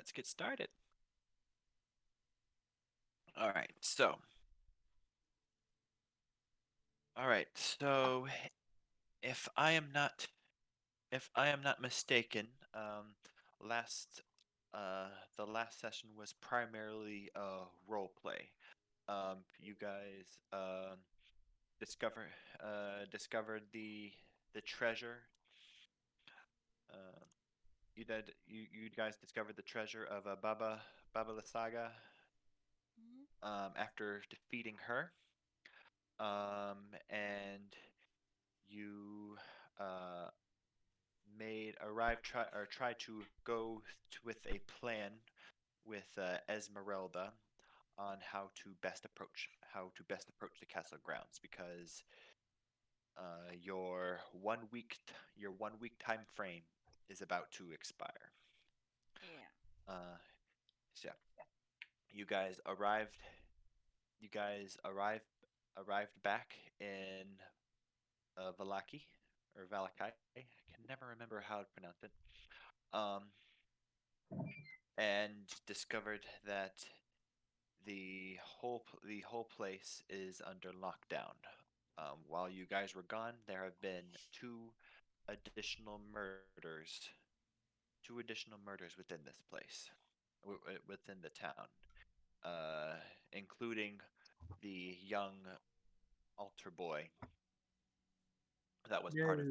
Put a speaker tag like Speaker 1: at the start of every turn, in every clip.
Speaker 1: let's get started. All right, so all right, so if I am not if I am not mistaken, last the last session was primarily role play. You guys discover discovered the treasure. Uh, you guys discovered the treasure of Baba Lysaga
Speaker 2: Mhm.
Speaker 1: after defeating her. And you uh, made arrive try or try to go with a plan with Esmeralda on how to best approach the castle grounds because your 1 week time frame is about to expire.
Speaker 2: Yeah.
Speaker 1: Uh, so yeah, you guys arrived. You guys arrived back in Valaki or Valakai. I can never remember how to pronounce it. Um, and discovered that the whole place is under lockdown. While you guys were gone, there have been additional murders, two additional murders within this place, within the town, uh, including the young altar boy that was part of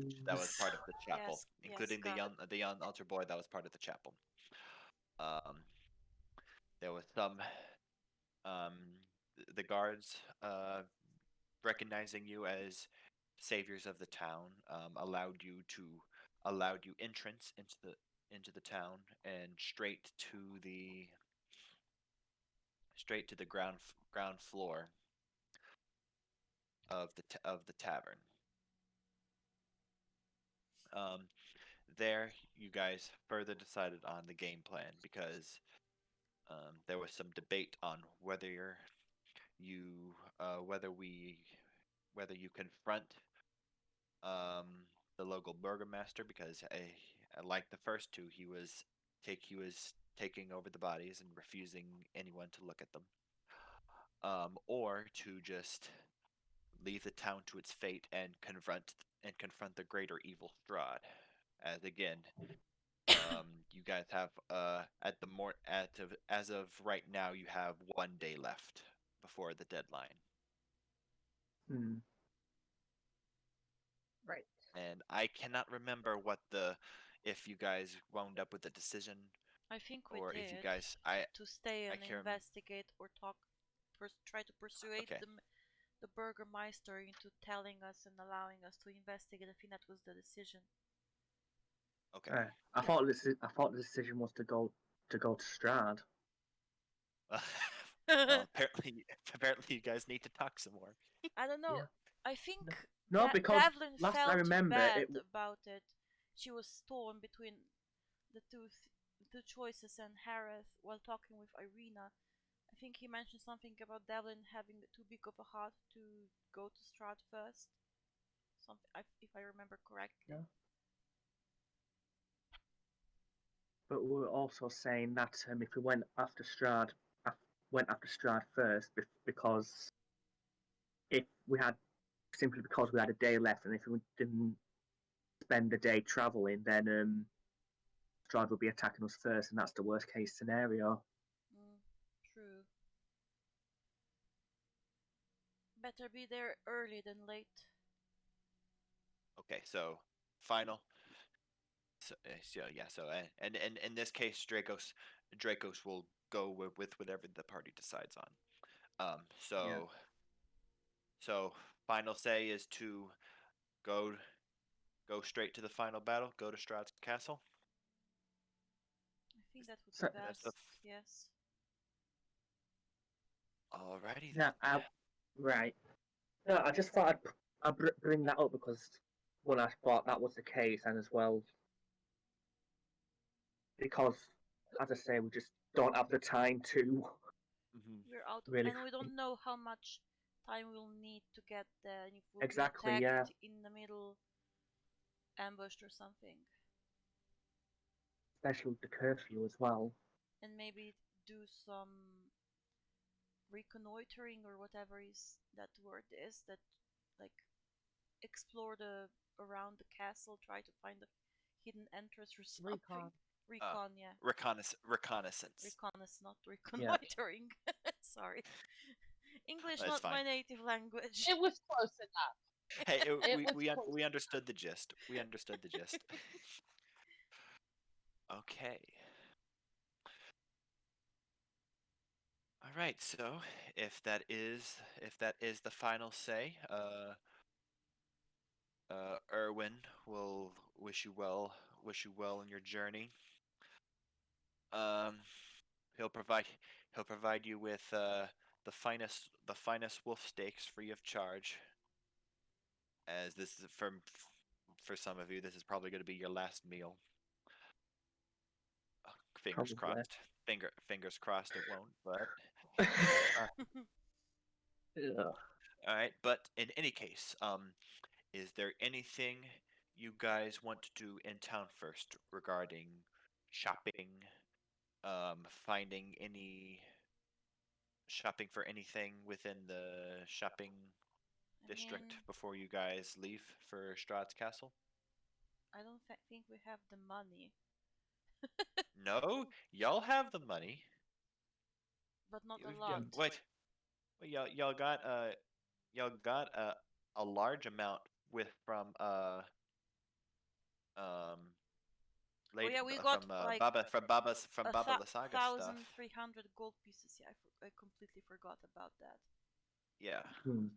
Speaker 1: the chapel,
Speaker 2: Yes. Yes.
Speaker 1: including the
Speaker 2: Got
Speaker 1: young
Speaker 2: it.
Speaker 1: the young altar boy that was part of the chapel. Um, there was some um, the guards recognizing you as saviors of the town allowed you entrance into the town and straight to the ground floor of the tavern. Um, there, you guys further decided on the game plan because there was some debate on you whether we whether you confront um, the local burgomaster because like the first two, he was taking over the bodies and refusing anyone to look at them, or to just leave the town to its fate and confront the greater evil Strahd. As again, you guys have at the more at of, as of right now, you have 1 day left before the deadline,
Speaker 3: Hmm.
Speaker 2: Right.
Speaker 1: and I cannot remember what the if you guys wound up with a decision
Speaker 2: I think we
Speaker 1: or if you
Speaker 2: did
Speaker 1: guys I
Speaker 2: to stay
Speaker 1: I
Speaker 2: and
Speaker 1: can't
Speaker 2: investigate or try to persuade
Speaker 1: okay.
Speaker 2: the Burgermeister into telling us and allowing us to investigate. I think that was the decision.
Speaker 1: Okay.
Speaker 3: I thought the decision was to go to Strahd.
Speaker 1: Well, apparently you guys need to talk some more.
Speaker 2: I don't know.
Speaker 3: Yeah.
Speaker 2: I think
Speaker 3: No, no, because
Speaker 2: Devlin
Speaker 3: last I
Speaker 2: felt
Speaker 3: remember
Speaker 2: bad
Speaker 3: it.
Speaker 2: about it. She was torn between the two choices, and Hareth, while talking with Irina, I think he mentioned something about Devlin having too big of a heart to go to Strahd first. Something, if I remember correctly.
Speaker 3: Yeah. But we were also saying that if we went after Strahd first, because if we had simply because we had a day left, and if we didn't spend the day traveling, then Strahd would be attacking us first, and that's the worst case scenario.
Speaker 2: Mm, true. Better be there early than late.
Speaker 1: Okay, so final. So yeah, and in this case, Dracos will go with whatever the party decides on. Um,
Speaker 3: Yeah.
Speaker 1: so so final say is to go go straight to the final battle. Go to Strahd's castle.
Speaker 2: I think that would be
Speaker 3: So
Speaker 1: That's the
Speaker 2: best. Yes.
Speaker 1: alrighty
Speaker 3: yeah,
Speaker 1: then.
Speaker 3: right. No, I just thought I'd bring that up because when I thought that was the case, and as well because, as I say, we just don't have the time to
Speaker 1: Hmm.
Speaker 2: We're out,
Speaker 3: really.
Speaker 2: and we don't know how much time we'll need to get there, and if we'll be
Speaker 3: Exactly, yeah.
Speaker 2: attacked in the middle, ambushed or something.
Speaker 3: Especially with the curfew as well.
Speaker 2: and maybe do some reconnoitering or whatever is that word is, that like explore the around the castle, try to find a hidden entrance or something.
Speaker 4: Recon.
Speaker 2: Recon, yeah.
Speaker 1: Reconnaissance.
Speaker 2: Reconnaissance, not
Speaker 3: Yeah.
Speaker 2: reconnoitering. Sorry. English
Speaker 1: That's
Speaker 2: not
Speaker 1: fine.
Speaker 2: my native language.
Speaker 4: It was close enough.
Speaker 1: Hey,
Speaker 4: It
Speaker 1: we
Speaker 4: was
Speaker 1: we un-
Speaker 4: close.
Speaker 1: we understood the gist. We understood the gist. Okay. All right. So if that is the final say, Erwin will wish you well in your journey. Um, he'll provide he'll provide you with the finest wolf steaks free of charge. As this is for some of you, this is probably going to be your last meal. Fingers
Speaker 3: Probably.
Speaker 1: crossed. Fingers crossed it won't. But uh,
Speaker 3: Yeah.
Speaker 1: all right. But in any case, is there anything you guys want to do in town first regarding shopping? Finding any shopping for anything within the shopping
Speaker 2: I
Speaker 1: district
Speaker 2: mean,
Speaker 1: before you guys leave for Strahd's castle?
Speaker 2: I don't think we have the money,
Speaker 1: No, y'all have the money.
Speaker 2: but not a
Speaker 1: Yeah,
Speaker 2: lot.
Speaker 1: wait, y'all got a large amount with um
Speaker 2: Oh
Speaker 1: lady
Speaker 2: yeah, we got like
Speaker 1: from
Speaker 2: a
Speaker 1: Baba Lasaga's stuff.
Speaker 2: 1,300 gold pieces. Yeah, I completely forgot about that.
Speaker 1: Yeah.
Speaker 3: Hmm.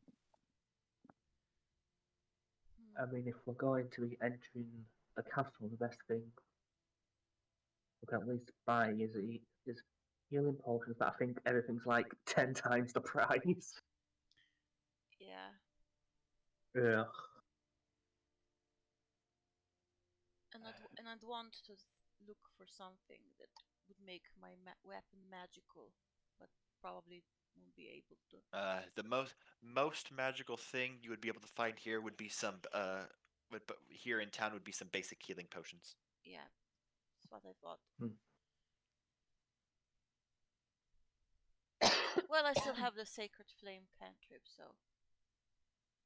Speaker 2: Hmm.
Speaker 3: I mean, if we're going to be entering the castle, the best thing we can at least buy is healing potions. But I think everything's like 10 times the price.
Speaker 2: Yeah,
Speaker 3: Yeah.
Speaker 2: and I'd want to look for something that would make my weapon magical, but probably won't be able to.
Speaker 1: The most magical thing you would be able to find here would be some but here in town would be some basic healing potions.
Speaker 2: Yeah, that's what I thought.
Speaker 3: Hmm.
Speaker 2: Well, I still have the sacred flame cantrip, so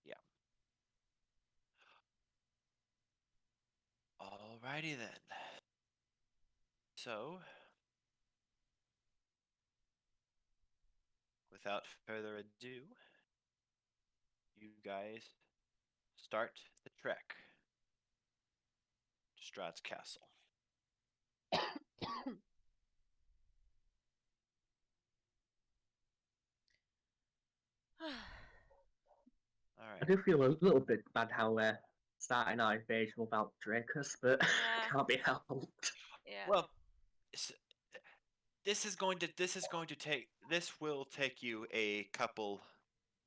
Speaker 1: Yeah. Alrighty then. So, without further ado, you guys start the trek to Strahd's castle. All
Speaker 3: I
Speaker 1: right.
Speaker 3: do feel a little bit bad how we're starting our invasion without Dracus, but
Speaker 2: Yeah.
Speaker 3: can't be helped.
Speaker 2: yeah.
Speaker 1: Well, this will take you a couple.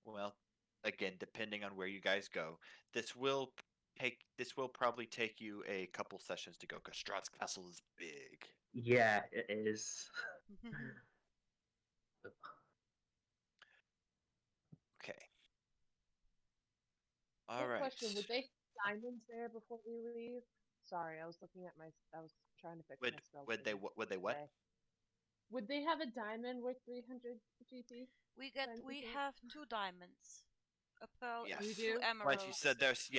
Speaker 1: Well, again, depending on where you guys go, this will probably take you a couple sessions to go because Strahd's castle is big.
Speaker 3: Yeah, it is.
Speaker 1: Okay. All
Speaker 4: Quick
Speaker 1: right.
Speaker 4: question: would they have diamonds there before we leave? Sorry, I was looking at my. I was trying to fix
Speaker 1: Would
Speaker 4: my spell.
Speaker 1: would they would they what?
Speaker 4: today. Would they have a diamond worth 300 GP? Diamond
Speaker 2: we
Speaker 4: point?
Speaker 2: have 2 diamonds, a pearl and
Speaker 4: You
Speaker 1: Yes.
Speaker 2: two
Speaker 4: do?
Speaker 1: Like you said,
Speaker 2: emeralds.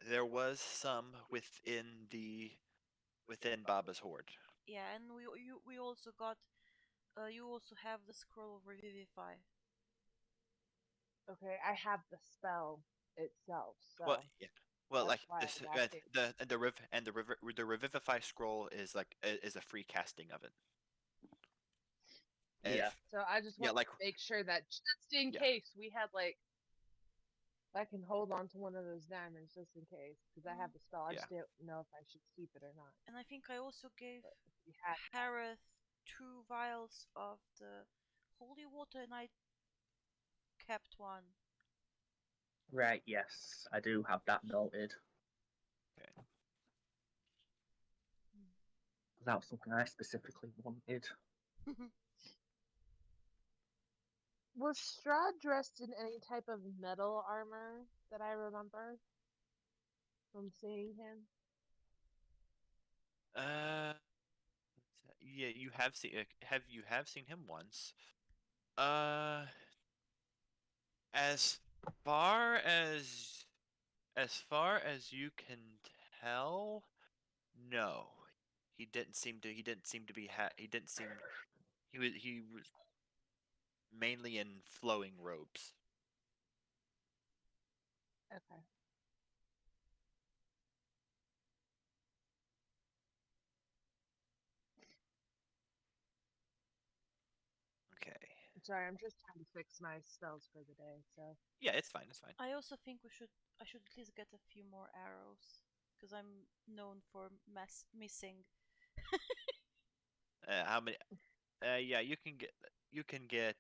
Speaker 1: there was some within Baba's hoard.
Speaker 2: Yeah, and we also got. You also have the scroll of revivify.
Speaker 4: Okay, I have the spell itself,
Speaker 1: Well,
Speaker 4: so
Speaker 1: yeah. Well,
Speaker 4: that's
Speaker 1: like
Speaker 4: why I
Speaker 1: this,
Speaker 4: was asking.
Speaker 1: the revivify scroll is like is a free casting of it. If
Speaker 3: Yeah.
Speaker 4: So I just
Speaker 1: yeah,
Speaker 4: want
Speaker 1: like
Speaker 4: to make sure that just in
Speaker 1: yeah,
Speaker 4: case we had like I can hold on to one of those diamonds just in case because I have
Speaker 2: Mm.
Speaker 4: the spell. I
Speaker 1: yeah.
Speaker 4: just don't know if I should keep it or not.
Speaker 2: And I think I also gave
Speaker 4: But if you had that,
Speaker 2: Hareth 2 vials of the holy water, and I kept one.
Speaker 3: Right, yes, I do have that noted.
Speaker 1: Okay.
Speaker 3: That was something I specifically wanted.
Speaker 4: was Strahd dressed in any type of metal armor that I remember from seeing him?
Speaker 1: Uh, Yeah, you have seen him once. Uh, as far as far as you can tell, no. He didn't seem to be he didn't seem he was mainly in flowing robes.
Speaker 4: Okay.
Speaker 1: Okay.
Speaker 4: Sorry, I'm just trying to fix my spells for the day. So
Speaker 1: Yeah, it's fine. It's fine.
Speaker 2: I also think I should at least get a few more arrows because I'm known for missing.
Speaker 1: How many? Yeah, you can get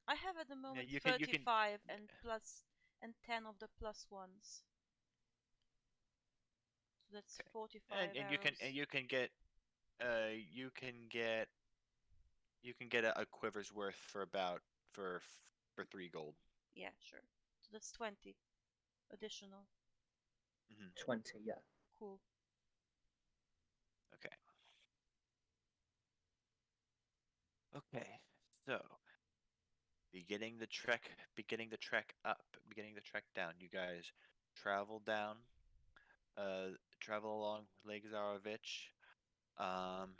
Speaker 2: I have at the
Speaker 1: yeah,
Speaker 2: moment
Speaker 1: you can
Speaker 2: 35 and 10 of the plus ones. So that's
Speaker 1: okay.
Speaker 2: 45
Speaker 1: And
Speaker 2: arrows.
Speaker 1: you can get uh you can get a quiver's worth for about for 3 gold.
Speaker 2: Yeah, sure. So that's 20 additional.
Speaker 3: 20, yeah.
Speaker 2: Cool.
Speaker 1: Okay. Okay. So beginning the trek down. You guys travel down, travel along Lake Zarovich. Um,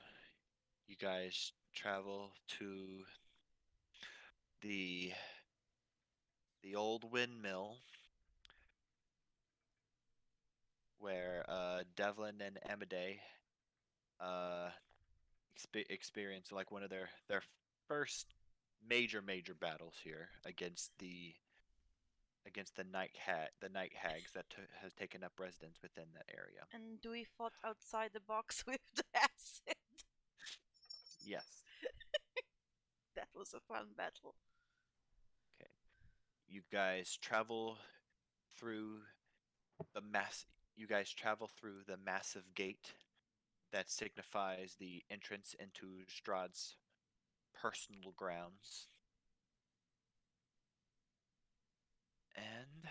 Speaker 1: you guys travel to the old windmill where Devlin and Amade uh experience like one of their first major battles here against the night hags that has taken up residence within that area.
Speaker 2: And Dewey fought outside the box with the acid.
Speaker 1: Yes.
Speaker 2: That was a fun battle.
Speaker 1: Okay. You guys travel through the mass. You guys travel through the massive gate that signifies the entrance into Strahd's personal grounds. And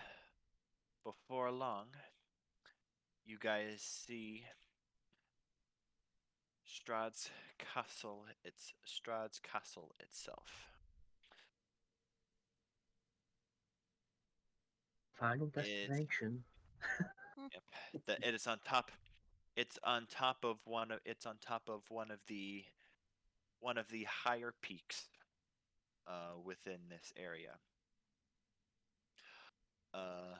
Speaker 1: before long, you guys see Strahd's castle itself.
Speaker 3: Final
Speaker 1: It's
Speaker 3: destination.
Speaker 1: yep, it is on top. It's on top of one of the higher peaks within this area. Uh,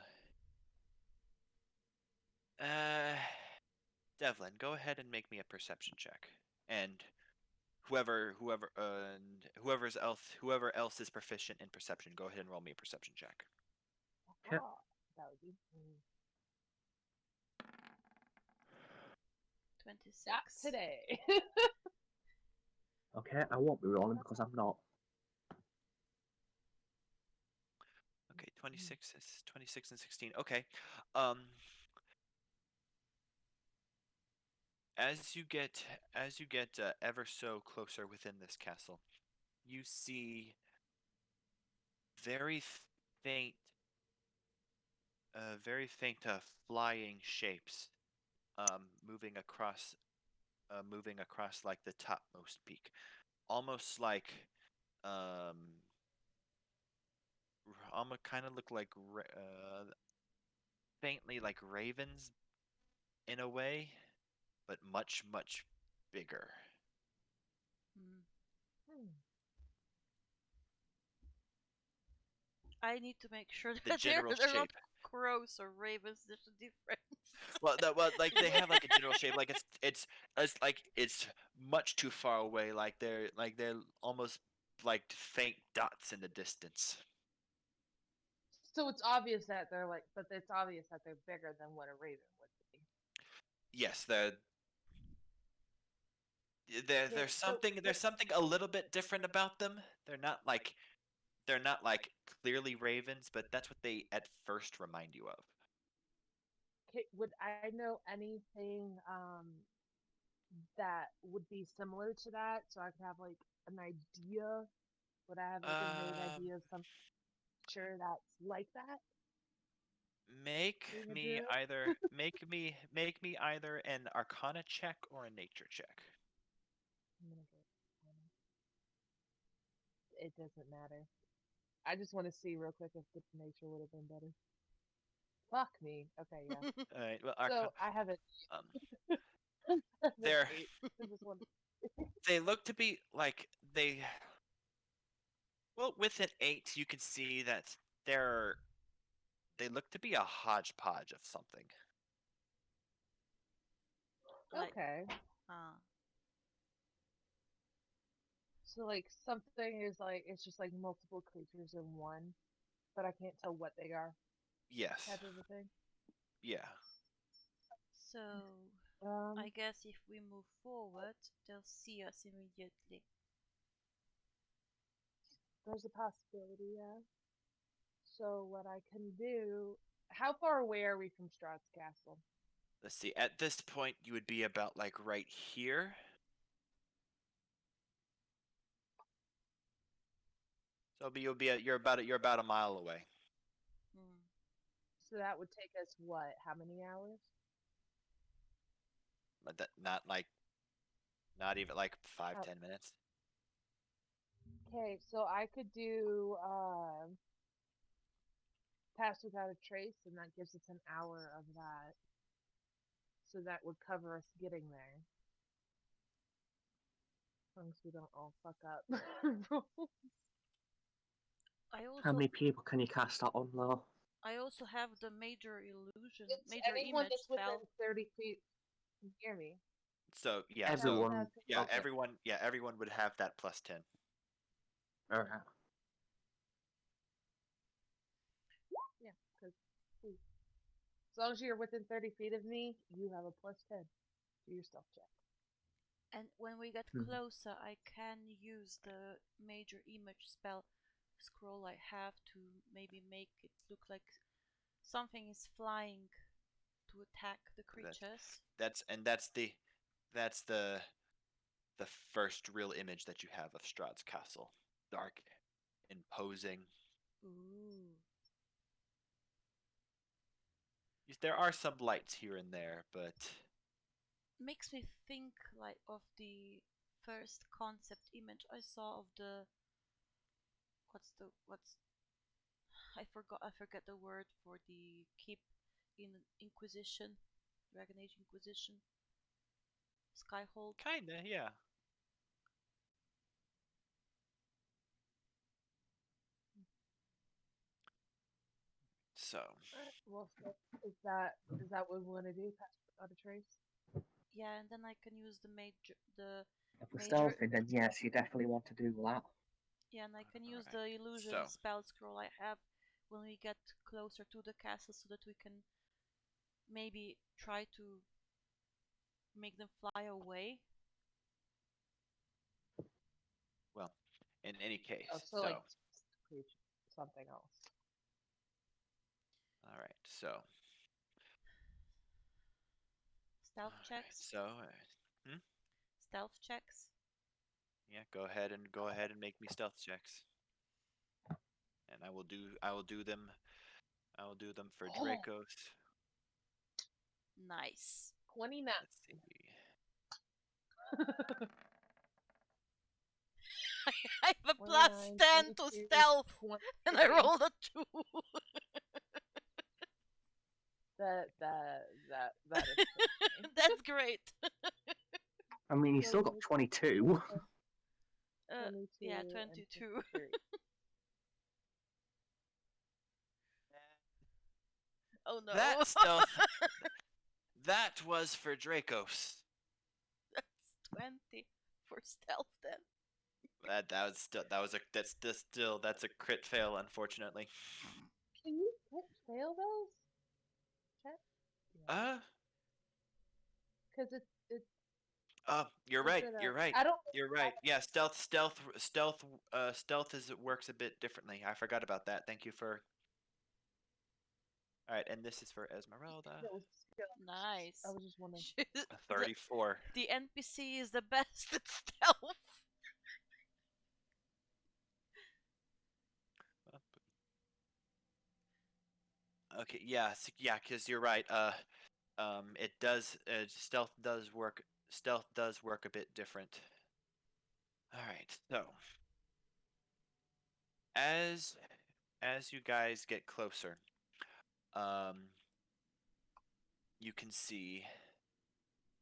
Speaker 1: uh, Devlin, go ahead and make me a perception check. And whoever else is proficient in perception, go ahead and roll me a perception check.
Speaker 3: Okay.
Speaker 4: that would be
Speaker 2: 26.
Speaker 4: not today.
Speaker 3: Okay, I won't be rolling because I'm not.
Speaker 1: Okay, 26 and 16. Okay. Um as you get ever so closer within this castle, you see very faint very faint flying shapes moving across like the topmost peak, almost like um almost kind of look like faintly like ravens in a way, but much bigger.
Speaker 2: Hmm.
Speaker 4: Hmm.
Speaker 2: I need to make sure
Speaker 1: The
Speaker 2: that
Speaker 1: general
Speaker 2: they're not
Speaker 1: shape.
Speaker 2: crows or ravens. There's a difference.
Speaker 1: Well, like they have like a general shape, like it's like it's much too far away. Like they're almost like faint dots in the distance.
Speaker 4: So it's obvious that they're like, but it's obvious that they're bigger than what a raven would be.
Speaker 1: Yes,
Speaker 4: Okay, so
Speaker 1: there's something a little bit different about them. They're not like clearly ravens, but that's what they at first remind you of.
Speaker 4: okay, would I know anything that would be similar to that, so I could have like an idea? Would I have like a vague
Speaker 1: Um,
Speaker 4: idea of some creature that's like that?
Speaker 1: Make
Speaker 4: Being a
Speaker 1: me
Speaker 4: druid?
Speaker 1: either make me either an Arcana check or a Nature check.
Speaker 4: I'm gonna go. It doesn't matter. I just want to see real quick if the nature would have been better. Fuck me. Okay, yeah.
Speaker 1: All right. Well,
Speaker 4: So I haven't.
Speaker 1: um,
Speaker 4: An
Speaker 1: they're
Speaker 4: 8. I just want.
Speaker 1: they look to be like they. Well, with an 8, you can see that they look to be a hodgepodge of something.
Speaker 2: Like,
Speaker 4: Okay.
Speaker 2: uh,
Speaker 4: So like something is like it's just like multiple creatures in one, but I can't tell what they are.
Speaker 1: Yes.
Speaker 4: Type of a thing.
Speaker 1: Yeah.
Speaker 2: so I
Speaker 4: Um,
Speaker 2: guess if we move forward, they'll see us immediately.
Speaker 4: there's a possibility, yeah. So what I can do? How far away are we from Strahd's castle?
Speaker 1: Let's see. At this point, you would be about like right here. So you're about a mile away.
Speaker 2: Hmm.
Speaker 4: So that would take us what? How many hours?
Speaker 1: But not even like 5,
Speaker 4: Oh,
Speaker 1: 10 minutes.
Speaker 4: okay, so I could do pass without a trace, and that gives us an hour of that. So that would cover us getting there. As long as we don't all fuck up.
Speaker 2: I
Speaker 3: How
Speaker 2: also
Speaker 3: many people can you cast that on, though?
Speaker 2: I also have the major illusion,
Speaker 4: It's
Speaker 2: major
Speaker 4: anyone
Speaker 2: image
Speaker 4: that's within
Speaker 2: spell.
Speaker 4: 30 feet can hear me.
Speaker 1: So yeah.
Speaker 4: That's
Speaker 1: So
Speaker 3: Everyone.
Speaker 4: that's
Speaker 1: yeah,
Speaker 3: Okay.
Speaker 1: everyone would have that plus 10.
Speaker 3: Alright.
Speaker 4: yeah, because as long as you're within 30 feet of me, you have a plus 10 to your stealth check.
Speaker 2: And when we get
Speaker 3: Mhm.
Speaker 2: closer, I can use the major image spell scroll I have to maybe make it look like something is flying to attack the creatures.
Speaker 1: That's the first real image that you have of Strahd's castle. Dark, imposing.
Speaker 2: Ooh.
Speaker 1: There are some lights here and there, but
Speaker 2: Makes me think like of the first concept image I saw of the what's I forget the word for the keep in Inquisition, Dragon Age Inquisition, Skyhold.
Speaker 1: kinda, yeah. So
Speaker 4: Alright, well, so is that what we want to do? Pass without a trace?
Speaker 2: Yeah, and then I can use the
Speaker 3: If we're
Speaker 2: major
Speaker 3: stealthing, then yes, you definitely want to do that.
Speaker 2: yeah, and I can use
Speaker 1: alright.
Speaker 2: the illusion
Speaker 1: So
Speaker 2: spell scroll I have when we get closer to the castle so that we can maybe try to make them fly away.
Speaker 1: well, in any
Speaker 4: Oh,
Speaker 1: case,
Speaker 4: so
Speaker 1: so
Speaker 4: like creature, something else.
Speaker 1: alright, so
Speaker 2: Stealth
Speaker 1: alright,
Speaker 2: checks.
Speaker 1: so
Speaker 2: Stealth checks.
Speaker 1: yeah, go ahead and make me stealth checks. And I will do them for
Speaker 4: Oh,
Speaker 1: Dracos.
Speaker 2: Nice.
Speaker 4: 29.
Speaker 1: Let's see.
Speaker 2: I have a plus
Speaker 4: 29,
Speaker 2: 10 to
Speaker 4: 22,
Speaker 2: stealth, and I
Speaker 4: 23.
Speaker 2: rolled a 2.
Speaker 4: That is crazy.
Speaker 2: That's great.
Speaker 3: I mean, you
Speaker 4: So
Speaker 3: still got 22. 22
Speaker 2: Yeah,
Speaker 4: and
Speaker 2: 22.
Speaker 4: 23.
Speaker 2: Oh no.
Speaker 1: That stealth that was for Dracos.
Speaker 2: That's 20 for stealth then.
Speaker 1: That's a crit fail, unfortunately.
Speaker 4: Can you fail those? Check? Yeah.
Speaker 1: Uh
Speaker 4: Because it's
Speaker 1: you're
Speaker 4: is
Speaker 1: right.
Speaker 4: it a
Speaker 1: You're right.
Speaker 4: I don't
Speaker 1: You're right. Yeah, stealth works a bit differently. I forgot about that. Thank you for. All right, and this is for Esmeralda.
Speaker 4: skill. I
Speaker 2: Nice.
Speaker 4: was just wondering.
Speaker 1: A 34.
Speaker 2: The NPC is the best at stealth.
Speaker 1: Okay, yeah, yeah, because you're right. It does. Stealth does work. Stealth does work a bit different. All right. So as as you guys get closer, um, you can see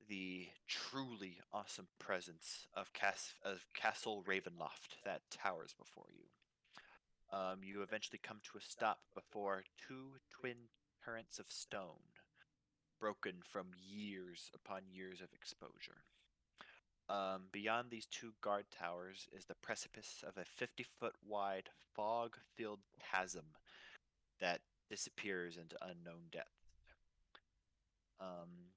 Speaker 1: the truly awesome presence of Castle Ravenloft that towers before you. You eventually come to a stop before two twin turrets of stone, broken from years upon years of exposure. Beyond these two guard towers is the precipice of a 50-foot wide, fog filled chasm that disappears into unknown depths. Um,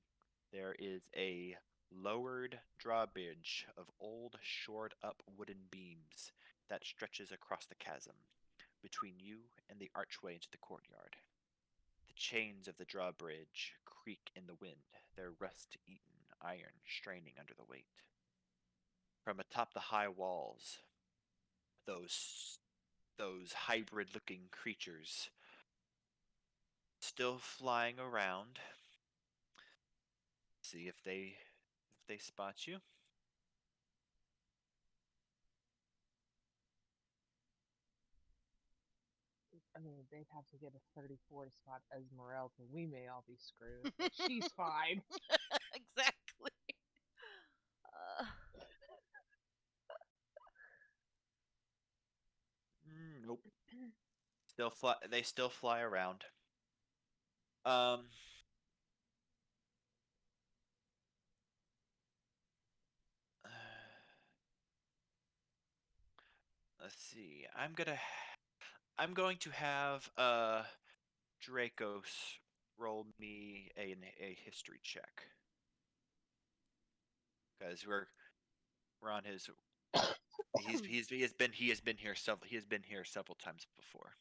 Speaker 1: there is a lowered drawbridge of old, shored up wooden beams that stretches across the chasm between you and the archway into the courtyard. The chains of the drawbridge creak in the wind, their rust eaten iron straining under the weight. From atop the high walls, those those hybrid-looking creatures still flying around. See if they spot you.
Speaker 4: I mean, they'd have to get a 34 to spot Esmeralda. We may all be screwed, but she's fine.
Speaker 2: Exactly. Uh,
Speaker 1: Nope. Still fly. They still fly around. Um. Let's see. I'm going to have Dracos roll me a history check because we're on his. He has been here several times before.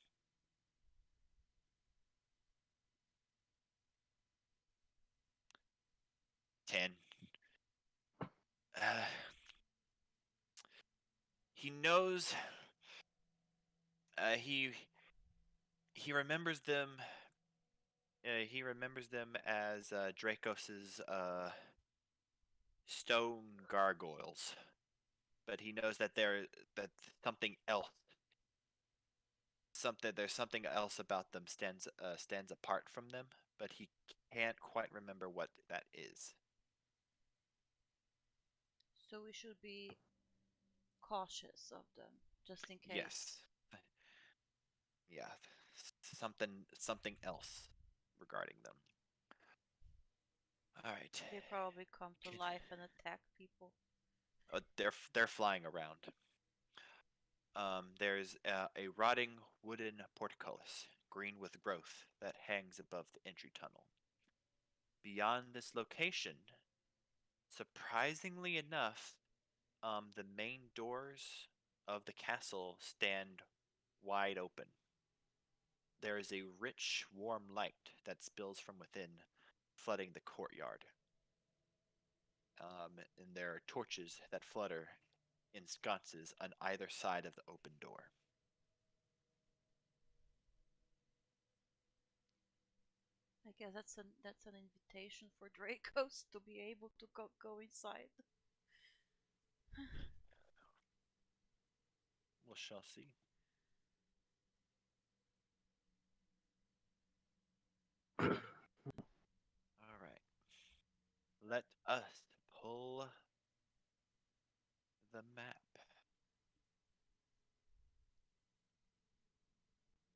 Speaker 1: 10. Uh, he knows. He remembers them. He remembers them as Dracos's stone gargoyles, but he knows that that something else, there's something else about them stands apart from them, but he can't quite remember what that is.
Speaker 2: so we should be cautious of them, just in case.
Speaker 1: Yes, yeah, something else regarding them. All right.
Speaker 2: They probably come to life and attack people.
Speaker 1: They're flying around. There's a rotting wooden portcullis, green with growth, that hangs above the entry tunnel. Beyond this location, surprisingly enough, the main doors of the castle stand wide open. There is a rich, warm light that spills from within, flooding the courtyard. And there are torches that flutter in sconces on either side of the open door.
Speaker 2: I guess that's an invitation for Dracos to be able to go inside.
Speaker 1: We shall see. All right. Let us pull the map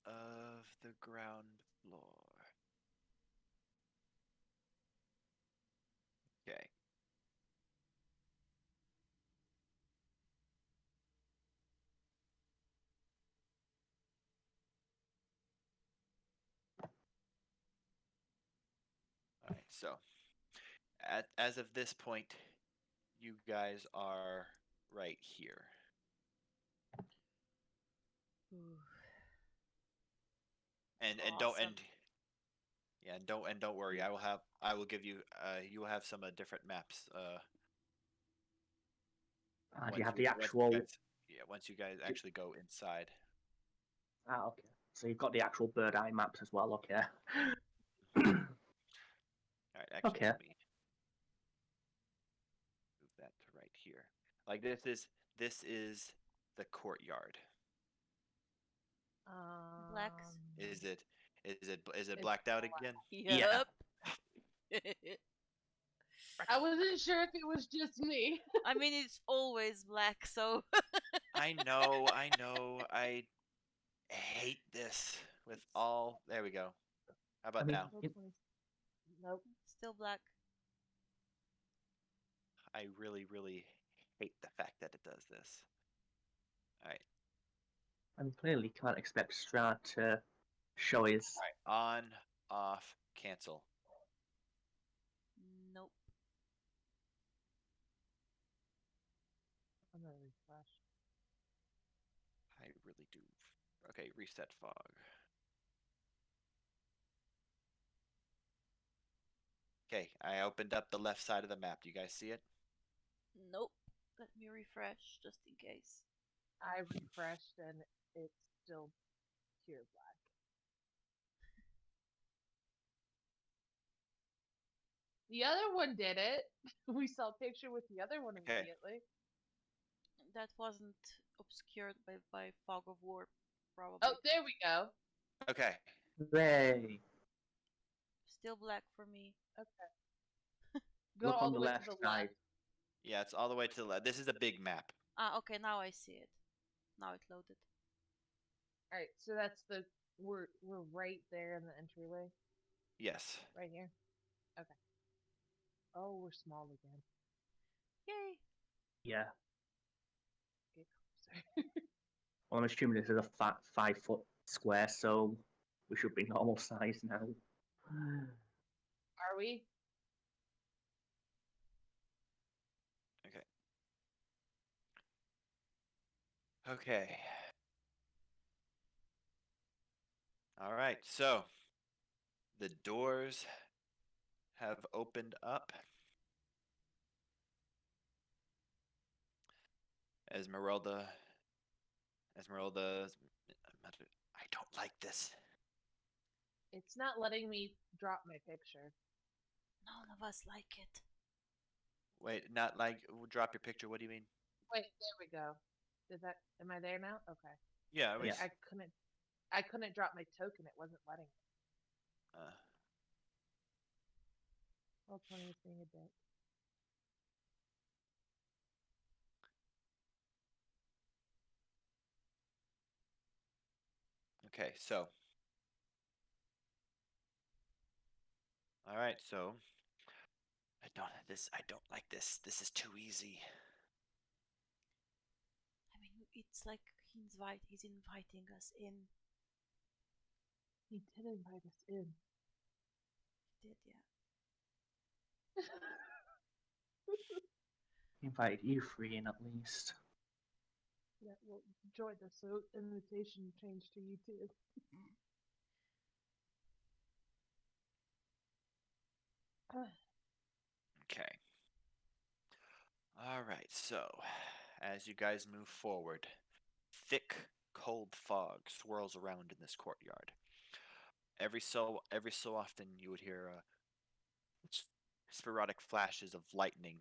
Speaker 1: of the ground floor. Okay. All right. So, as of this point, you guys are right here.
Speaker 2: Ooh,
Speaker 1: And don't
Speaker 2: awesome.
Speaker 1: yeah, and don't worry. I will give you you will have some different maps
Speaker 3: Do you have the actual?
Speaker 1: once you guys actually go inside.
Speaker 3: Ah, okay. So you've got the actual bird eye maps as well. Okay.
Speaker 1: All right, actually,
Speaker 3: Okay.
Speaker 1: let me move that to right here. Like this is the courtyard.
Speaker 2: Blacks.
Speaker 1: Is it
Speaker 4: It's
Speaker 1: blacked out
Speaker 4: black.
Speaker 1: again?
Speaker 3: Yeah.
Speaker 2: Yep.
Speaker 4: I wasn't sure if it was just me.
Speaker 2: I mean, it's always black, so
Speaker 1: I know. I hate this with all. There we go. How about
Speaker 3: I mean,
Speaker 1: now?
Speaker 4: Still 20 Nope.
Speaker 2: still black.
Speaker 1: I really, really hate the fact that it does this. All right.
Speaker 3: I mean, clearly can't expect Strahd to show his.
Speaker 1: On, off, cancel.
Speaker 2: Nope.
Speaker 4: I'm gonna refresh.
Speaker 1: I really do. Okay, reset fog. Okay, I opened up the left side of the map. Do you guys see it?
Speaker 2: Nope. Let me refresh just in case.
Speaker 4: I refreshed and it's still pure black. The other one did it. We saw a picture with the other one
Speaker 1: Okay.
Speaker 4: immediately.
Speaker 2: That wasn't obscured by fog of war, probably.
Speaker 4: Oh, there we go.
Speaker 1: Okay.
Speaker 3: Hooray!
Speaker 2: Still black for me.
Speaker 4: Okay. Go
Speaker 3: Look
Speaker 4: all
Speaker 3: on
Speaker 4: the
Speaker 3: the
Speaker 4: way
Speaker 3: left
Speaker 4: to the
Speaker 3: side.
Speaker 4: left.
Speaker 1: Yeah, it's all the way to the left. This is a big map.
Speaker 2: Ah, okay, now I see it. Now it loaded.
Speaker 4: All right, so that's we're right there in the entryway,
Speaker 1: Yes.
Speaker 4: right here. Okay. Oh, we're small again.
Speaker 2: Yay!
Speaker 3: Yeah.
Speaker 4: Get closer.
Speaker 3: Well, I'm assuming this is a 5 foot square, so we should be normal size now.
Speaker 4: Are we?
Speaker 1: Okay. Okay. All right. So the doors have opened up. Esmeralda. I don't like this.
Speaker 4: It's not letting me drop my picture.
Speaker 2: None of us like it.
Speaker 1: Wait, not like drop your picture. What do you mean?
Speaker 4: Wait, there we go. Did that? Am I there now? Okay.
Speaker 1: Yeah, I was.
Speaker 3: Yeah.
Speaker 4: I couldn't drop my token. It wasn't letting me.
Speaker 1: Uh,
Speaker 4: Well, 20 is being a dick.
Speaker 1: okay, so. All right, so. I don't like this. This is too easy.
Speaker 2: I mean, it's like he's inviting us in.
Speaker 4: He did invite us in.
Speaker 2: He did, yeah.
Speaker 3: Invited you three in at least.
Speaker 4: Yeah, well, join us, so invitation changed to you too.
Speaker 1: Okay. All right, so as you guys move forward, thick, cold fog swirls around in this courtyard. Every so often, you would hear sporadic flashes of lightning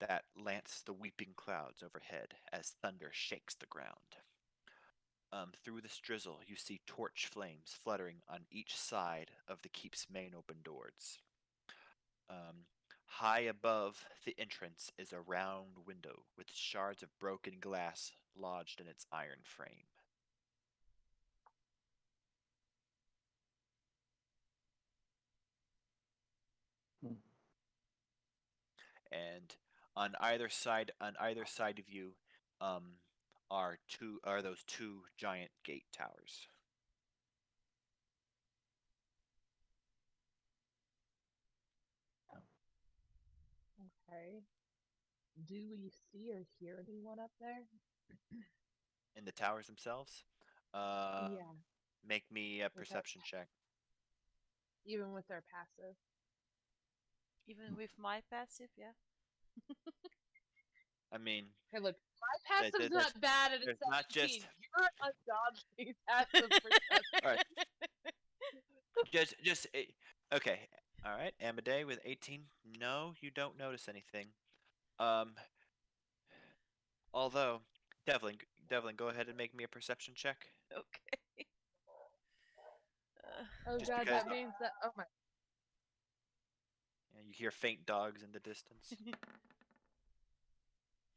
Speaker 1: that lance the weeping clouds overhead as thunder shakes the ground. Through this drizzle, you see torch flames fluttering on each side of the keep's main open doors. High above the entrance is a round window with shards of broken glass lodged in its iron frame.
Speaker 3: Hmm.
Speaker 1: And on either side of you, um, are those two giant gate towers.
Speaker 4: Okay. Do we see or hear anyone up there?
Speaker 1: In the towers themselves,
Speaker 4: Yeah,
Speaker 1: make me a
Speaker 4: with our,
Speaker 1: perception check.
Speaker 4: even with our passive.
Speaker 2: Even with my passive, yeah.
Speaker 1: I mean,
Speaker 4: Hey, look, my
Speaker 1: there-
Speaker 4: passive's
Speaker 1: there's
Speaker 4: not bad at a
Speaker 1: there's not
Speaker 4: 17.
Speaker 1: just
Speaker 4: You're ungodly passive for 17.
Speaker 1: all right. Just okay. All right, Amadei with 18. No, you don't notice anything. Um, although Devlin, go ahead and make me a perception check.
Speaker 2: Okay.
Speaker 4: Oh
Speaker 1: Just
Speaker 4: god,
Speaker 1: because
Speaker 4: that means that. Oh my.
Speaker 1: you hear faint dogs in the distance.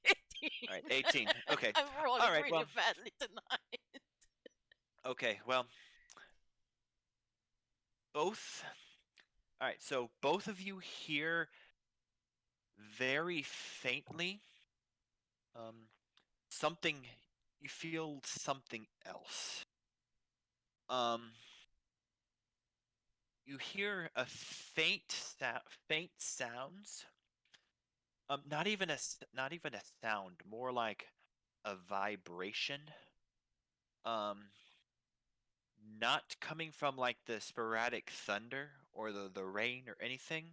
Speaker 2: 18.
Speaker 1: All right, 18. Okay.
Speaker 2: I'm rolling
Speaker 1: All right.
Speaker 2: really
Speaker 1: Well.
Speaker 2: badly tonight.
Speaker 1: Okay. Well. Both. All right. So both of you hear very faintly. Something. You feel something else. Um. You hear a faint sounds. Not even a sound, more like a vibration. Um, not coming from like the sporadic thunder or the rain or anything.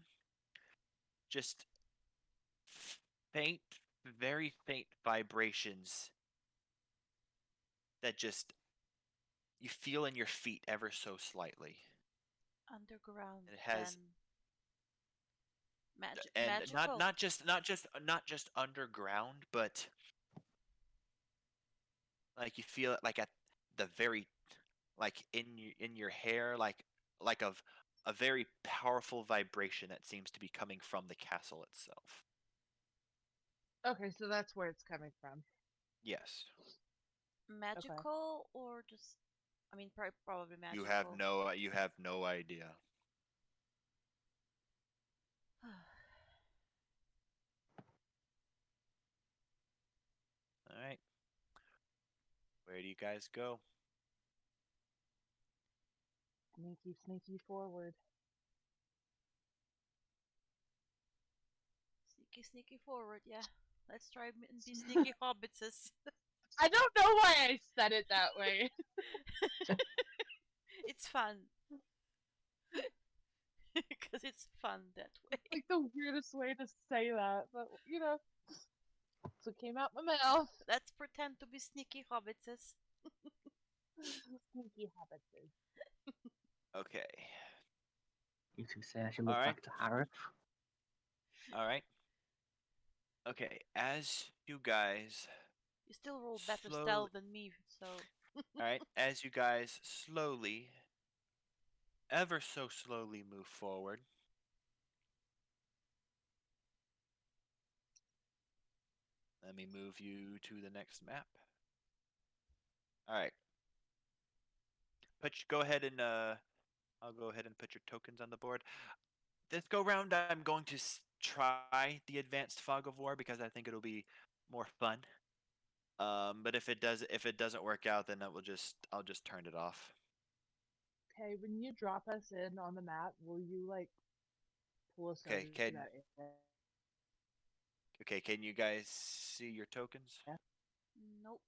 Speaker 1: Just faint, very faint vibrations that just you feel in your feet ever so slightly.
Speaker 2: Underground,
Speaker 1: It
Speaker 2: then
Speaker 1: has and
Speaker 2: magical.
Speaker 1: not just underground, but like you feel it like at the very like in your hair, like of a very powerful vibration that seems to be coming from the castle itself.
Speaker 4: Okay, so that's where it's coming from.
Speaker 1: Yes.
Speaker 2: Magical or just, I mean, probably magical.
Speaker 1: You have no idea. All right. Where do you guys go?
Speaker 4: Sneaky, sneaky forward.
Speaker 2: Sneaky forward, yeah. Let's try and be sneaky hobbitses.
Speaker 4: I don't know why I said it that way.
Speaker 2: It's fun. Because it's fun that way.
Speaker 4: Like the weirdest way to say that, but you know, so it came out my mouth.
Speaker 2: Let's pretend to be sneaky hobbitses.
Speaker 4: Sneaky habits.
Speaker 1: Okay.
Speaker 3: You two say I should look
Speaker 1: Alright.
Speaker 3: back to Harith.
Speaker 1: All right. Okay. As you guys,
Speaker 2: You still roll better
Speaker 1: Slowly-
Speaker 2: stealth than me, so.
Speaker 1: all right, as you guys slowly, ever so slowly move forward. Let me move you to the next map. All right. Go ahead and I'll go ahead and put your tokens on the board. This go round, I'm going to try the advanced fog of war because I think it'll be more fun. But if it doesn't work out, then I'll just turn it off.
Speaker 4: Okay, when you drop us in on the map, will you like pull us
Speaker 1: Okay,
Speaker 4: over
Speaker 1: can-
Speaker 4: to that area?
Speaker 1: Okay, can you guys see your tokens?
Speaker 4: Yeah.
Speaker 2: Nope.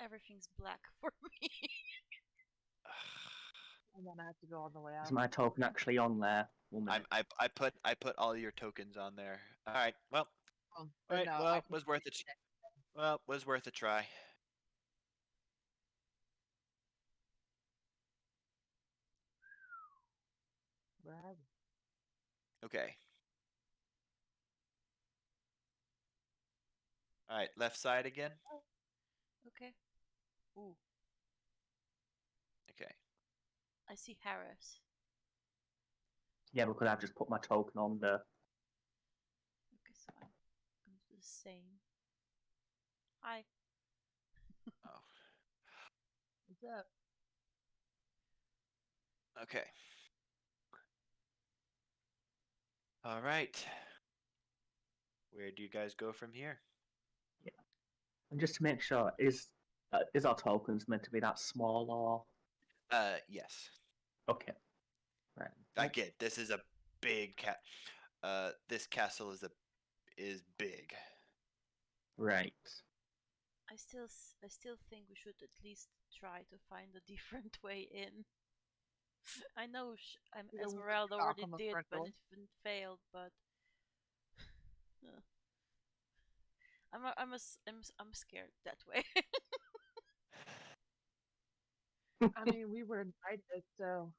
Speaker 2: Everything's black for me.
Speaker 4: And then I have to go all the way out.
Speaker 3: Is my token actually on there? 1 minute.
Speaker 1: I put all your tokens on there. All right. Well,
Speaker 4: Oh,
Speaker 1: all right.
Speaker 4: no, I
Speaker 1: Well,
Speaker 4: can
Speaker 1: was worth it. Well, was worth a try.
Speaker 4: Where are we?
Speaker 1: Okay. All right. Left side again.
Speaker 2: Okay. Ooh,
Speaker 1: Okay.
Speaker 2: I see Harris.
Speaker 3: Yeah, because I've just put my token on the.
Speaker 2: Okay, so I'm going to do the same. Hi.
Speaker 1: Oh.
Speaker 4: What's up?
Speaker 1: Okay. All right. Where do you guys go from here?
Speaker 3: And just to make sure, is our tokens meant to be that small or?
Speaker 1: Yes.
Speaker 3: Okay. Right.
Speaker 1: Again, this is a big cat. This castle is big.
Speaker 3: Right.
Speaker 2: I still think we should at least try to find a different way in. I know
Speaker 4: We don't
Speaker 2: Esmeralda
Speaker 4: knock
Speaker 2: already
Speaker 4: on the
Speaker 2: did,
Speaker 4: front
Speaker 2: but
Speaker 4: door.
Speaker 2: it failed. But I'm scared that way.
Speaker 4: I mean, we were invited, so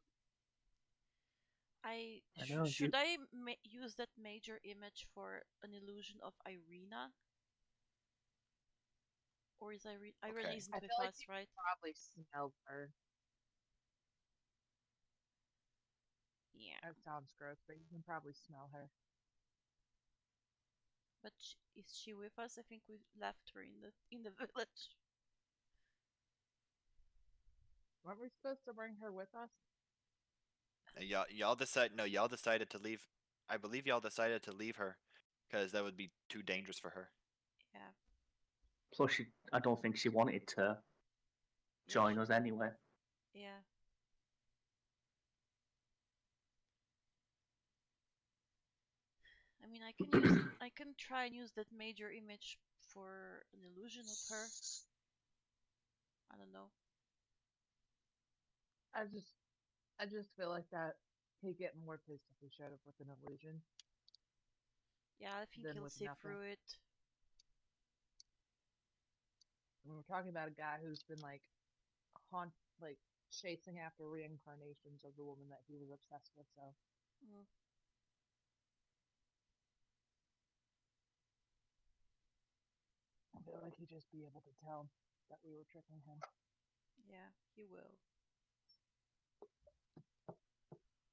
Speaker 3: I know you.
Speaker 2: Should I use that major image for an illusion of Irina, or is Irina
Speaker 1: Okay.
Speaker 2: isn't
Speaker 4: I
Speaker 2: with
Speaker 4: feel like
Speaker 2: us,
Speaker 4: you
Speaker 2: right?
Speaker 4: probably smelled her.
Speaker 2: Yeah,
Speaker 4: That sounds gross, but you can probably smell her.
Speaker 2: but is she with us? I think we left her in the village.
Speaker 4: Weren't we supposed to bring her with us?
Speaker 1: Y'all decided to leave. I believe y'all decided to leave her because that would be too dangerous for her.
Speaker 2: Yeah,
Speaker 3: Plus, I don't think she wanted to
Speaker 2: yeah,
Speaker 3: join us anyway.
Speaker 2: yeah. I mean, I can try and use that major image for an illusion of her. I don't know.
Speaker 4: I just, I just feel like that he'd get more pissed if we showed up with an illusion
Speaker 2: Yeah, I think
Speaker 4: than
Speaker 2: he'll
Speaker 4: with
Speaker 2: see
Speaker 4: nothing.
Speaker 2: through it.
Speaker 4: And we're talking about a guy who's been like chasing after reincarnations of the woman that he was obsessed with. So
Speaker 2: Mm,
Speaker 4: I feel like he'd just be able to tell that we were tricking him,
Speaker 2: yeah, he will.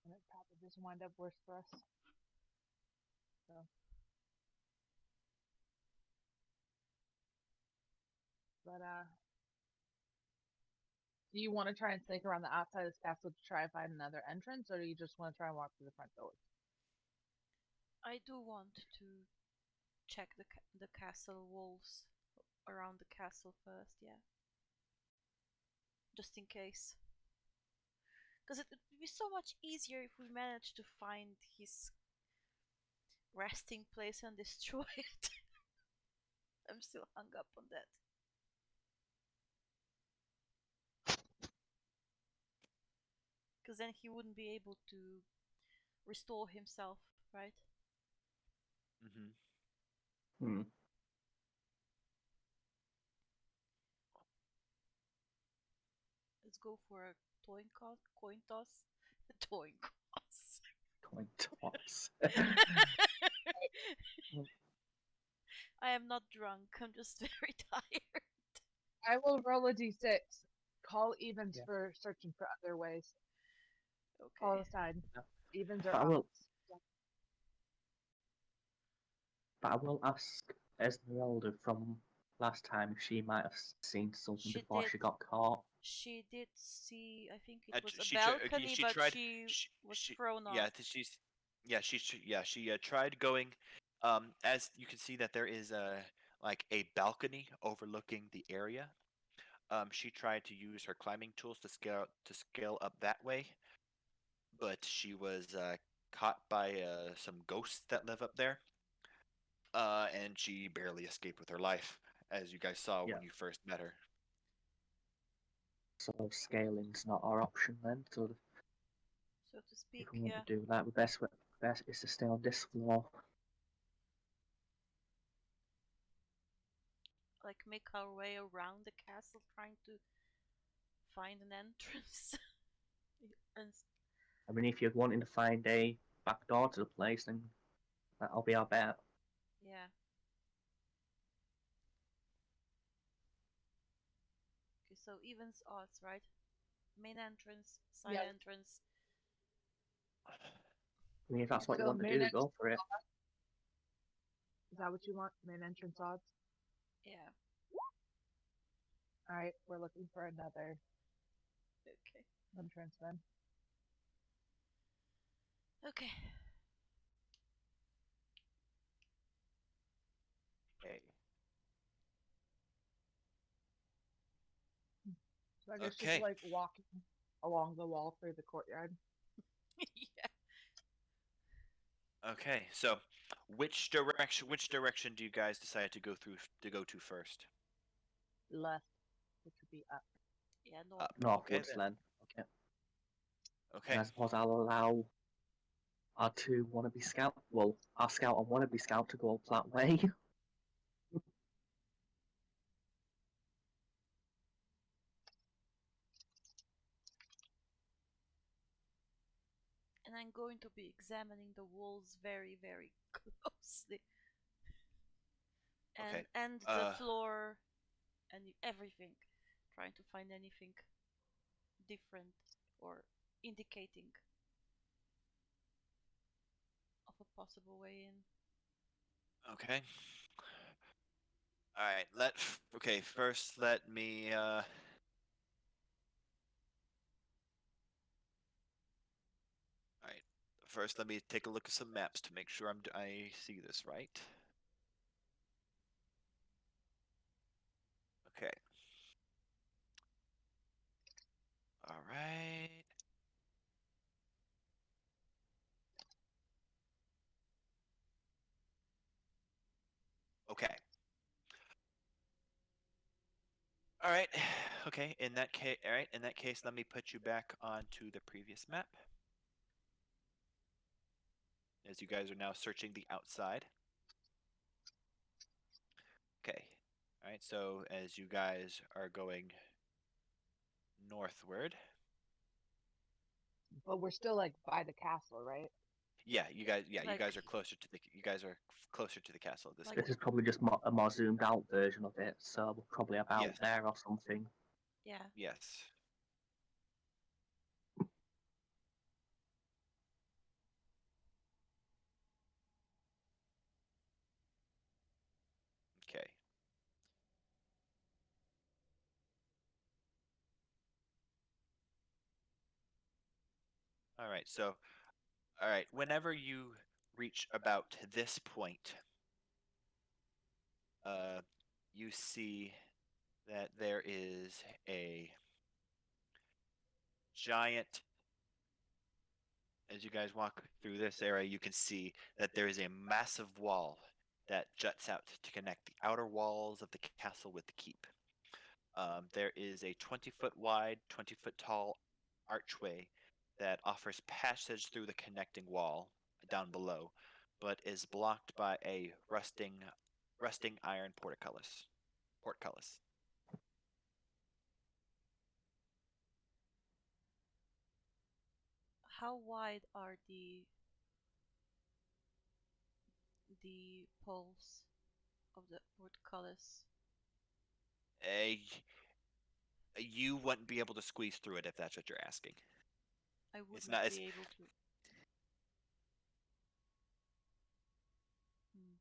Speaker 4: and it'd probably just wind up worse for us. So, but do you want to try and sneak around the outside of this castle to try and find another entrance, or do you just want to try and walk through the front doors?
Speaker 2: I do want to check the castle walls around the castle first. Yeah, just in case. Because it would be so much easier if we managed to find his resting place and destroy it. I'm still hung up on that. Because then he wouldn't be able to restore himself, right?
Speaker 1: Mm-hmm.
Speaker 3: Hmm.
Speaker 2: Let's go for a coin toss. Coin toss.
Speaker 3: Coin toss.
Speaker 2: I am not drunk. I'm just very tired.
Speaker 4: I will roll a d6. Call evens
Speaker 3: Yeah.
Speaker 4: for searching for other ways. Call
Speaker 2: Okay.
Speaker 4: aside. Evens or
Speaker 3: But I will.
Speaker 4: odds.
Speaker 3: But I will ask Esmeralda from last time if she might have seen something
Speaker 2: She
Speaker 3: before
Speaker 2: did.
Speaker 3: she got caught.
Speaker 2: She did see. I think it was a
Speaker 1: Okay,
Speaker 2: balcony,
Speaker 1: she
Speaker 2: but
Speaker 1: tried.
Speaker 2: she was
Speaker 1: She
Speaker 2: thrown
Speaker 1: yeah.
Speaker 2: off.
Speaker 1: She tried going. As you can see that there is a balcony overlooking the area. She tried to use her climbing tools to scale up that way, but she was caught by some ghosts that live up there. And she barely escaped with her life, as you guys saw
Speaker 3: Yeah.
Speaker 1: when you first met her.
Speaker 3: So scaling's not our option then. So
Speaker 2: So to
Speaker 3: if
Speaker 2: speak.
Speaker 3: we want
Speaker 2: Yeah.
Speaker 3: to do that, the best is to stay on this floor.
Speaker 2: Like make our way around the castle, trying to find an entrance. and
Speaker 3: I mean, if you're wanting to find a back door to the place, then that'll be our bet.
Speaker 2: yeah. Okay. So evens odds, right? Main entrance, side
Speaker 4: Yeah.
Speaker 2: entrance.
Speaker 3: I mean, if that's what you
Speaker 4: So
Speaker 3: want to
Speaker 4: main
Speaker 3: do,
Speaker 4: entrance.
Speaker 3: go for it.
Speaker 4: Is that what you want? Main entrance odds.
Speaker 2: Yeah.
Speaker 4: All right. We're looking for another
Speaker 2: Okay.
Speaker 4: entrance then.
Speaker 2: Okay.
Speaker 1: Okay.
Speaker 4: So I guess just
Speaker 1: Okay.
Speaker 4: like walking along the wall through the courtyard.
Speaker 2: yeah.
Speaker 1: Okay. So, which direction do you guys decide to go to first?
Speaker 4: Left, which would be up.
Speaker 2: Yeah. North.
Speaker 1: Up. Okay
Speaker 3: Northwards
Speaker 1: then.
Speaker 3: then. Okay. And
Speaker 1: Okay.
Speaker 3: I suppose I'll allow our two wannabe scout, well, our scout and wannabe scout to go up that way.
Speaker 2: I'm going to be examining the walls very, very closely.
Speaker 1: Okay.
Speaker 2: And the floor and everything. Trying to find anything different or indicating of a possible way in.
Speaker 1: Okay. All right. Okay. First, let me. All right. First, let me take a look at some maps to make sure I see this right. Okay. All right. Okay. All right. Okay. In that case, all right. In that case, let me put you back onto the previous map. As you guys are now searching the outside. Okay. All right. So as you guys are going northward.
Speaker 4: But we're still like by the castle, right?
Speaker 1: Yeah, you guys. Yeah, you
Speaker 2: Like-
Speaker 1: guys are closer to the. You guys are closer to the castle at this
Speaker 2: Like-
Speaker 3: This
Speaker 1: point.
Speaker 3: is probably just a more zoomed out version of it, so we're probably about
Speaker 1: Yes.
Speaker 3: there or something.
Speaker 2: Yeah.
Speaker 1: Yes. Okay. All right. So, all right. Whenever you reach about this point, you see that there is a giant. As you guys walk through this area, you can see that there is a massive wall that juts out to connect the outer walls of the castle with the keep. There is a 20-foot wide, 20-foot tall archway that offers passage through the connecting wall down below, but is blocked by a rusting iron portcullis.
Speaker 2: How wide are the poles of the portcullis?
Speaker 1: You wouldn't be able to squeeze through it if that's what you're asking.
Speaker 2: I would
Speaker 1: It's
Speaker 2: not
Speaker 1: not.
Speaker 2: be able to. Hmm.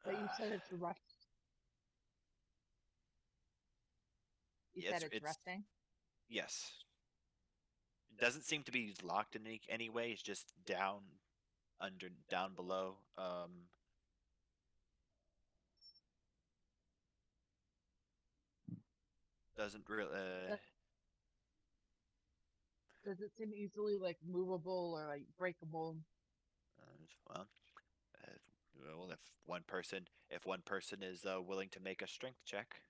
Speaker 4: But you said it's rust. You said it's rusting.
Speaker 1: Yes. It doesn't seem to be locked in any way. It's just down below. Doesn't really.
Speaker 4: Does it seem easily like movable or like breakable?
Speaker 1: Well, well, if one person is willing to make a strength check.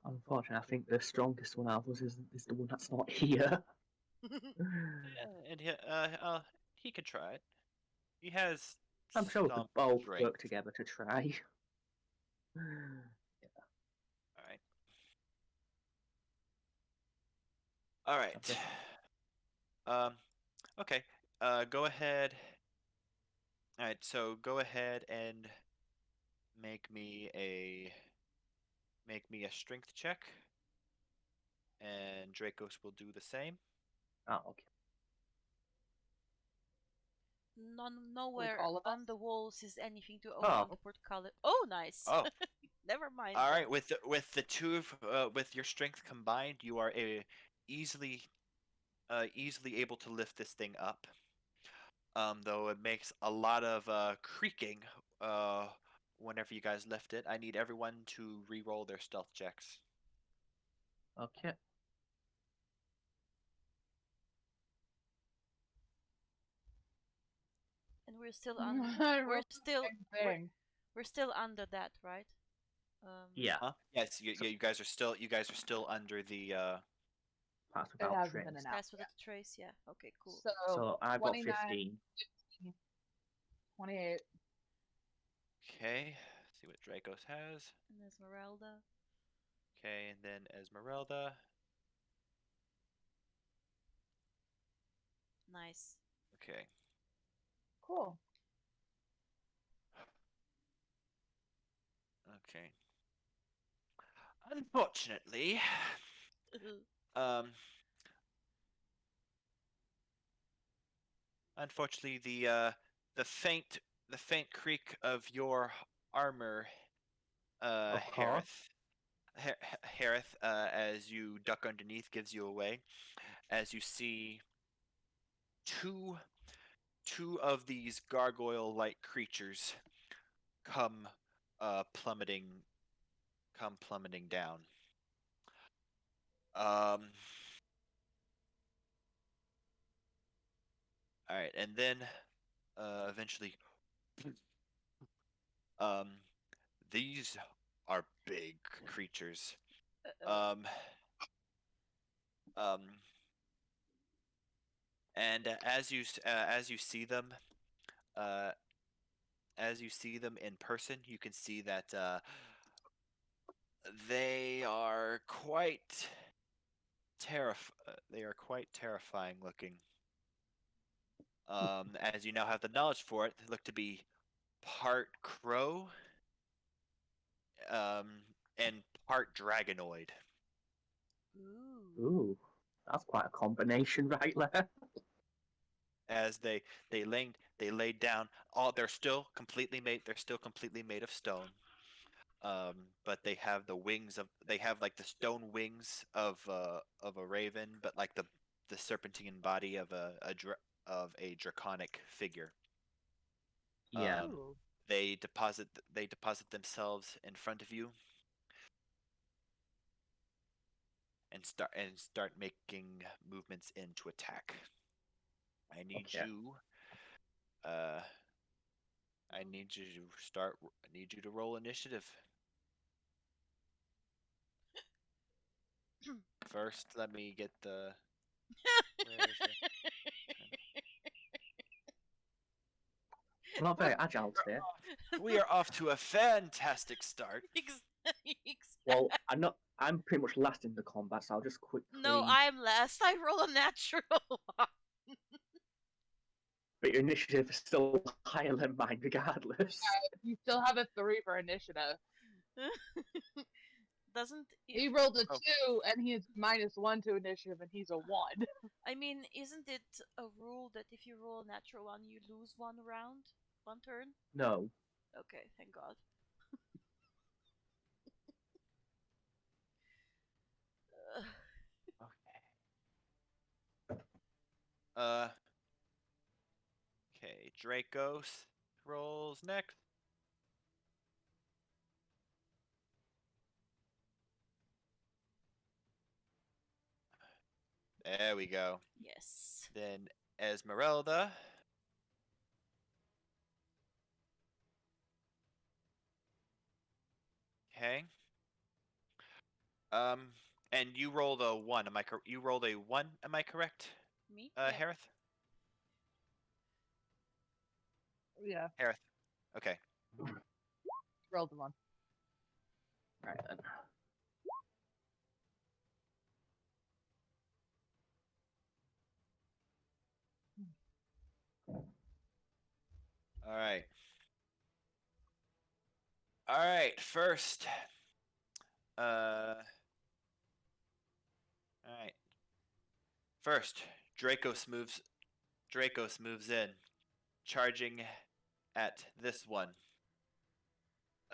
Speaker 3: Unfortunately, I think the strongest one out of us is the one that's not here.
Speaker 1: And he could try it. He has.
Speaker 3: I'm sure we could
Speaker 1: some
Speaker 3: both
Speaker 1: strength.
Speaker 3: work together to try.
Speaker 1: All right. All right.
Speaker 3: Okay.
Speaker 1: Okay. Go ahead. All right. So go ahead and make me a strength check, and Dracos will do the same.
Speaker 3: Oh, okay.
Speaker 2: Nowhere
Speaker 4: all of
Speaker 2: on
Speaker 4: us?
Speaker 2: the walls is anything to open
Speaker 3: Oh.
Speaker 2: the portcullis. Oh, nice.
Speaker 1: Oh,
Speaker 2: Never mind.
Speaker 1: all
Speaker 2: then.
Speaker 1: right. With the two of with your strength combined, you are easily able to lift this thing up. Though it makes a lot of creaking whenever you guys lift it. I need everyone to re-roll their stealth checks.
Speaker 3: Okay.
Speaker 2: And we're still
Speaker 4: I
Speaker 2: we're
Speaker 4: rolled the
Speaker 2: still
Speaker 4: same thing.
Speaker 2: we're still under that, right?
Speaker 3: Yeah.
Speaker 1: Huh? Yes, you guys are still under the.
Speaker 3: That's
Speaker 4: It
Speaker 3: without
Speaker 4: hasn't
Speaker 3: trace.
Speaker 4: been announced.
Speaker 2: Pass with a trace, yeah. Okay, cool.
Speaker 3: So I've got
Speaker 4: 29,
Speaker 3: 15.
Speaker 4: 28.
Speaker 1: Okay, See what Dracos has.
Speaker 2: And Esmeralda.
Speaker 1: Okay, and then Esmeralda.
Speaker 2: Nice.
Speaker 1: Okay.
Speaker 4: Cool.
Speaker 1: Okay. Unfortunately, um, the faint creak of your armor,
Speaker 3: Of course.
Speaker 1: Harith, as you duck underneath, gives you away. As you see two of these gargoyle-like creatures come plummeting down. All right, and then eventually, um, these are big creatures.
Speaker 2: Uh-oh.
Speaker 1: Um, and as you see them, uh, as you see them in person, you can see that they are quite they are quite terrifying looking. As you now have the knowledge for it, they look to be part crow, um, and part dragonoid.
Speaker 2: Ooh.
Speaker 3: Ooh, that's quite a combination right there.
Speaker 1: As they laid down, they're still completely made of stone. But they have they have like the stone wings of a raven, but like the serpentine body of a draconic figure.
Speaker 3: Yeah.
Speaker 4: Ooh.
Speaker 1: They deposit themselves in front of you and start making movements in to attack. I need
Speaker 3: Okay.
Speaker 1: you. Uh, I need you to start. I need you to roll initiative. First, let me get the. Where is the?
Speaker 3: I'm not very agile today.
Speaker 1: We are off to a fantastic start.
Speaker 3: Well, I'm pretty much last in the combat, so I'll just
Speaker 2: No,
Speaker 3: quickly.
Speaker 2: I'm last. I roll a natural one.
Speaker 3: But your initiative is still higher than mine, regardless.
Speaker 4: You still have a 3 for initiative.
Speaker 2: Doesn't
Speaker 4: He rolled a
Speaker 1: Oh.
Speaker 4: 2 and he is -1 to initiative and he's a 1.
Speaker 2: I mean, isn't it a rule that if you roll a natural one, you lose one round, one turn?
Speaker 3: No.
Speaker 2: Okay, thank God.
Speaker 1: Uh. Okay, Dracos rolls next. There we go.
Speaker 2: Yes.
Speaker 1: Then Esmeralda. Okay. And you rolled a 1. You rolled a 1? Am I correct?
Speaker 2: Me? Yeah.
Speaker 1: Harith.
Speaker 4: Yeah,
Speaker 1: Harith. Okay.
Speaker 4: rolled a 1.
Speaker 3: Right then.
Speaker 1: All right. All right. First. All right. First, Dracos moves in, charging at this one.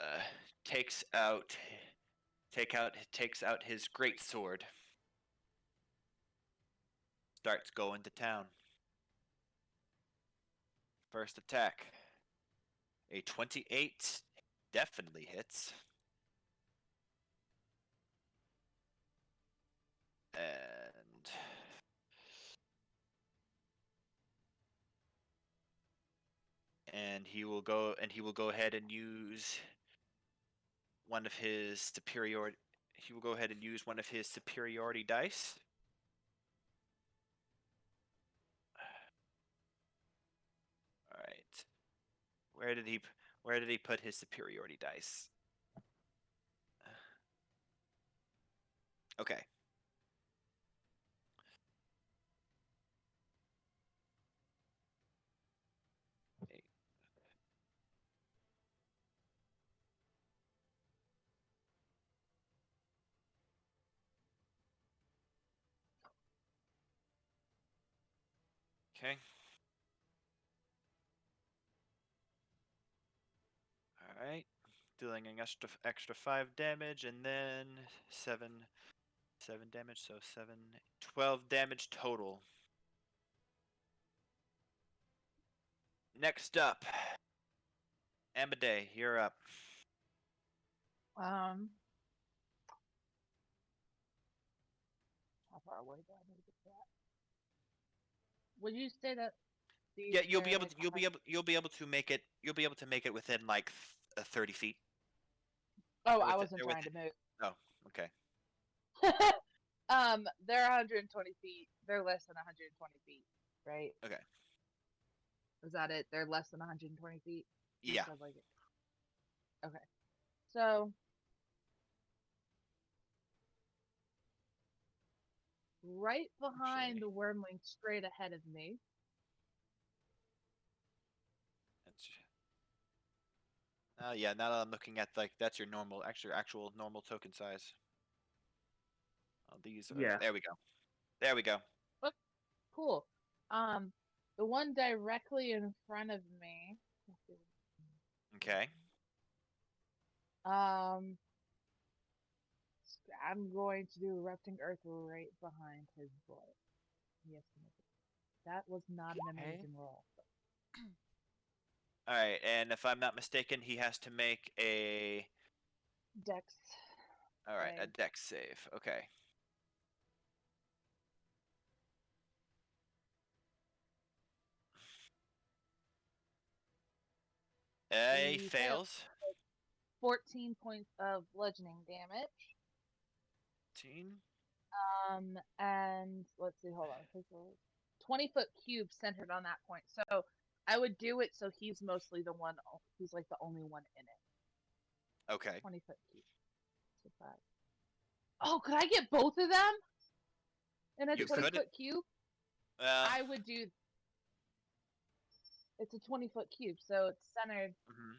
Speaker 1: Uh, takes out takes out his great sword. Starts going to town. First attack. A 28 definitely hits. And he will go ahead and use one of his superiority dice. All right. Where did he put his superiority dice? Okay. Okay. All right. Dealing an extra 5 damage, and then 7 damage, so 12 damage total. Next up, Amade, you're up.
Speaker 4: How far away do I need to get that? Would you say that these
Speaker 1: Yeah, you'll be
Speaker 4: they're,
Speaker 1: able
Speaker 4: like,
Speaker 1: to, you'll be able to make it. You'll be able to make it within like 30 feet.
Speaker 4: Oh,
Speaker 1: They're
Speaker 4: I
Speaker 1: within-
Speaker 4: wasn't
Speaker 1: they're
Speaker 4: trying
Speaker 1: within-
Speaker 4: to move.
Speaker 1: Oh, okay.
Speaker 4: They're 120 feet. They're less than 120 feet, right?
Speaker 1: Okay.
Speaker 4: Is that it? They're less than 120 feet. You
Speaker 1: Yeah.
Speaker 4: said, like, okay. So right behind the wormling, straight ahead of me.
Speaker 1: Yeah. Now that I'm looking at that's your normal, actual normal token size. Oh, these.
Speaker 3: Yeah.
Speaker 1: There we go. There we go.
Speaker 4: Oh, cool. The one directly in front of me.
Speaker 1: Okay.
Speaker 4: I'm going to do erupting earth right behind his bullet. Yes, that was not an
Speaker 1: Okay.
Speaker 4: amazing roll.
Speaker 1: All right, and if I'm not mistaken, he has to make a.
Speaker 4: Dex.
Speaker 1: All right, a
Speaker 4: save.
Speaker 1: dex save. Okay. A
Speaker 4: He
Speaker 1: fails.
Speaker 4: 14 points of bludgeoning damage.
Speaker 1: 15.
Speaker 4: And let's see, hold on. 20-foot cube centered on that point. So I would do it so he's mostly the one, he's like the only one in it.
Speaker 1: Okay.
Speaker 4: 20-foot cube. So 5. Oh, could I get both of them in a
Speaker 1: You
Speaker 4: 20-foot cube?
Speaker 1: Uh,
Speaker 4: I would do. It's a 20-foot cube, so it's centered.
Speaker 1: mhm.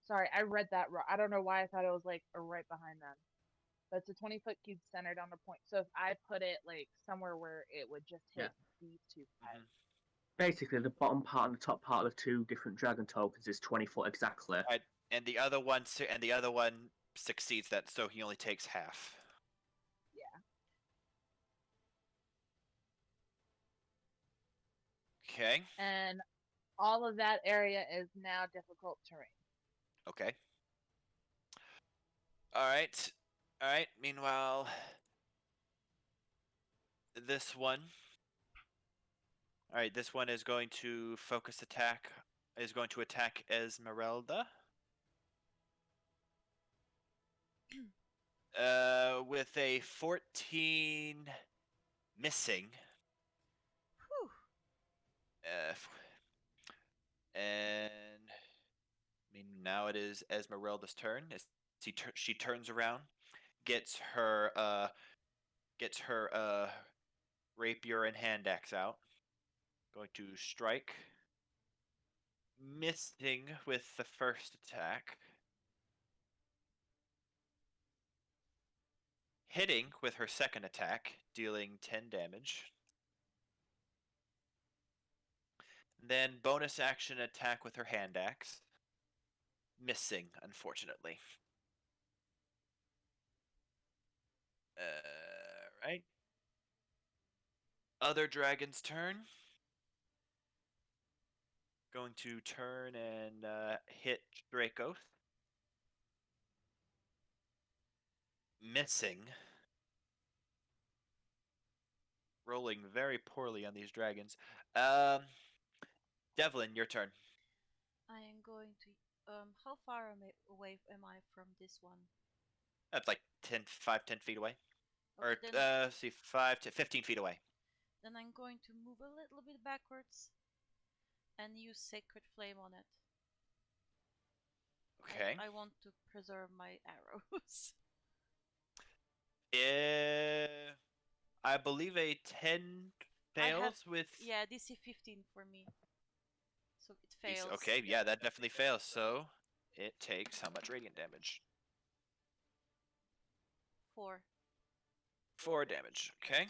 Speaker 4: Sorry, I read that wrong. I don't know why I thought it was like right behind them. But it's a 20-foot cube centered on a point. So if I put it like somewhere where it would just hit these two guys.
Speaker 3: Basically, the bottom part and the top part of the two different dragon tokens is 20 foot exactly.
Speaker 1: Right, and the other one succeeds that, so he only takes half.
Speaker 4: Yeah.
Speaker 1: Okay.
Speaker 4: And all of that area is now difficult terrain.
Speaker 1: Okay. All right. All right. Meanwhile, this one. All right. This one is going to focus attack. Is going to attack Esmeralda. With a 14 missing.
Speaker 2: Whew.
Speaker 1: And I mean, now it is Esmeralda's turn. She turns around, gets her rapier and hand axe out, going to strike, missing with the first attack, hitting with her second attack, dealing 10 damage. Then bonus action attack with her hand axe, missing, unfortunately. Right. Other dragon's turn. Going to turn and hit Dracoth. Missing. Rolling very poorly on these dragons. Devlin, your turn.
Speaker 2: I am going to. How far away am I from this one?
Speaker 1: That's like 10 feet away.
Speaker 2: Okay,
Speaker 1: Or,
Speaker 2: then,
Speaker 1: see, 5 to 15 feet away.
Speaker 2: then I'm going to move a little bit backwards and use Sacred Flame on it.
Speaker 1: Okay.
Speaker 2: I want to preserve my arrows.
Speaker 1: I believe a 10
Speaker 2: I have
Speaker 1: fails with.
Speaker 2: yeah DC 15 for me, so it fails.
Speaker 1: Okay, yeah, that definitely fails. So it takes how much radiant damage?
Speaker 2: 4.
Speaker 1: 4 damage. Okay.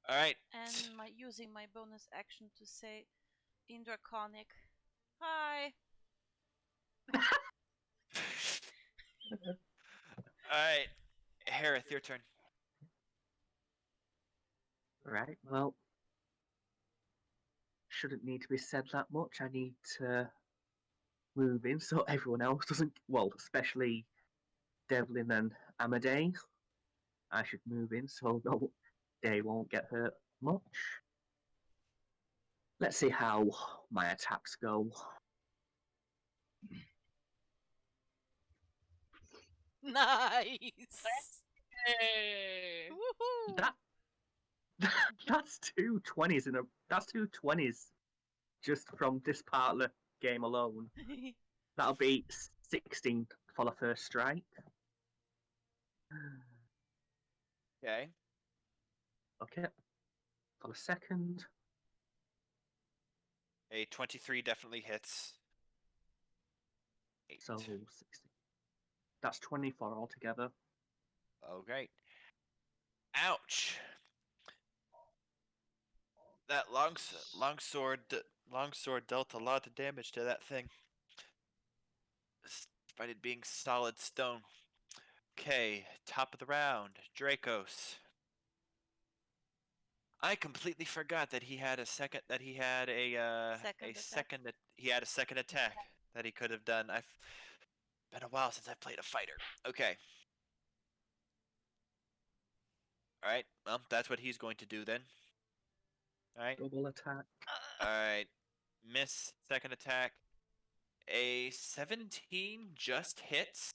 Speaker 1: All right.
Speaker 2: And using my bonus action to say in Draconic, hi.
Speaker 1: All right, Harith, your turn.
Speaker 3: Right, well, shouldn't need to be said that much. I need to move in so everyone else doesn't. Well, especially Devlin and Amadei. I should move in so no, they won't get hurt much. Let's see how my attacks go.
Speaker 2: Nice.
Speaker 4: Hey.
Speaker 2: Woohoo.
Speaker 3: That that's 2 20s in a. That's 2 20s just from this part of the game alone. That'll be 16 for the first strike.
Speaker 1: Okay.
Speaker 3: Okay. For the second.
Speaker 1: A 23 definitely hits. 8.
Speaker 3: So 16. That's 24 altogether.
Speaker 1: Okay. Ouch. That longsword dealt a lot of damage to that thing. Despite it being solid stone. Okay, top of the round, Dracos. I completely forgot that he had a second. That he had a
Speaker 2: Second attack.
Speaker 1: He had a second attack that he could have done. I've been a while since I've played a fighter. Okay. All right. Well, that's what he's going to do then. All right.
Speaker 3: Double attack.
Speaker 1: All right. Miss second attack. A 17 just hits,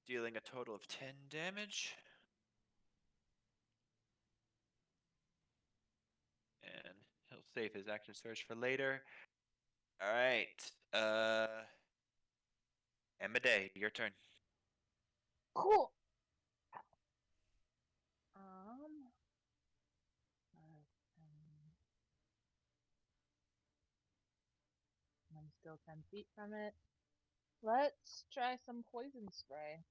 Speaker 1: dealing a total of 10 damage. And he'll save his action surge for later. All right. Amadei, your turn.
Speaker 4: Cool. I'm still 10 feet from it. Let's try some poison spray.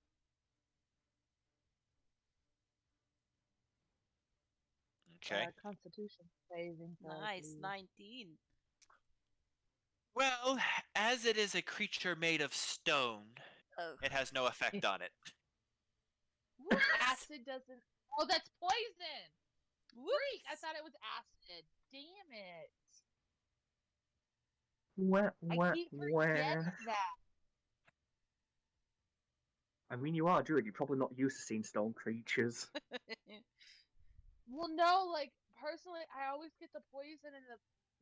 Speaker 1: Okay.
Speaker 4: Constitution saving throw,
Speaker 2: Nice,
Speaker 4: please.
Speaker 2: 19.
Speaker 1: Well, as it is a creature made of stone,
Speaker 2: Oh.
Speaker 1: it has no effect on it.
Speaker 2: Whoops.
Speaker 4: Acid doesn't. Oh, that's poison! Freak! I
Speaker 2: Whoops.
Speaker 4: thought it was acid. Damn it!
Speaker 3: Where?
Speaker 4: I keep forgetting that.
Speaker 3: I mean, you are Druid. You're probably not used to seeing stone creatures.
Speaker 4: Well, no, like personally, I always get the poison and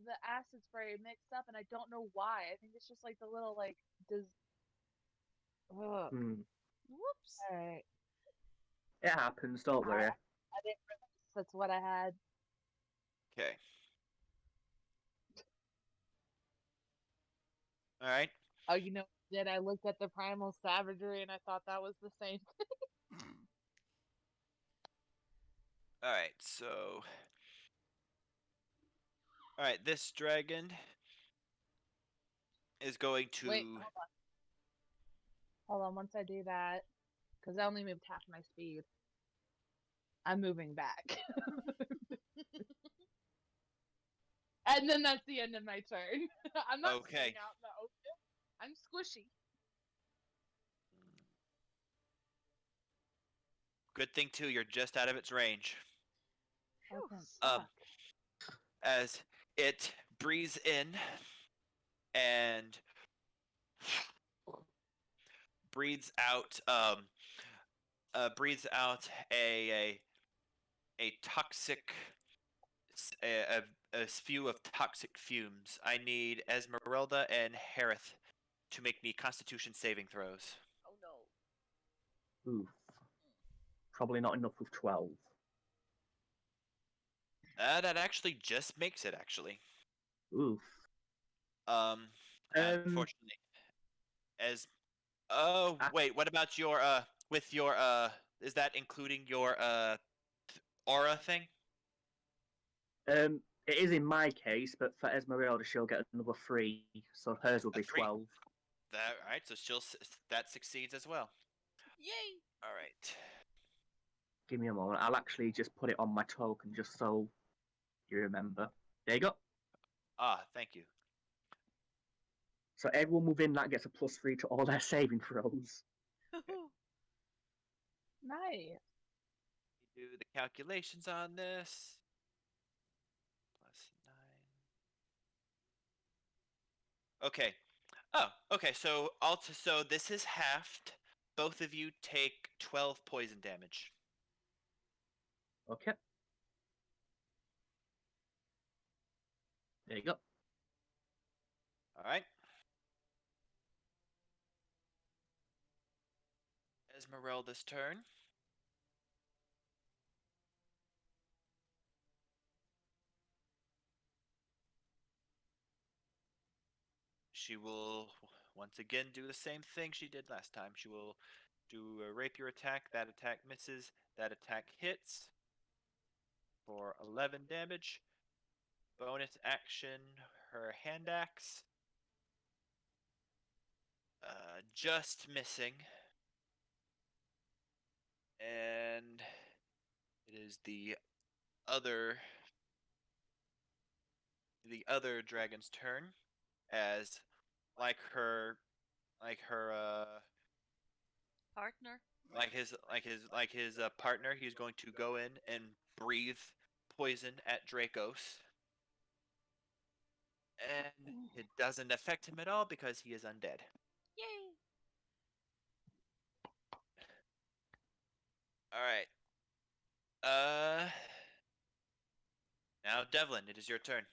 Speaker 4: the acid spray mixed up, and I don't know why. I think it's just like the little like does. Ugh.
Speaker 2: Whoops.
Speaker 4: All right.
Speaker 3: It happens. Don't worry.
Speaker 4: I didn't realize that's what I had.
Speaker 1: Okay. All right.
Speaker 4: Oh, you know, did I looked at the primal savagery and I thought that was the same.
Speaker 1: All right. So. All right. This dragon is going to.
Speaker 4: Wait, hold on. Hold on. Once I do that, because I only moved half my speed, I'm moving back. And then that's the end of my turn. I'm not
Speaker 1: Okay.
Speaker 4: staying out in the open. I'm squishy.
Speaker 1: Good thing too. You're just out of its range.
Speaker 4: Oh, thank
Speaker 1: Um,
Speaker 4: fuck.
Speaker 1: As it breathes in and breathes out a toxic a spew of toxic fumes. I need Esmeralda and Harith to make me Constitution saving throws.
Speaker 2: Oh no.
Speaker 3: Oof. Probably not enough with 12.
Speaker 1: That actually just makes it. Actually,
Speaker 3: Oof.
Speaker 1: Unfortunately, as oh
Speaker 3: I-
Speaker 1: wait, what about your with your is that including your aura thing?
Speaker 3: it is in my case, but for Esmeralda, she'll get another 3, so hers will
Speaker 1: A
Speaker 3: be
Speaker 1: 3.
Speaker 3: 12.
Speaker 1: That right? So that succeeds as well.
Speaker 2: Yay!
Speaker 1: All right.
Speaker 3: Give me a moment. I'll actually just put it on my token just so you remember. There you go.
Speaker 1: Ah, thank you.
Speaker 3: So everyone within that gets a +3 to all their saving throws.
Speaker 4: Nice.
Speaker 1: Do the calculations on this. Plus 9. Okay. Oh, okay. So this is halved. Both of you take 12 poison damage.
Speaker 3: Okay. There you go.
Speaker 1: All right. Esmeralda's turn. She will once again do the same thing she did last time. She will do a rapier attack. That attack misses. That attack hits for 11 damage. Bonus action, her hand axe. Just missing. And it is other the other dragon's turn as like her
Speaker 2: Partner.
Speaker 1: like his partner, he's going to go in and breathe poison at Dracos. And it doesn't affect him at all because he is undead.
Speaker 2: Yay!
Speaker 1: All right. Uh Now Devlin, it is your turn.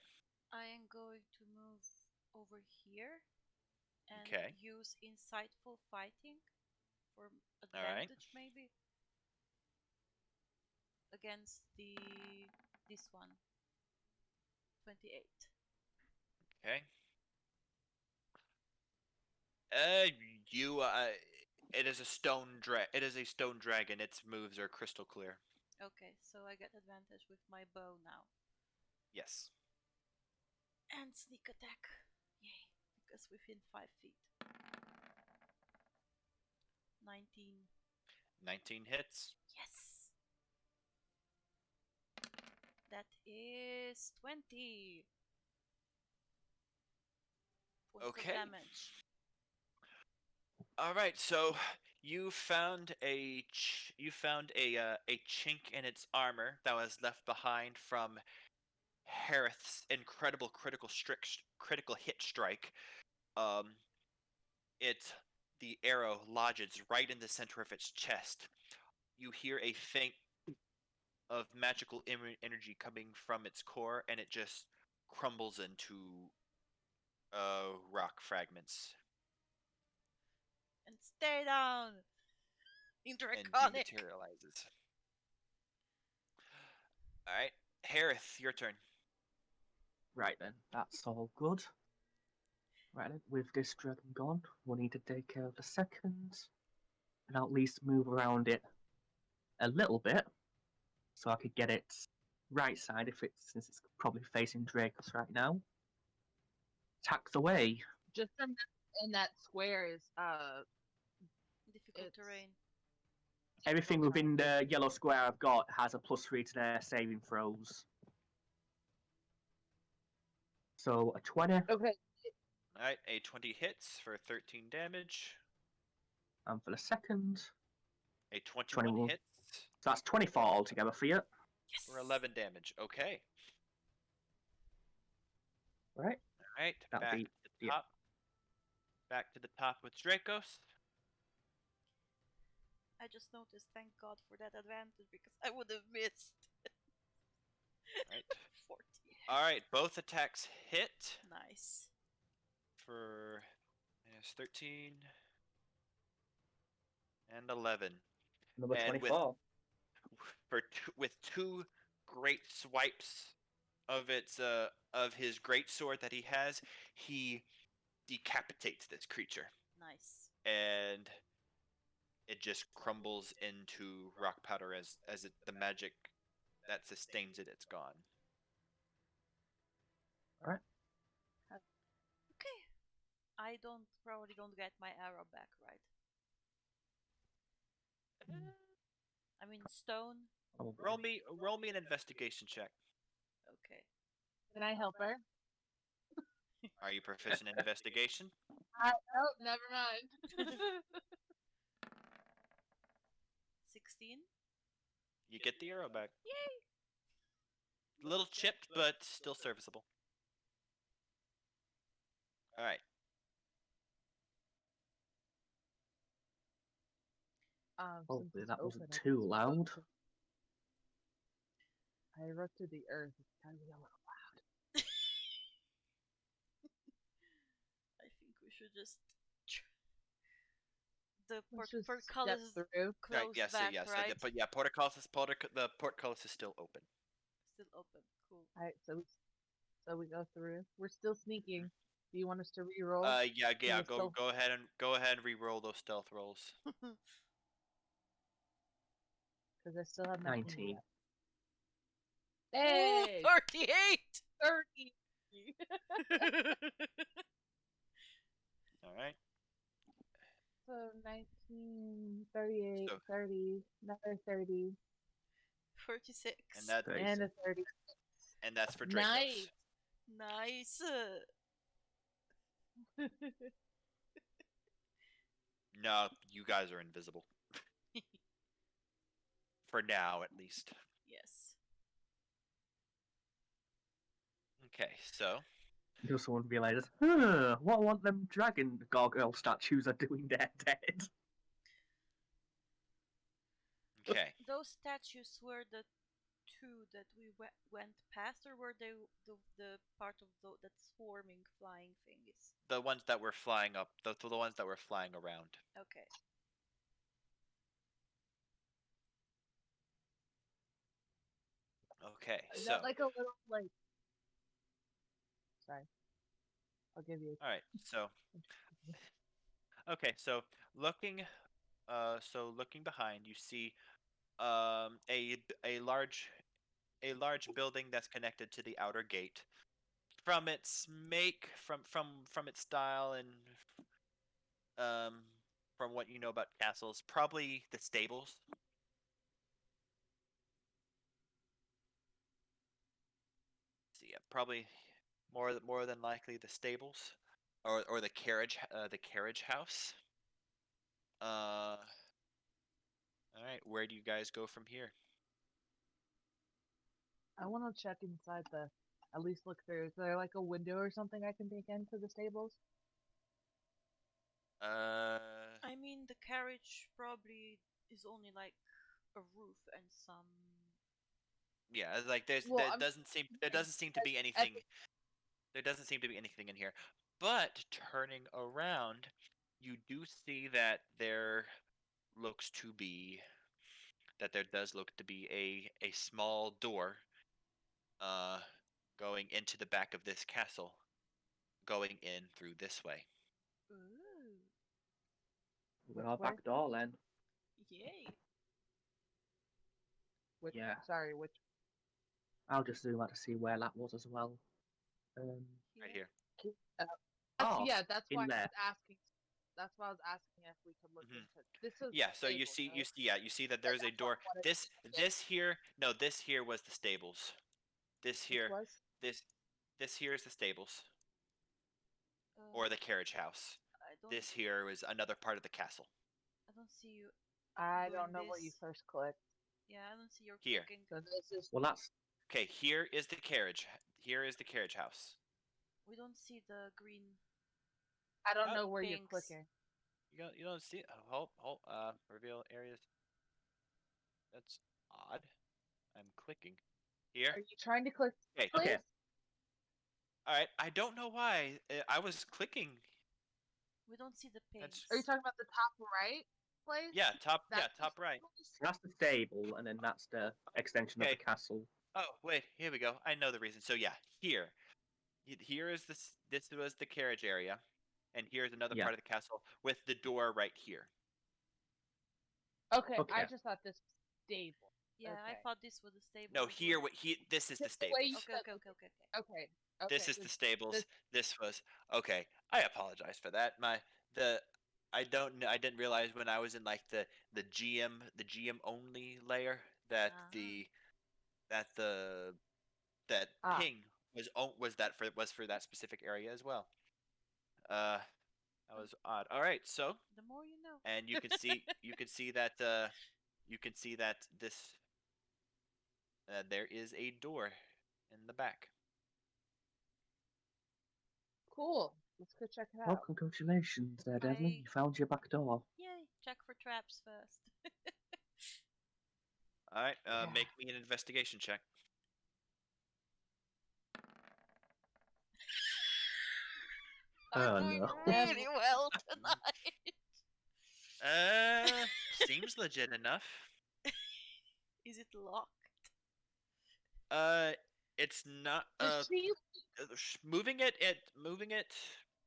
Speaker 2: I am going to move over here and
Speaker 1: Okay.
Speaker 2: use insightful fighting for
Speaker 1: All right.
Speaker 2: advantage maybe against this one. 28.
Speaker 1: Okay. Uh you it is a stone dragon. Its moves are crystal clear.
Speaker 2: Okay, so I get advantage with my bow now.
Speaker 1: Yes.
Speaker 2: And sneak attack. Yay, because within 5 feet. 19.
Speaker 1: 19 hits.
Speaker 2: Yes! That is 20 points of
Speaker 1: Okay.
Speaker 2: damage.
Speaker 1: All right. So you found a chink in its armor that was left behind from Harith's incredible critical hit strike. Um, it the arrow lodges right in the center of its chest. You hear a faint of magical energy coming from its core, and it just crumbles into rock fragments
Speaker 2: And stay down! In
Speaker 1: and
Speaker 2: Draconic!
Speaker 1: dematerializes. All right, Harith, your turn.
Speaker 3: Right then, that's all good. Right then, with this dragon gone, we'll need to take care of the second, and I'll at least move around it a little bit, so I could get its right side since it's probably facing Dracos right now. Attacks away.
Speaker 4: Just in that square is
Speaker 2: Difficult
Speaker 4: It's-
Speaker 2: terrain.
Speaker 3: Everything within the yellow square I've got has a +3 to their saving throws. So a 20,
Speaker 4: okay.
Speaker 1: All right, a 20 hits for 13 damage.
Speaker 3: and for the second,
Speaker 1: A 21
Speaker 3: 21.
Speaker 1: hits
Speaker 3: So that's 24 altogether for you.
Speaker 2: Yes!
Speaker 1: for 11 damage. Okay.
Speaker 3: Right?
Speaker 1: All right,
Speaker 3: That'll
Speaker 1: back
Speaker 3: be
Speaker 1: to the top. Back to the top with Dracos.
Speaker 2: I just noticed, thank God for that advantage because I would have missed.
Speaker 1: Right.
Speaker 2: 14.
Speaker 1: All right, both attacks hit
Speaker 2: Nice.
Speaker 1: for minus 13 and 11.
Speaker 3: Number
Speaker 1: And
Speaker 3: 24.
Speaker 1: with two great swipes of his great sword that he has, he decapitates this creature,
Speaker 2: Nice.
Speaker 1: and it just crumbles into rock powder as the magic that sustains it, it's gone.
Speaker 3: Alright.
Speaker 2: Okay. I probably don't get my arrow back, right? I mean stone.
Speaker 1: Roll me an investigation check.
Speaker 2: Okay.
Speaker 4: Can I help her?
Speaker 1: Are you proficient in investigation?
Speaker 4: Oh, never mind.
Speaker 2: 16.
Speaker 1: You get the arrow back.
Speaker 2: Yay!
Speaker 1: A little chipped, but still serviceable. All right.
Speaker 4: Since
Speaker 3: Hopefully
Speaker 4: it's
Speaker 3: that wasn't
Speaker 4: open, I
Speaker 3: too
Speaker 4: can
Speaker 3: loud.
Speaker 4: I erupted the earth. It's kind of yellow.
Speaker 2: I think we should just. The
Speaker 4: Let's just
Speaker 2: portcullis is
Speaker 4: step through.
Speaker 1: Right.
Speaker 2: closed
Speaker 1: Yeah. So
Speaker 2: back,
Speaker 1: yeah. So
Speaker 2: right?
Speaker 1: but yeah, the portcullis is still open.
Speaker 2: Still open. Cool.
Speaker 4: All right, so we go through. We're still sneaking. Do you want us to re-roll?
Speaker 1: Yeah.
Speaker 4: we're
Speaker 1: Go
Speaker 4: still-
Speaker 1: go ahead and re-roll those stealth rolls.
Speaker 4: Because I still have my
Speaker 3: 19.
Speaker 4: Hey,
Speaker 2: 38!
Speaker 4: 30.
Speaker 1: All right.
Speaker 4: So 19, 38,
Speaker 1: So
Speaker 4: 30, another 30,
Speaker 2: 46.
Speaker 1: and that
Speaker 3: 36.
Speaker 4: and a 30.
Speaker 1: and that's for Dracos.
Speaker 4: Nice.
Speaker 2: Nice.
Speaker 1: No, you guys are invisible. For now, at least.
Speaker 2: Yes.
Speaker 1: Okay, so
Speaker 3: Just someone realizes, what them dragon gargoyle statues are doing there dead?
Speaker 1: okay.
Speaker 2: Those statues were the two that we went past, or were they the part of that swarming flying thingies?
Speaker 1: The ones that were flying up, the ones that were flying around.
Speaker 2: Okay.
Speaker 1: Okay,
Speaker 4: Is
Speaker 1: so
Speaker 4: that like a little like? Sorry, I'll give you.
Speaker 1: all right, so okay, so looking, looking behind, you see a large building that's connected to the outer gate. From its make, from its style, and um, from what you know about castles, probably the stables. So yeah, probably more than likely the stables, or the carriage house. All right, where do you guys go from here?
Speaker 4: I want to check inside the. At least look through. Is there like a window or something I can peek into the stables?
Speaker 2: I mean, the carriage probably is only like a roof and some.
Speaker 1: Yeah, like
Speaker 4: Well,
Speaker 1: there
Speaker 4: I'm
Speaker 1: doesn't seem to be anything. There doesn't seem to be anything in here. But turning around, you do see that there does look to be a small door uh going into the back of this castle, going in through this way.
Speaker 2: Ooh.
Speaker 3: With our
Speaker 4: way?
Speaker 3: back door then.
Speaker 2: Yay.
Speaker 4: Which?
Speaker 3: Yeah.
Speaker 4: Sorry, which?
Speaker 3: I'll just zoom out to see where that was as well.
Speaker 1: Right here.
Speaker 3: Oh,
Speaker 4: Yeah, that's
Speaker 3: in
Speaker 4: why I
Speaker 3: there.
Speaker 4: was asking. That's why I was asking if we could look
Speaker 1: Mhm.
Speaker 4: into. This is.
Speaker 1: Yeah, so you
Speaker 4: stable,
Speaker 1: see
Speaker 4: right?
Speaker 1: you see that there's a
Speaker 4: That's not
Speaker 1: door.
Speaker 4: what it
Speaker 1: This here, no, this here was the stables. This
Speaker 4: Which
Speaker 1: here,
Speaker 4: was?
Speaker 1: this here is the stables
Speaker 2: Uh,
Speaker 1: or the carriage house.
Speaker 2: I don't.
Speaker 1: This here is another part of the castle.
Speaker 2: I don't see you.
Speaker 4: I
Speaker 2: doing
Speaker 4: don't know where you
Speaker 2: this.
Speaker 4: first clicked.
Speaker 2: Yeah, I don't see your
Speaker 1: Here.
Speaker 2: clicking.
Speaker 4: So this is.
Speaker 3: Well, that's
Speaker 1: Okay, here is the carriage. Here is the carriage house.
Speaker 2: We don't see the green.
Speaker 4: I don't
Speaker 1: Oh,
Speaker 4: know where you're
Speaker 2: pinks.
Speaker 4: clicking.
Speaker 1: You don't see it. Reveal areas. That's odd. I'm clicking here.
Speaker 4: Are you trying to click?
Speaker 1: Okay.
Speaker 4: Place?
Speaker 3: okay.
Speaker 1: All right. I don't know why I was clicking.
Speaker 2: We don't see the pinks.
Speaker 1: That's
Speaker 4: Are you talking about the top right place?
Speaker 1: yeah, top
Speaker 4: That's
Speaker 1: top right.
Speaker 3: That's the stable, and then that's the extension of
Speaker 1: Okay.
Speaker 3: the castle.
Speaker 1: Oh, wait, here we go. I know the reason. So yeah, here is this. This was the carriage area, and here's another
Speaker 3: Yeah.
Speaker 1: part of the castle with the door right here.
Speaker 4: Okay, I
Speaker 3: Okay.
Speaker 4: just thought this was stable.
Speaker 2: Yeah, I
Speaker 4: Okay.
Speaker 2: thought this was the stable.
Speaker 1: No,
Speaker 2: as
Speaker 1: here,
Speaker 2: well.
Speaker 1: this is the
Speaker 4: The way you
Speaker 1: stables.
Speaker 2: Okay,
Speaker 4: said
Speaker 2: okay, okay, okay, okay.
Speaker 4: okay.
Speaker 1: This
Speaker 4: Okay.
Speaker 1: is the stables.
Speaker 4: This,
Speaker 1: This was okay. I apologize for that. The I don't know. I didn't realize when I was in like the GM only layer that
Speaker 2: Ah.
Speaker 1: that
Speaker 4: Ah.
Speaker 1: ping was for that specific area as well. That was odd. All right, so
Speaker 2: The more you know.
Speaker 1: and you can see that this there is a door in the back.
Speaker 4: cool. Let's go check it
Speaker 3: Well,
Speaker 4: out.
Speaker 3: congratulations there, Devlin.
Speaker 2: I-
Speaker 3: You found your back door.
Speaker 2: Yay! Check for traps first.
Speaker 1: All right,
Speaker 4: Yeah.
Speaker 1: make me an investigation check.
Speaker 3: Oh,
Speaker 2: I'm doing
Speaker 3: no.
Speaker 2: really well tonight.
Speaker 1: Seems legit enough.
Speaker 2: Is it locked?
Speaker 1: It's not.
Speaker 4: Does she?
Speaker 1: Moving it,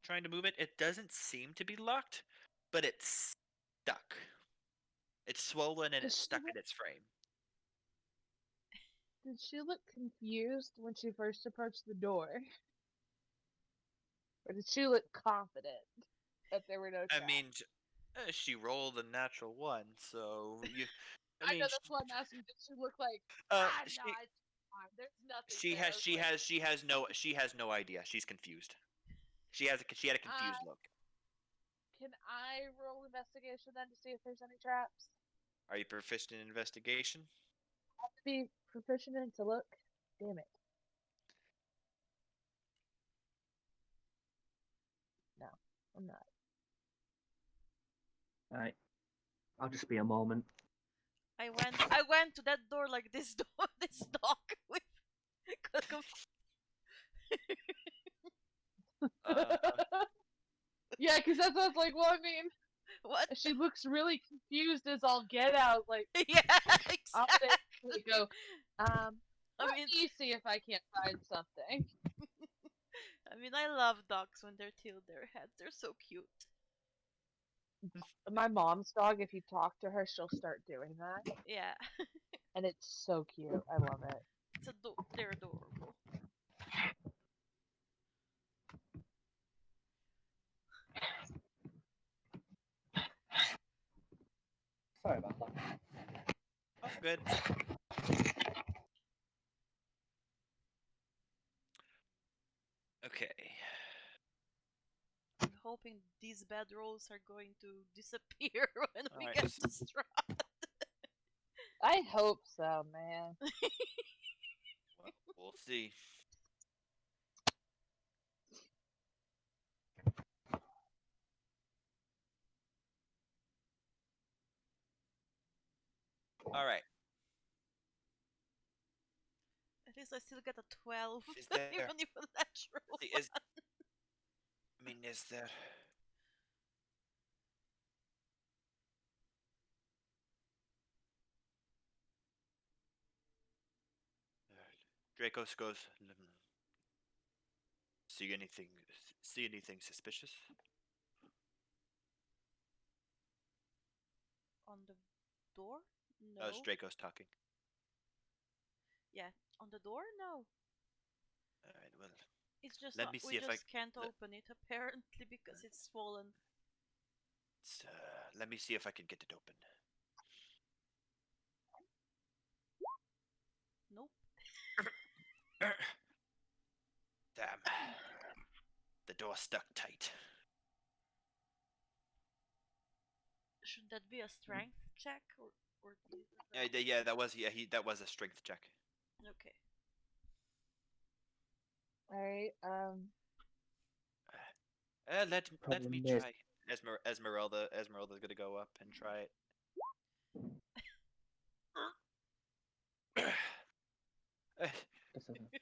Speaker 1: trying to move it. It doesn't seem to be locked, but it's stuck. It's swollen and
Speaker 4: Does
Speaker 1: it's
Speaker 4: she
Speaker 1: stuck
Speaker 4: look-
Speaker 1: in its frame.
Speaker 4: Did she look confused when she first approached the door? Or did she look confident that there were no traps?
Speaker 1: I mean, she rolled a natural one, so you. I mean,
Speaker 4: know that's what I'm asking. Did she look like?
Speaker 1: she,
Speaker 4: No, it's fine. There's nothing.
Speaker 1: she
Speaker 4: there.
Speaker 1: has
Speaker 4: I was
Speaker 1: she
Speaker 4: like,
Speaker 1: has she has no idea. She's confused. She had a confused look.
Speaker 4: Can I roll investigation then to see if there's any traps?
Speaker 1: Are you proficient in investigation?
Speaker 4: I have to be proficient in to look. Damn it. No, I'm not.
Speaker 3: Right. I'll just be a moment.
Speaker 2: I went to that door like this door, this dog with.
Speaker 1: Uh,
Speaker 4: Yeah, because that's what I was like. Well, I mean,
Speaker 2: What?
Speaker 4: she looks really confused as all get out. Like,
Speaker 2: Yeah,
Speaker 4: I'm
Speaker 2: exactly.
Speaker 4: gonna go.
Speaker 2: I
Speaker 4: Let
Speaker 2: mean,
Speaker 4: me see if I can't find something.
Speaker 2: I love dogs when they're tilt their heads. They're so cute.
Speaker 4: My mom's dog, if you talk to her, she'll start doing that,
Speaker 2: Yeah,
Speaker 4: and it's so cute. I love it.
Speaker 2: they're adorable.
Speaker 3: Sorry about that.
Speaker 1: oh, good. Okay.
Speaker 2: I'm hoping these bad rolls are going to disappear when we
Speaker 1: Alright,
Speaker 2: get
Speaker 1: so-
Speaker 2: to Strahd.
Speaker 4: I hope so, man.
Speaker 1: Well, we'll see. All right.
Speaker 2: At least I still get a 12,
Speaker 1: Is there-
Speaker 2: even if a natural.
Speaker 1: Is I mean, is there? Dracos goes. See anything? See anything suspicious?
Speaker 2: On the door? No.
Speaker 1: Oh, it's Dracos talking.
Speaker 2: Yeah, on the door? No.
Speaker 1: All right. Well,
Speaker 2: It's just
Speaker 1: Let
Speaker 2: not,
Speaker 1: me
Speaker 2: we
Speaker 1: see if I-
Speaker 2: just can't
Speaker 1: let-
Speaker 2: open it apparently because it's swollen.
Speaker 1: let me see if I can get it open.
Speaker 2: Nope.
Speaker 1: Damn. The door stuck tight.
Speaker 2: Should that be a strength check or
Speaker 1: Yeah, that was that was a strength check.
Speaker 2: Okay.
Speaker 4: Alright,
Speaker 1: Let
Speaker 3: Problem
Speaker 1: me
Speaker 3: is-
Speaker 1: try. Esmeralda's gonna go up and try it.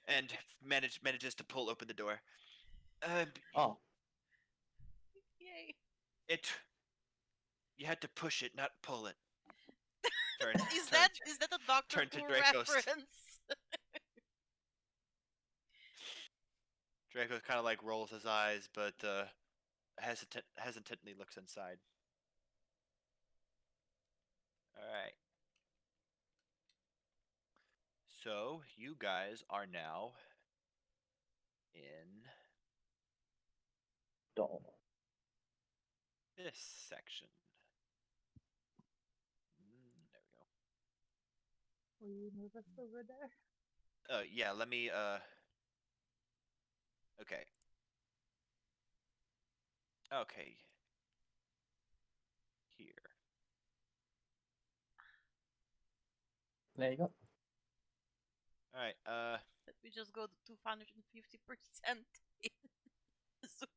Speaker 1: And manages to pull open the door.
Speaker 3: Oh,
Speaker 2: Yay.
Speaker 1: You had to push it, not pull it.
Speaker 2: Is that a Doctor
Speaker 1: turn to
Speaker 2: Who
Speaker 1: Dracos.
Speaker 2: reference?
Speaker 1: Draco kind of like rolls his eyes, but hesitantly looks inside. All right. So you guys are now in
Speaker 3: Door.
Speaker 1: this section. There we go.
Speaker 4: Will you move us over there?
Speaker 1: Yeah, let me okay. Okay. Here.
Speaker 3: There you go.
Speaker 1: All right.
Speaker 2: Let me just go to 250% in Zoom.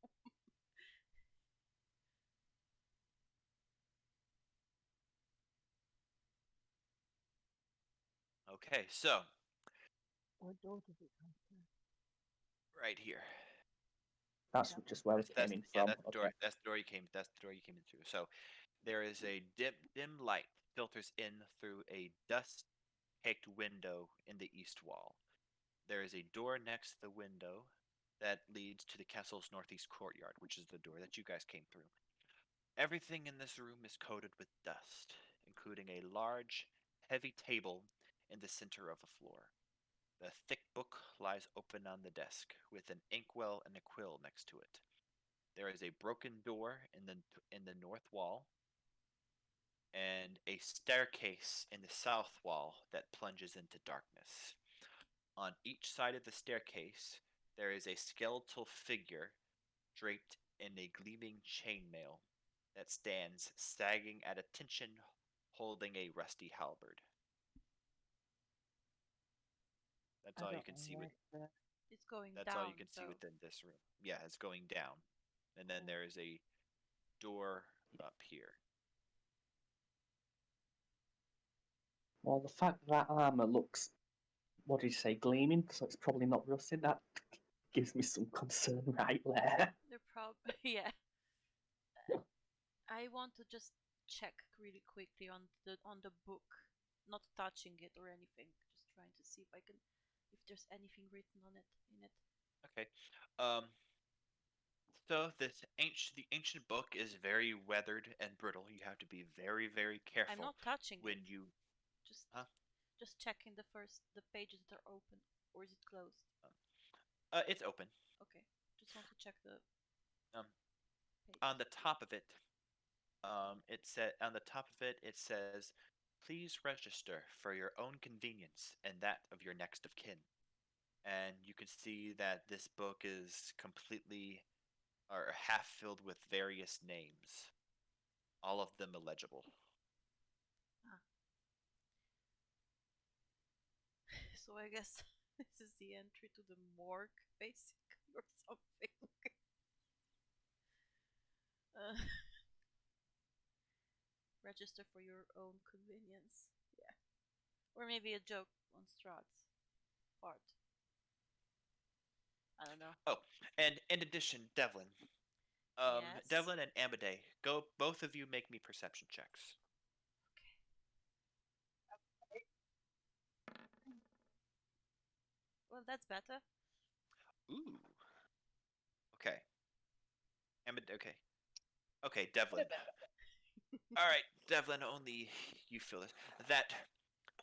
Speaker 1: Okay. So,
Speaker 4: What door did we come through?
Speaker 1: right here.
Speaker 3: That's
Speaker 4: That
Speaker 3: just where we
Speaker 1: That's
Speaker 3: came in
Speaker 1: yeah,
Speaker 3: from.
Speaker 1: that's the door.
Speaker 3: Okay.
Speaker 1: That's the door you came. That's the door you came in through. So, there is a dim light filters in through a dust-caked window in the east wall. There is a door next to the window that leads to the castle's northeast courtyard, which is the door that you guys came through. Everything in this room is coated with dust, including a large, heavy table in the center of the floor. The thick book lies open on the desk, with an inkwell and a quill next to it. There is a broken door in the north wall, and a staircase in the south wall that plunges into darkness. On each side of the staircase, there is a skeletal figure draped in a gleaming chainmail that stands sagging at attention, holding a rusty halberd. That's
Speaker 4: I
Speaker 1: all you
Speaker 4: don't
Speaker 1: can see with.
Speaker 4: like that.
Speaker 2: It's going
Speaker 1: That's all
Speaker 2: down,
Speaker 1: you can see
Speaker 2: so
Speaker 1: within this room. Yeah, it's going down, and then there is a door up here.
Speaker 3: Well, the fact that armor looks, what did you say, gleaming, so it's probably not rusted, that gives me some concern right there.
Speaker 2: they're probably yeah. I want to just check really quickly on the book, not touching it or anything. Just trying to see if there's anything written on it in it.
Speaker 1: Okay. Um. So the ancient book is very weathered and brittle. You have to be very, very
Speaker 2: I'm
Speaker 1: careful
Speaker 2: not touching
Speaker 1: when
Speaker 2: it.
Speaker 1: you.
Speaker 2: Just
Speaker 1: Huh?
Speaker 2: just checking the pages that are open, or is it closed?
Speaker 1: It's open.
Speaker 2: Okay, just want to check the
Speaker 1: Um,
Speaker 2: page.
Speaker 1: on the top of it, it says, "Please register for your own convenience and that of your next of kin." And you can see that this book is completely or half filled with various names, all of them illegible.
Speaker 2: So I guess this is the entry to the morgue, basically, or something. uh, register for your own convenience. Yeah, or maybe a joke on Strahd's part. I don't know.
Speaker 1: Oh, and in addition,
Speaker 2: Yes.
Speaker 1: Devlin and Amade, go. Both of you make me perception checks.
Speaker 2: Well, that's better.
Speaker 1: Ooh. Okay. Amade. Okay. Okay, Devlin. All right, Devlin. Only you feel it. That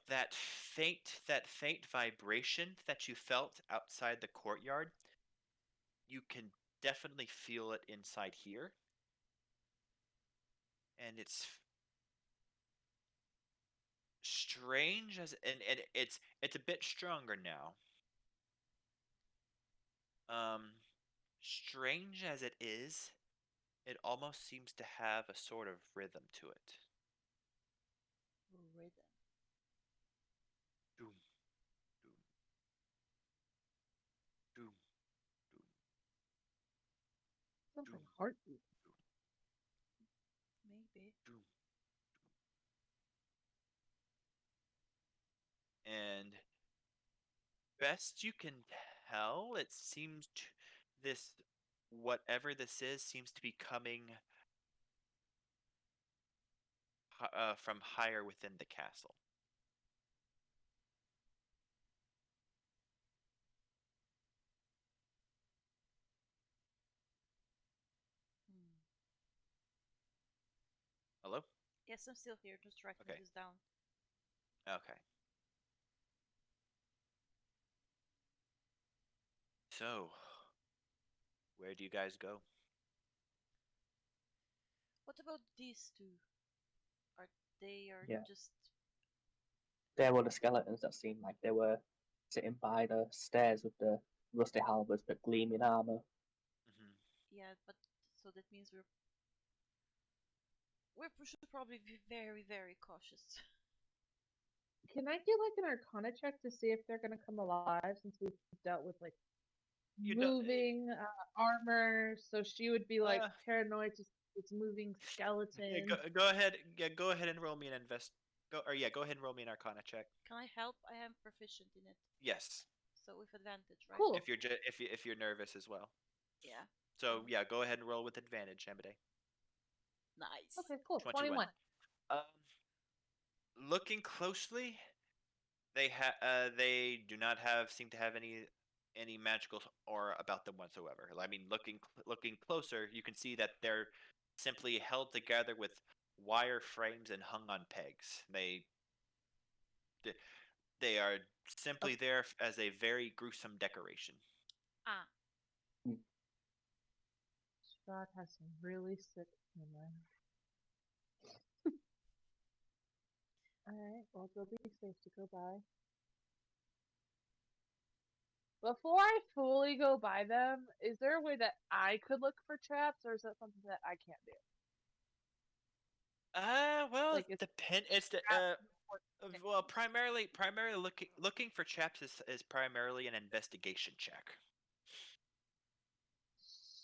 Speaker 1: that faint vibration that you felt outside the courtyard. You can definitely feel it inside here, and it's strange and it's a bit stronger now. Um, strange as it is, it almost seems to have a sort of rhythm to it.
Speaker 2: Rhythm.
Speaker 1: Doom, doom, doom, doom,
Speaker 4: Sounds
Speaker 1: doom,
Speaker 4: like heartbeat.
Speaker 2: Maybe.
Speaker 1: doom. And best you can tell, it seems this whatever this is seems to be coming from higher within the castle.
Speaker 2: Yes, I'm still here, just writing
Speaker 1: Okay.
Speaker 2: this down.
Speaker 1: Okay. So, where do you guys go?
Speaker 2: What about these two? Are they
Speaker 3: Yeah.
Speaker 2: just
Speaker 3: There were the skeletons that seemed like they were sitting by the stairs with the rusty halberds but gleaming armor.
Speaker 1: Hmm.
Speaker 2: yeah? But so that means we should probably be very very cautious.
Speaker 4: Can I do like an Arcana check to see if they're gonna come alive since we've dealt with like
Speaker 1: You don't.
Speaker 4: moving armor? So she would be like
Speaker 1: Uh,
Speaker 4: paranoid to see it's moving
Speaker 1: yeah,
Speaker 4: skeleton.
Speaker 1: go ahead. Yeah, go ahead and roll me an invest. Go ahead and roll me an Arcana check.
Speaker 2: Can I help? I am proficient in it,
Speaker 1: Yes,
Speaker 2: so with advantage, right?
Speaker 4: Cool.
Speaker 1: if if you're nervous as well.
Speaker 2: Yeah.
Speaker 1: So yeah, go ahead and roll with advantage, Amade.
Speaker 2: Nice.
Speaker 4: Okay, cool.
Speaker 1: 21.
Speaker 4: 21.
Speaker 1: Um, looking closely, they do not seem to have any magical aura about them whatsoever. I mean, looking closer, you can see that they're simply held together with wire frames and hung on pegs. They are simply there as a very gruesome decoration.
Speaker 2: Ah,
Speaker 4: Strahd has some really sick humor. Alright, well, they'll be safe to go by. Before I fully go by them, is there a way that I could look for traps, or is that something that I can't do?
Speaker 1: Well,
Speaker 4: Like, it's
Speaker 1: it's the
Speaker 4: traps
Speaker 1: well, primarily looking for traps is primarily an investigation check.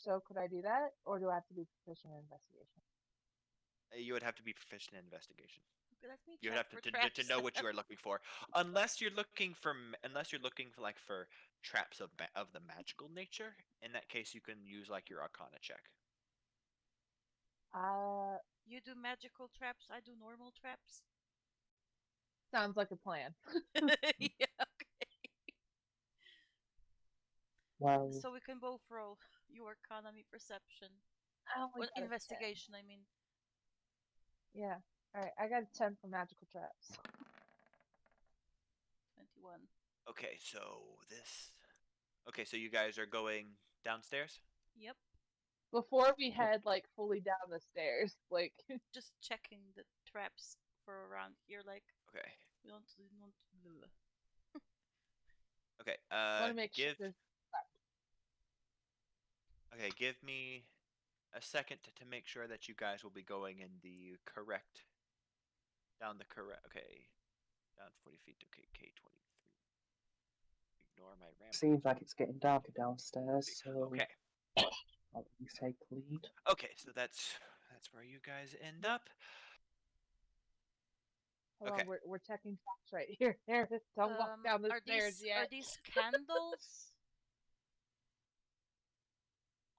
Speaker 4: so could I do that, or do I have to be proficient in investigation?
Speaker 1: You would have to be proficient in investigation.
Speaker 2: okay, let me
Speaker 1: You would
Speaker 2: check
Speaker 1: have
Speaker 2: for
Speaker 1: to
Speaker 2: traps.
Speaker 1: know what you are looking for, unless you're looking for like for traps of the magical nature. In that case, you can use like your Arcana check.
Speaker 2: You do magical traps, I do normal traps.
Speaker 4: Sounds like a plan.
Speaker 2: yeah, okay.
Speaker 3: Well,
Speaker 2: So we can both roll your economy perception.
Speaker 4: I only
Speaker 2: Well,
Speaker 4: got a 10.
Speaker 2: investigation, I mean.
Speaker 4: Yeah. Alright, I got a 10 for magical traps.
Speaker 2: 21.
Speaker 1: Okay, so this. Okay, so you guys are going downstairs.
Speaker 2: Yep.
Speaker 4: Before we head, like, fully down the stairs, like,
Speaker 2: Just checking the traps for around here, like,
Speaker 1: Okay.
Speaker 2: we don't. Blah.
Speaker 1: Okay.
Speaker 4: want to make sure
Speaker 1: Give.
Speaker 4: there's
Speaker 1: Okay, give me a second to make sure that you guys will be going in the correct. Down the correct. Okay. Down 40 feet. Okay, K23. Ignore my ramp.
Speaker 3: seems like it's getting darker downstairs, so
Speaker 1: Okay.
Speaker 3: I'll let you take lead.
Speaker 1: Okay, so that's where you guys end up.
Speaker 4: Hold
Speaker 1: Okay.
Speaker 4: on, we're checking traps right here. There, don't walk down the stairs yet.
Speaker 2: Are these candles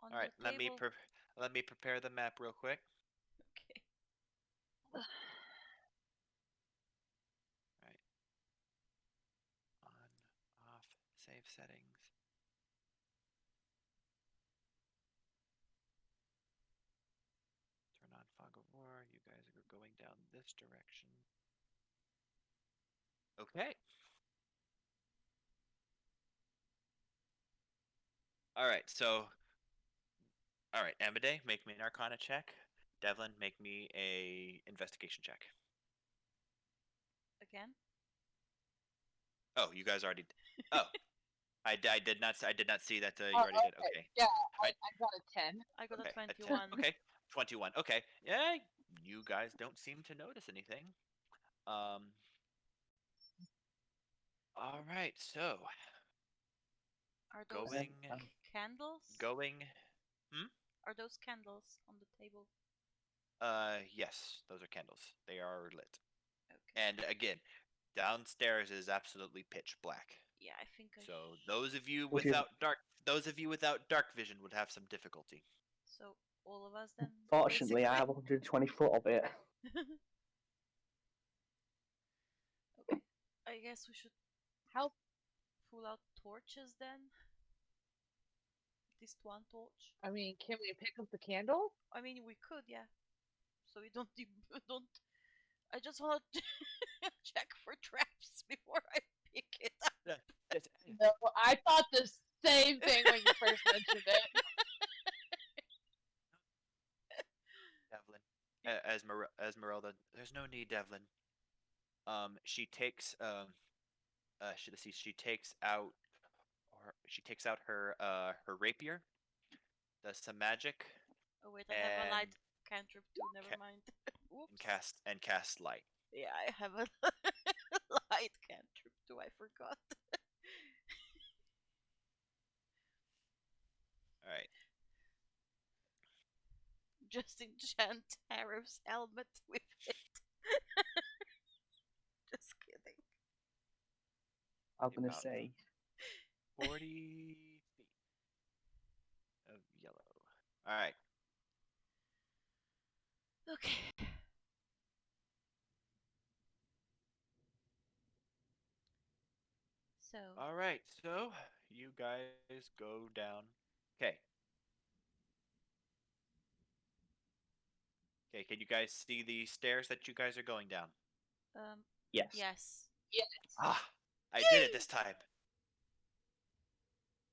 Speaker 2: on
Speaker 1: All right.
Speaker 2: the table?
Speaker 1: Let me prepare the map real quick.
Speaker 2: Okay.
Speaker 1: All right. On, off, save settings. Turn on fog of war. You guys are going down this direction. Okay. All right. So, all right, Amade, make me an Arcana check. Devlin, make me a investigation check.
Speaker 2: Again?
Speaker 1: Oh, you guys already. Oh, I did not see that you
Speaker 4: Oh,
Speaker 1: already did. Okay.
Speaker 4: Yeah,
Speaker 1: I-
Speaker 4: I got a 10.
Speaker 2: I got
Speaker 1: Okay.
Speaker 2: a
Speaker 1: a 10.
Speaker 2: 21.
Speaker 1: Okay. 21. Okay. Yeah, you guys don't seem to notice anything. All right. So,
Speaker 2: Are those
Speaker 1: going
Speaker 2: candles?
Speaker 1: going.
Speaker 2: Are those candles on the table?
Speaker 1: Yes, those are candles. They are lit.
Speaker 2: Okay.
Speaker 1: And again, downstairs is absolutely pitch black.
Speaker 2: Yeah, I think I.
Speaker 1: So those of you
Speaker 3: Which is-
Speaker 1: without dark vision would have some difficulty.
Speaker 2: So all of us then.
Speaker 3: Fortunately, I have 120 foot of it.
Speaker 2: okay. I guess we should
Speaker 4: How
Speaker 2: pull out torches then. At least one torch.
Speaker 4: I mean, can we pick up the candle?
Speaker 2: I mean, we could, yeah. So we don't don't I just want to check for traps before I pick it up.
Speaker 1: Yes,
Speaker 4: No, I thought the same thing when you first mentioned it.
Speaker 1: Devlin. Esmeralda, there's no need, Devlin. She takes she takes out her rapier, does some magic,
Speaker 2: Oh wait, I have a
Speaker 1: and
Speaker 2: light cantrip too. Never
Speaker 1: ca-
Speaker 2: mind. Whoops.
Speaker 1: and cast light.
Speaker 2: Yeah, I have a light cantrip too. I forgot.
Speaker 1: All right.
Speaker 2: Just enchant Harrow's helmet with it. Just kidding.
Speaker 3: I was going to
Speaker 1: About
Speaker 3: say,
Speaker 1: 40 feet of yellow. All right.
Speaker 2: Okay. So,
Speaker 1: All right. So you guys go down. Okay. Okay. Can you guys see the stairs that you guys are going down?
Speaker 2: um,
Speaker 3: yes.
Speaker 2: yes.
Speaker 4: Yes.
Speaker 1: Ah, I
Speaker 2: Yay!
Speaker 1: did it this time.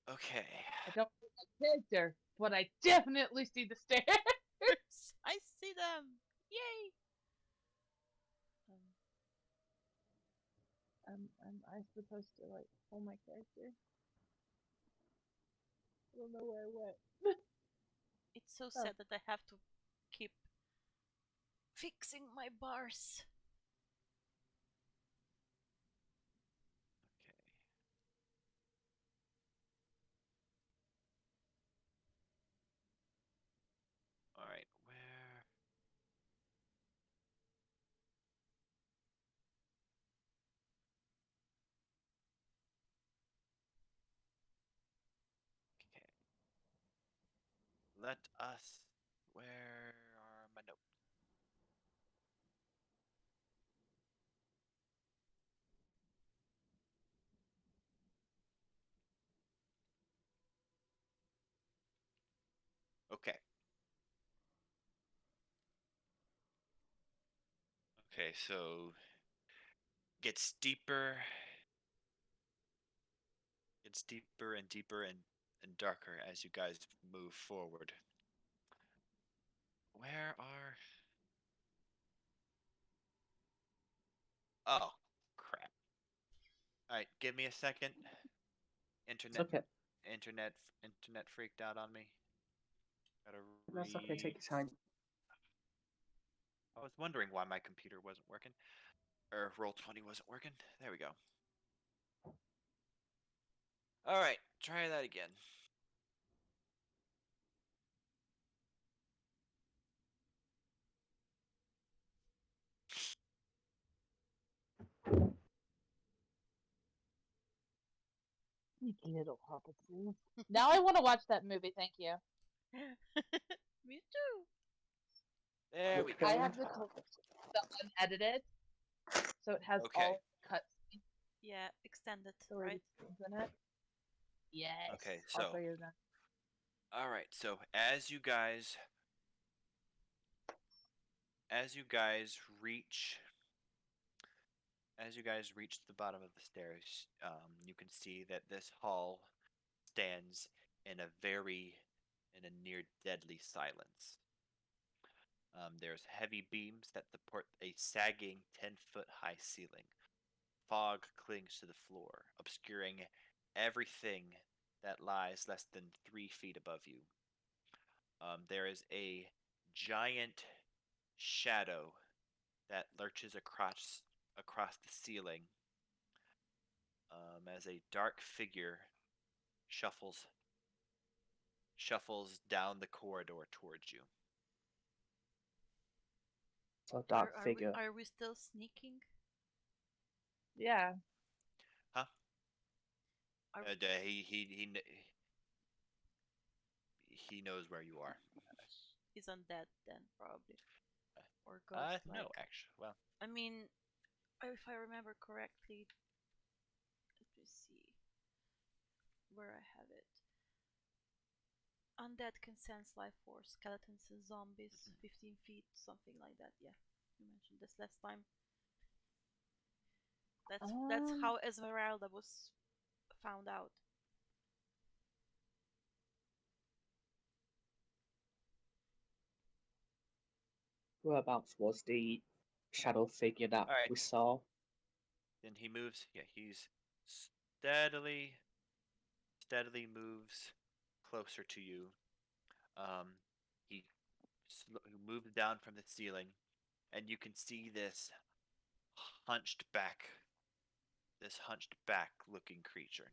Speaker 1: Okay.
Speaker 4: I don't see my character, but I definitely see the stairs.
Speaker 2: I see them. Yay!
Speaker 4: Am I supposed to like hold my character? I don't know where I went.
Speaker 2: It's so
Speaker 4: Oh.
Speaker 2: sad that I have to keep fixing my bars.
Speaker 1: Okay. All right. Where? Okay. Let us. Where are my notes? Okay. Okay. So gets deeper, and deeper and darker as you guys move forward. Where are? Oh, crap. All right. Give me a second.
Speaker 3: It's
Speaker 1: Internet.
Speaker 3: okay.
Speaker 1: Internet freaked out on me. Gotta
Speaker 3: That's okay. Take your time.
Speaker 1: I was wondering why my computer wasn't working, or Roll20 wasn't working. There we go. All right, try that again.
Speaker 4: Sneaky little puppets. Now I want to watch that movie. Thank you.
Speaker 2: Me too.
Speaker 1: There we
Speaker 3: Which
Speaker 1: go.
Speaker 4: I
Speaker 3: one?
Speaker 4: have the unedited, so it has
Speaker 1: Okay.
Speaker 4: all cuts.
Speaker 2: Yeah, extended,
Speaker 4: Deleted
Speaker 2: right?
Speaker 4: scenes in it. Yes.
Speaker 1: Okay,
Speaker 4: I'll
Speaker 1: so
Speaker 4: show you that.
Speaker 1: all right, so as you guys reach the bottom of the stairs, you can see that this hall stands in a near deadly silence. There's heavy beams that support a sagging 10-foot high ceiling. Fog clings to the floor, obscuring everything that lies less than 3 feet above you. There is a giant shadow that lurches across the ceiling, as a dark figure shuffles down the corridor towards you.
Speaker 3: So dark figure.
Speaker 2: Are we still sneaking?
Speaker 4: Yeah.
Speaker 1: Huh?
Speaker 2: Are
Speaker 1: He knows where you are.
Speaker 2: He's undead then, probably. Or ghost like.
Speaker 1: No, actually. Well,
Speaker 2: I mean, if I remember correctly, let me see where I have it. Undead can sense life force, skeletons and zombies, 15 feet, something like that, yeah. You mentioned this last time. That's how Esmeralda was found out.
Speaker 3: Whereabouts was the shadow figure that
Speaker 1: All right.
Speaker 3: we saw?
Speaker 1: Then he moves. Yeah, he's steadily moves closer to you. He moves down from the ceiling, and you can see hunched back, this hunched back looking creature.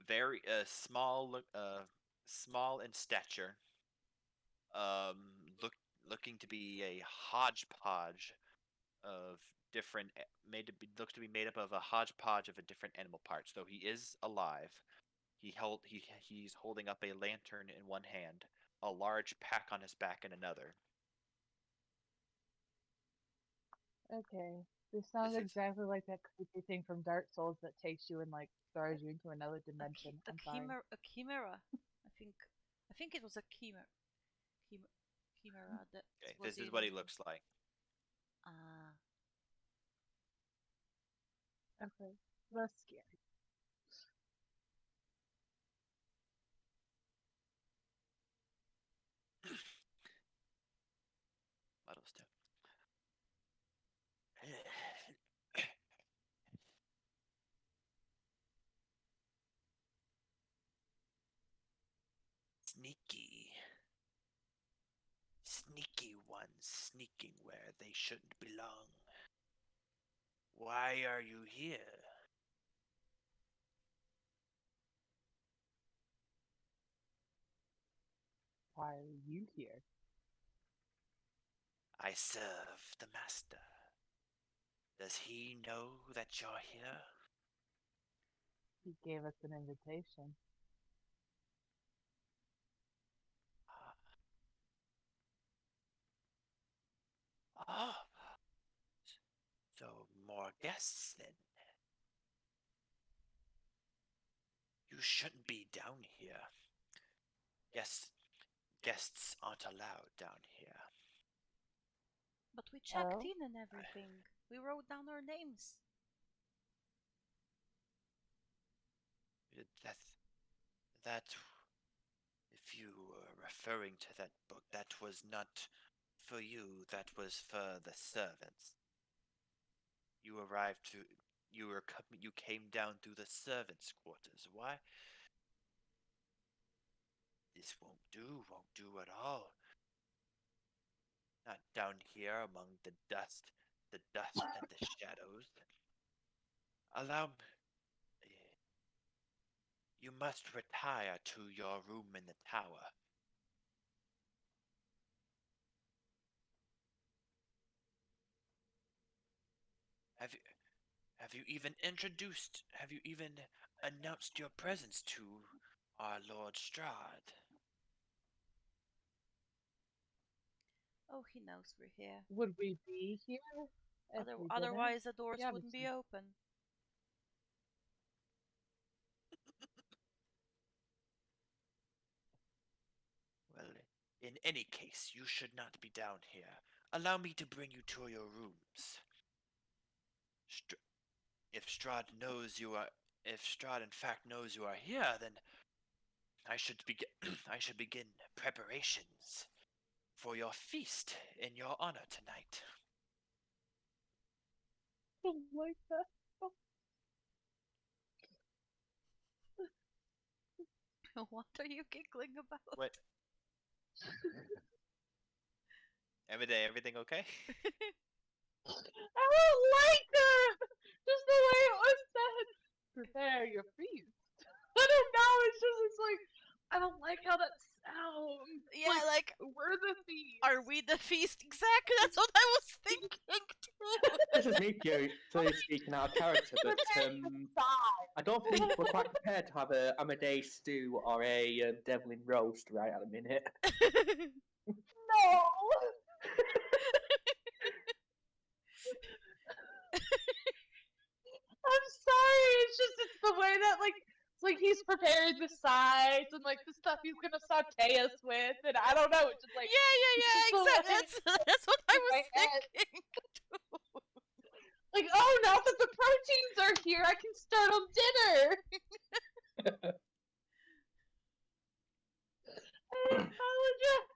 Speaker 1: Very small in stature. Um, look looking to be a hodgepodge of different looks to be made up of a hodgepodge of a different animal parts. Though he is alive, he's holding up a lantern in one hand, a large pack on his back in another.
Speaker 4: Okay. This sounds
Speaker 1: This is
Speaker 4: exactly like that creepy thing from Dark Souls that takes you and like throws you into another dimension.
Speaker 2: A
Speaker 4: I'm sorry.
Speaker 2: chimera. A chimera. I think it was a chimera. Chimera. That
Speaker 1: okay.
Speaker 2: was
Speaker 1: This is what he
Speaker 2: in.
Speaker 1: looks like.
Speaker 2: Ah.
Speaker 4: Okay. That's scary.
Speaker 1: Muddle stuff. Sneaky. Sneaky ones sneaking where they shouldn't belong. Why are you here?
Speaker 4: Why are you here?
Speaker 1: I serve the master. Does he know that you're here?
Speaker 4: He gave us an invitation.
Speaker 1: Oh, so more guests then. You shouldn't be down here. Guests aren't allowed down here.
Speaker 2: But we checked
Speaker 4: Oh?
Speaker 2: in and everything. We wrote down our names.
Speaker 1: That, if you were referring to that book, that was not for you, that was for the servants. You came down through the servants' quarters. Why? This won't do at all. Not down here among the dust and the shadows. Allow me. You must retire to your room in the tower. Have you even announced your presence to our Lord Strahd?
Speaker 2: Oh, he knows we're here.
Speaker 4: Would we be here if we didn't?
Speaker 2: Otherwise, the doors
Speaker 4: Yeah,
Speaker 2: wouldn't be open.
Speaker 1: Well, in any case, you should not be down here. Allow me to bring you to your rooms. If Strahd in fact knows you are here, then I should begin. I should begin preparations for your feast in your honor tonight.
Speaker 4: don't like that.
Speaker 2: What are you giggling about?
Speaker 1: What? Everything okay?
Speaker 4: I don't like that! Just the way it was said. Prepare your feast. I don't know, it's like, I don't like how that sounds.
Speaker 2: Yeah, like,
Speaker 4: we're the feast.
Speaker 2: are we the feast? Exactly, that's what I was thinking too.
Speaker 3: This is me purely speaking out of character, but I don't think we're quite prepared to have a Amadeus stew or a Devlin roast right at the minute.
Speaker 4: No! I'm sorry, it's the way that, it's like he's prepared the sides and like the stuff he's gonna saute us with, and I don't know, it's just like
Speaker 2: Yeah,
Speaker 4: just the
Speaker 2: exactly.
Speaker 4: way-
Speaker 2: That's what I
Speaker 4: in
Speaker 2: was
Speaker 4: my head.
Speaker 2: thinking.
Speaker 4: Like, oh, now that the proteins are here, I can start on dinner. I apologize.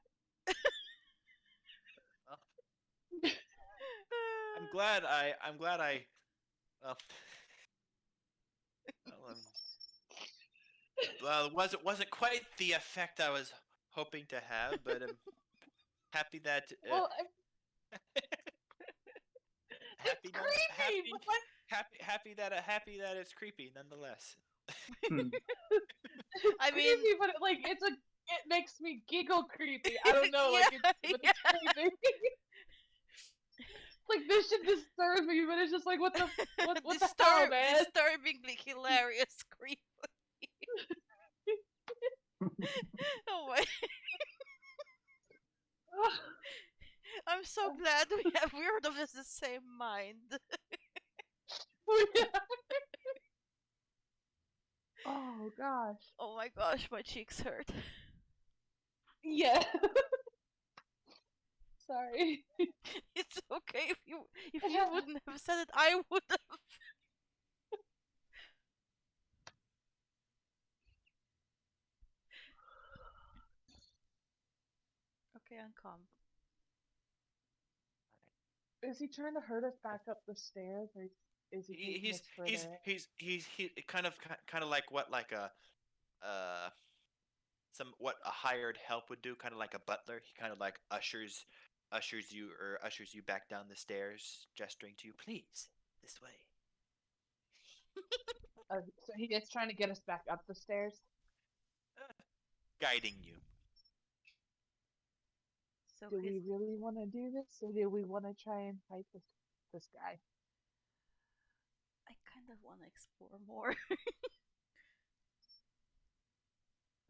Speaker 1: I'm glad I well, well, it wasn't quite the effect I was hoping to have, but I'm happy that
Speaker 4: Well,
Speaker 1: happy
Speaker 4: it's
Speaker 1: none,
Speaker 4: creepy, but like,
Speaker 1: happy that it's creepy nonetheless.
Speaker 4: it's
Speaker 2: I mean-
Speaker 4: creepy, but it makes me giggle creepy. I don't know,
Speaker 2: Yeah,
Speaker 4: like it's creepy. Like this should disturb me, but it's just like what the hell, man?
Speaker 2: Disturbingly hilarious creep. Oh my! I'm so glad we're of the same mind.
Speaker 4: Oh gosh.
Speaker 2: Oh my gosh, my cheeks hurt.
Speaker 4: Yeah. Sorry.
Speaker 2: It's okay if you wouldn't have said it, I would have. Okay, I'm calm.
Speaker 4: Is he trying to hurt us back up the stairs, or is he taking us further?
Speaker 1: He kind of like what like a what a hired help would do, kind of like a butler. He kind of like ushers you back down the stairs, gesturing to you, please, this way.
Speaker 4: So he is trying to get us back up the stairs.
Speaker 1: Guiding you.
Speaker 2: So
Speaker 4: Do we really want to do this, or do we want to try and fight this guy?
Speaker 2: I kind of want to explore more.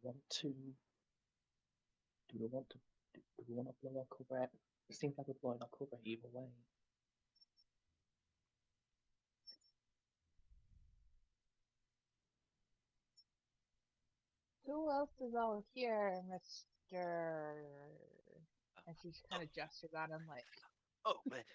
Speaker 3: Want to? Do we want to? Do we want to blow our cover? It seems like we're blowing our cover either way.
Speaker 4: Who else is all here, Mister? And she kind of gestures at him, like,
Speaker 1: Oh, but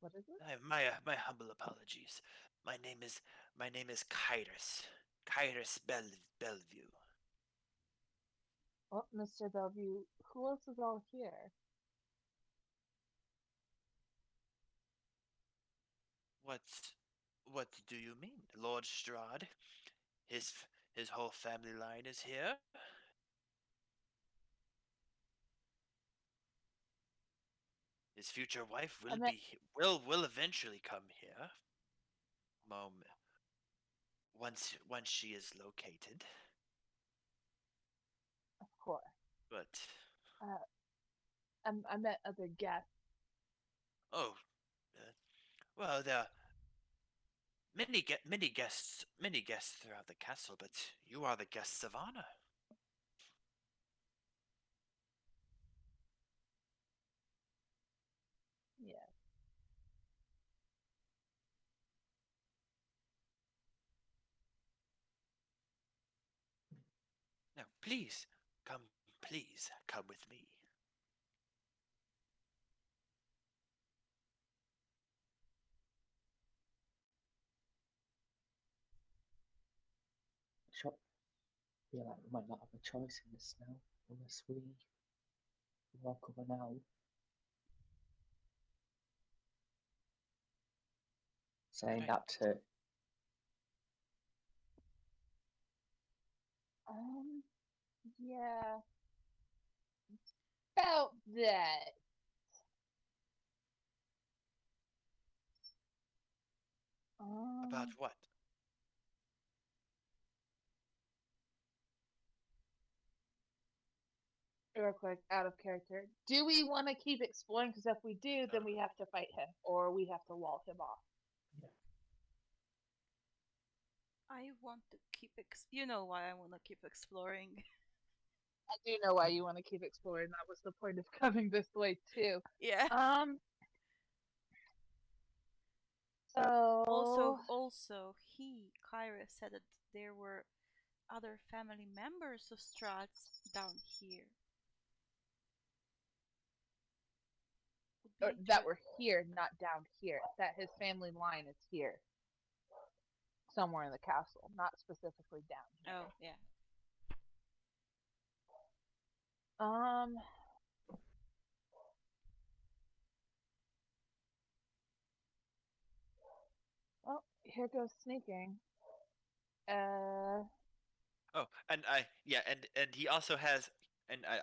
Speaker 4: what is it?
Speaker 1: my humble apologies. My name is Kyrus Bellevue.
Speaker 4: Oh, Mr. Bellevue. Who else is all here?
Speaker 1: What do you mean, Lord Strahd? His whole family line is here. His future wife will eventually come here. Once she is located.
Speaker 4: Of course.
Speaker 1: But
Speaker 4: I met other guests.
Speaker 1: oh, well, there are many guests throughout the castle, but you are the guests of honor.
Speaker 4: Yeah.
Speaker 1: Now, please come with me.
Speaker 3: Feel like we might not have a choice in this now, unless we walk over now. Saying
Speaker 1: Right.
Speaker 3: that to
Speaker 4: Yeah. About that.
Speaker 1: About what?
Speaker 4: Real quick, out of character. Do we want to keep exploring? Because if we do, then we have to fight him, or we have to wall him off.
Speaker 2: I want to keep you know why I want to keep exploring.
Speaker 4: I do know why you want to keep exploring. That was the point of coming this way too.
Speaker 2: Yeah.
Speaker 4: Um. So
Speaker 2: Also, Kyra, said that there were other family members of Strahd's down here. Would be
Speaker 4: that we're here, not down here. That his family line is here, somewhere in the castle, not specifically down here.
Speaker 2: Oh, yeah.
Speaker 4: Um. Well, here goes sneaking.
Speaker 1: Oh, and and he also has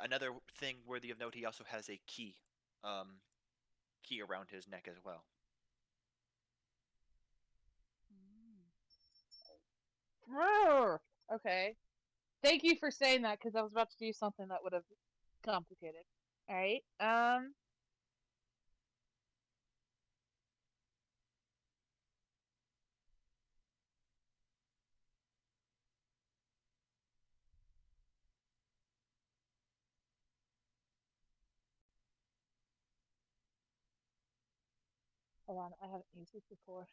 Speaker 1: another thing worthy of note. He also has a key around his neck as well.
Speaker 4: Okay. Thank you for saying that because I was about to do something that would have complicated. All right. Hold on. I haven't used this before.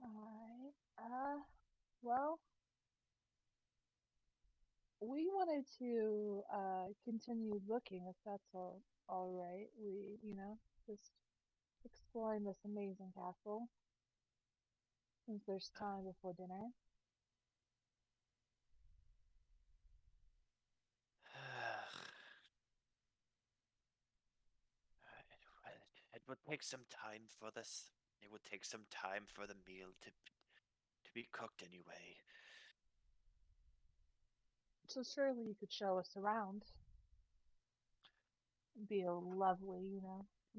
Speaker 4: All right. Well, we wanted to continue looking if that's all right. We, just exploring this amazing castle since there's time before dinner.
Speaker 1: It would take some time for this. It would take some time for the meal to be cooked anyway.
Speaker 4: So surely you could show us around. Be a lovely,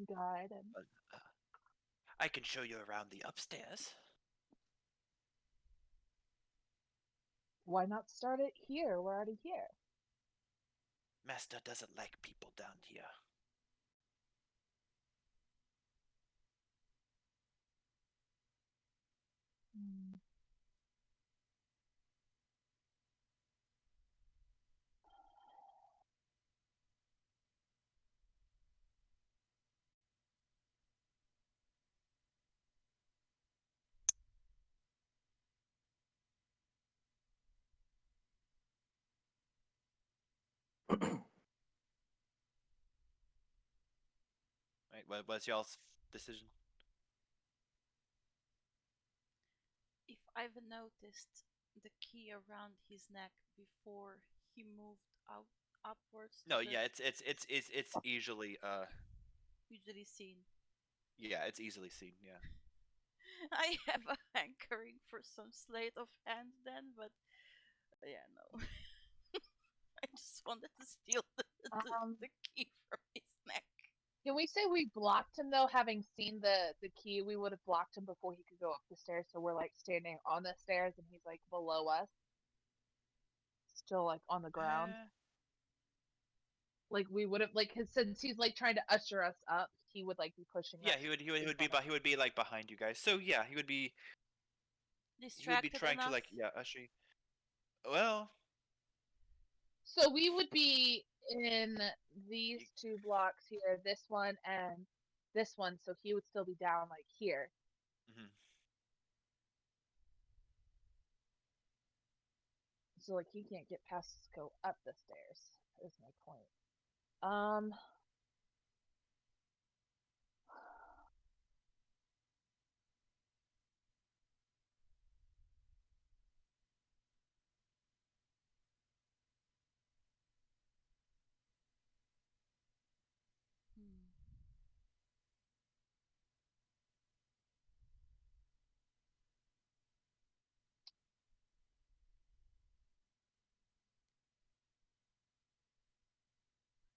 Speaker 4: guide and
Speaker 1: But, I can show you around the upstairs.
Speaker 4: why not start it here? We're already here.
Speaker 1: Master doesn't like people down here.
Speaker 4: Hmm.
Speaker 1: Right? What was y'all's decision?
Speaker 2: If I've noticed the key around his neck before he moved out upwards to
Speaker 1: No,
Speaker 2: the
Speaker 1: yeah, it's easily
Speaker 2: usually seen.
Speaker 1: yeah, it's easily seen. Yeah.
Speaker 2: I have a hankering for some sleight of hand then, but yeah, no. I just wanted to steal
Speaker 4: Um,
Speaker 2: the key from his neck.
Speaker 4: can we say we blocked him though? Having seen the key, we would have blocked him before he could go up the stairs. So we're like standing on the stairs and he's like below us, still like on the ground. Like we would have like since he's like trying to usher us up, he would like be pushing
Speaker 1: Yeah,
Speaker 4: us.
Speaker 1: he would be like behind you guys. So yeah, he would be
Speaker 2: Distracted
Speaker 1: trying to
Speaker 2: enough.
Speaker 1: like yeah, usher. Well,
Speaker 4: So we would be in these
Speaker 1: you,
Speaker 4: two blocks here, this one and this one. So he would still be down like here.
Speaker 1: mhm.
Speaker 4: So like he can't get past us, go up the stairs. Is my point. Um.
Speaker 2: Hmm.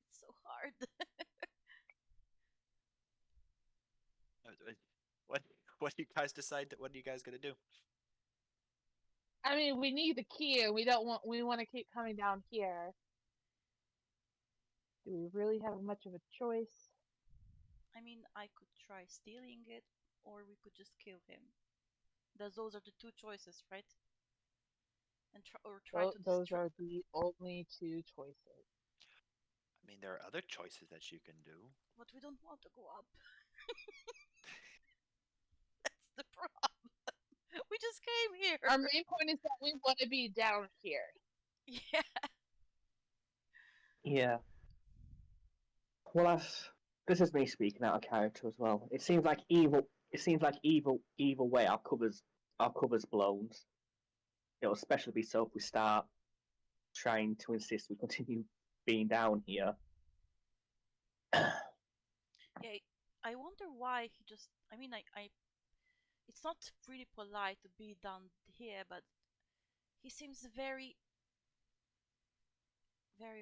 Speaker 2: It's so hard.
Speaker 1: Uh, what what do you guys decide? What are you guys gonna do?
Speaker 4: I mean, we need the key, and we don't want. We want to keep coming down here. Do we really have much of a choice?
Speaker 2: I mean, I could try stealing it, or we could just kill him. Those are the two choices, right? And try to
Speaker 4: Those
Speaker 2: destroy.
Speaker 4: are the only two choices.
Speaker 1: I mean, there are other choices that you can do.
Speaker 2: But we don't want to go up. That's the problem. We just came here.
Speaker 4: Our main point is that we want to be down here.
Speaker 2: Yeah.
Speaker 3: Yeah. Well, this is me speaking out of character as well. It seems like either way our covers blown. It'll especially be so if we start trying to insist we continue being down here.
Speaker 2: Yeah. I wonder why he just. I mean, it's not really polite to be down here, but he seems very,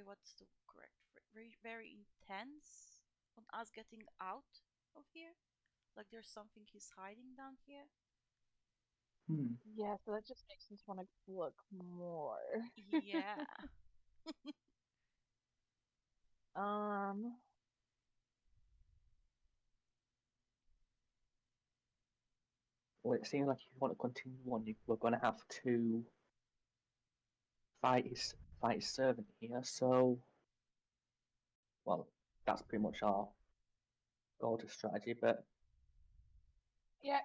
Speaker 2: what's the correct, very intense on us getting out of here. Like there's something he's hiding down here.
Speaker 4: Yeah, so that just makes us want to look more.
Speaker 2: Yeah.
Speaker 4: Um,
Speaker 3: Well, it seems like if you want to continue on, we're going to have to fight his servant here. So, well, that's pretty much our go-to strategy. But
Speaker 4: yeah,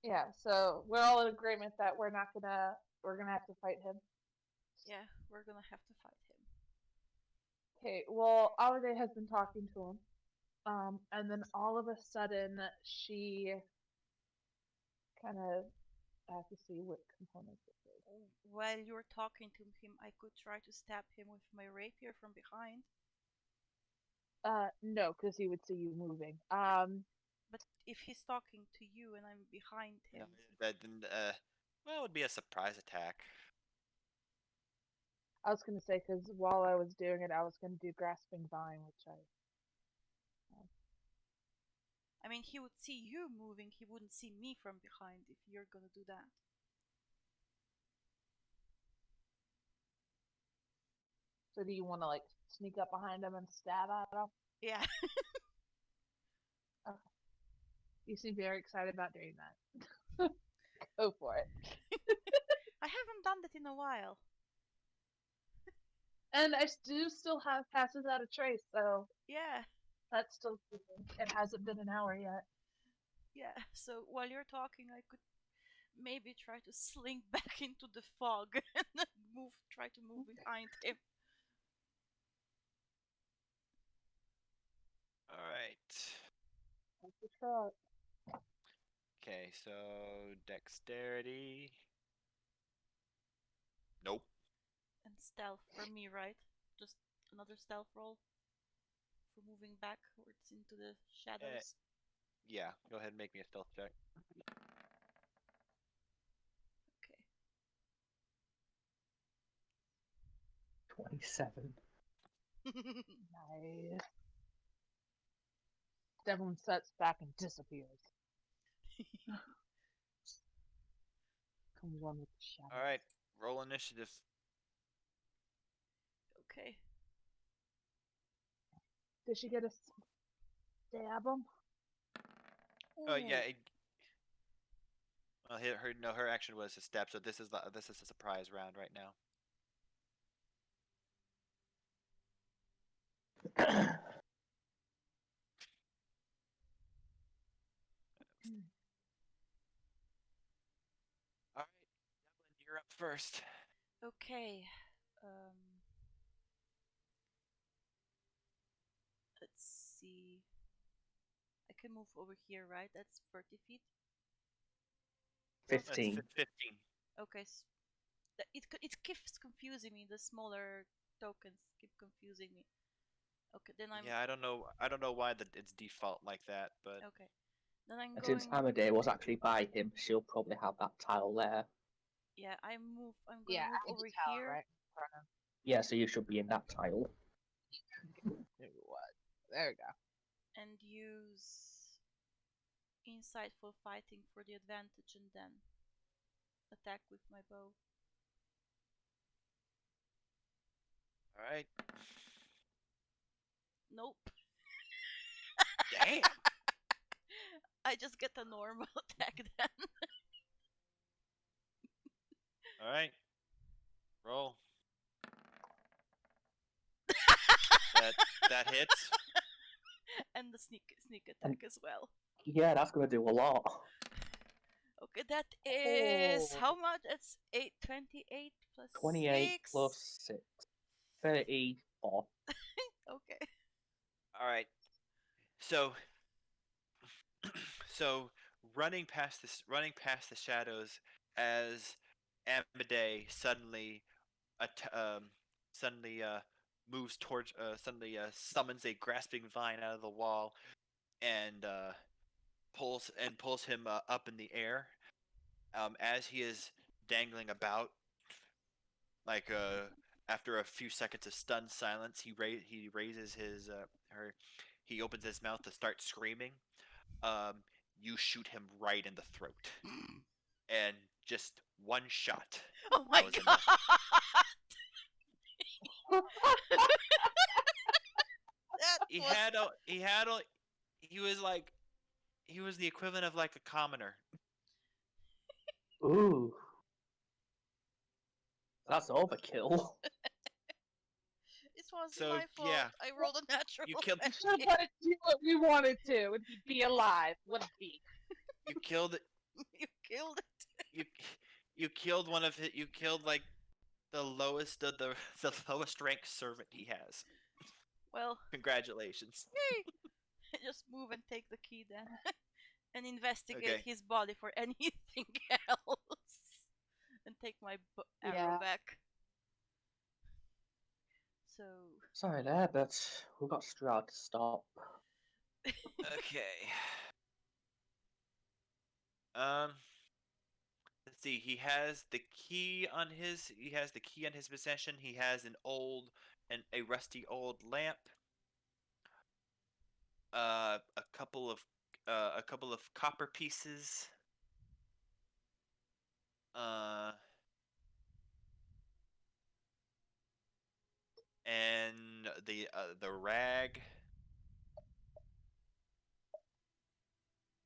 Speaker 4: yeah, so we're all in agreement that we're gonna have to fight him.
Speaker 2: Yeah, we're gonna have to fight him.
Speaker 4: Okay, well, Alade has been talking to him. And then all of a sudden, she kind of have to see what components it is.
Speaker 2: While you're talking to him, I could try to stab him with my rapier from behind.
Speaker 4: No, because he would see you moving.
Speaker 2: But if he's talking to you and I'm behind him,
Speaker 1: Well, it would be a surprise attack.
Speaker 4: I was gonna say because while I was doing it, I was gonna do grasping vine, which
Speaker 2: I mean, he would see you moving, he wouldn't see me from behind if you're gonna do that.
Speaker 4: So do you want to like sneak up behind him and stab at him?
Speaker 2: Yeah.
Speaker 4: Okay. You seem very excited about doing that. Go for it.
Speaker 2: I haven't done that in a while.
Speaker 4: And I do still have passes out of trace, so
Speaker 2: Yeah.
Speaker 4: that's still it hasn't been an hour yet.
Speaker 2: Yeah. So while you're talking, I could maybe try to slink back into the fog and then try to move behind him.
Speaker 1: All right.
Speaker 4: That's a shot.
Speaker 1: Okay, so dexterity. Nope.
Speaker 2: And stealth for me, right? Just another stealth roll for moving backwards into the shadows.
Speaker 1: Yeah, go ahead and make me a stealth check.
Speaker 2: Okay.
Speaker 3: 27.
Speaker 4: Nice. Devlin sets back and disappears. Comes on with the shadow.
Speaker 1: All right, roll initiative.
Speaker 2: Okay.
Speaker 4: Did she get a stab him?
Speaker 1: Oh yeah. Well, her action was a step, so this is a surprise round right now. All right, Devlin, you're up first.
Speaker 2: Okay. Let's see. I can move over here, right? That's 30 feet.
Speaker 3: 15.
Speaker 1: 15.
Speaker 2: Okay. It keeps confusing me. The smaller tokens keep confusing me. Okay, then I'm.
Speaker 1: Yeah, I don't know. I don't know why it's default like that, but
Speaker 2: Okay. Then I'm
Speaker 3: And
Speaker 2: going.
Speaker 3: since Amadei was actually by him, she'll probably have that tile there.
Speaker 2: Yeah, I'm gonna
Speaker 4: Yeah,
Speaker 2: move
Speaker 4: I
Speaker 2: over
Speaker 4: can tell,
Speaker 2: here.
Speaker 4: right? In front of
Speaker 3: Yeah, so you should be in that tile.
Speaker 4: what? There we go.
Speaker 2: And use insightful fighting for the advantage, and then attack with my bow.
Speaker 1: all right.
Speaker 2: Nope.
Speaker 1: Damn.
Speaker 2: I I just get a normal attack then.
Speaker 1: All right. Roll. That hits.
Speaker 2: And the sneak attack as well.
Speaker 3: Yeah, that's gonna do a lot.
Speaker 2: Okay, that is
Speaker 3: Oh.
Speaker 2: how much? It's 828 plus
Speaker 3: 28
Speaker 2: 6.
Speaker 3: plus 6. 34.
Speaker 2: Okay.
Speaker 1: All right. So so running past the shadows as Amade att- um, suddenly moves towards summons a grasping vine out of the wall and pulls him up in the air as he is dangling about like after a few seconds of stunned silence he raises his her he opens his mouth to start screaming. um you shoot him right in the throat and just one shot.
Speaker 2: Oh my
Speaker 1: That was
Speaker 2: god.
Speaker 1: enough.
Speaker 2: That
Speaker 1: He
Speaker 2: was
Speaker 1: had a he had a he was like he was the equivalent of like a commoner.
Speaker 3: Ooh. That's overkill.
Speaker 2: It wasn't
Speaker 1: So
Speaker 2: my fault.
Speaker 1: yeah,
Speaker 2: I rolled a natural
Speaker 1: you killed
Speaker 4: We should have
Speaker 2: 20.
Speaker 4: let it do what we wanted to. It'd be alive, wouldn't be.
Speaker 1: you killed
Speaker 2: You killed it.
Speaker 1: you you killed one of you killed like the lowest of the lowest ranked servant he has.
Speaker 2: Well,
Speaker 1: Congratulations.
Speaker 2: yay. Just move and take the key then. And investigate
Speaker 1: Okay.
Speaker 2: his body for anything else. And take my arrow
Speaker 4: Yeah.
Speaker 2: back. So.
Speaker 3: Sorry there, but we've got Strahd to stop.
Speaker 1: Okay. Um let's see. He has the key on his possession. He has a rusty old lamp. A couple of copper pieces. Uh and the rag.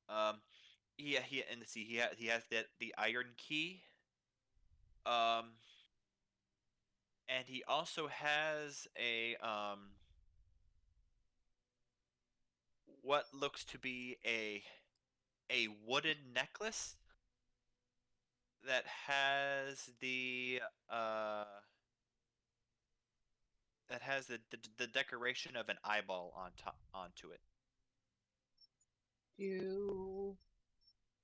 Speaker 1: Um and let's see, he has the iron key. Um and he also has what looks to be a wooden necklace that has uh the decoration of an eyeball on top onto it.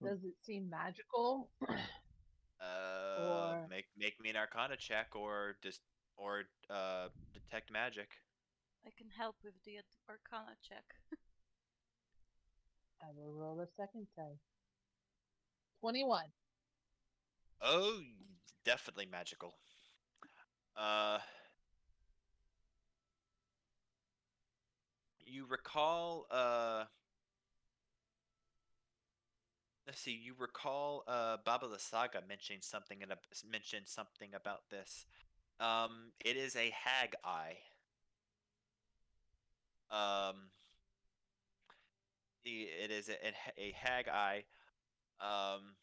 Speaker 4: Does it seem magical? Or
Speaker 1: Make me an Arcana check or detect magic.
Speaker 2: I can help with the Arcana check.
Speaker 4: I will roll a second time. 21.
Speaker 1: Oh, definitely magical. Uh, you recall let's see, you recall Baba the Saga mentioned something about this. It is a hag eye. Um, it is a hag eye. Um,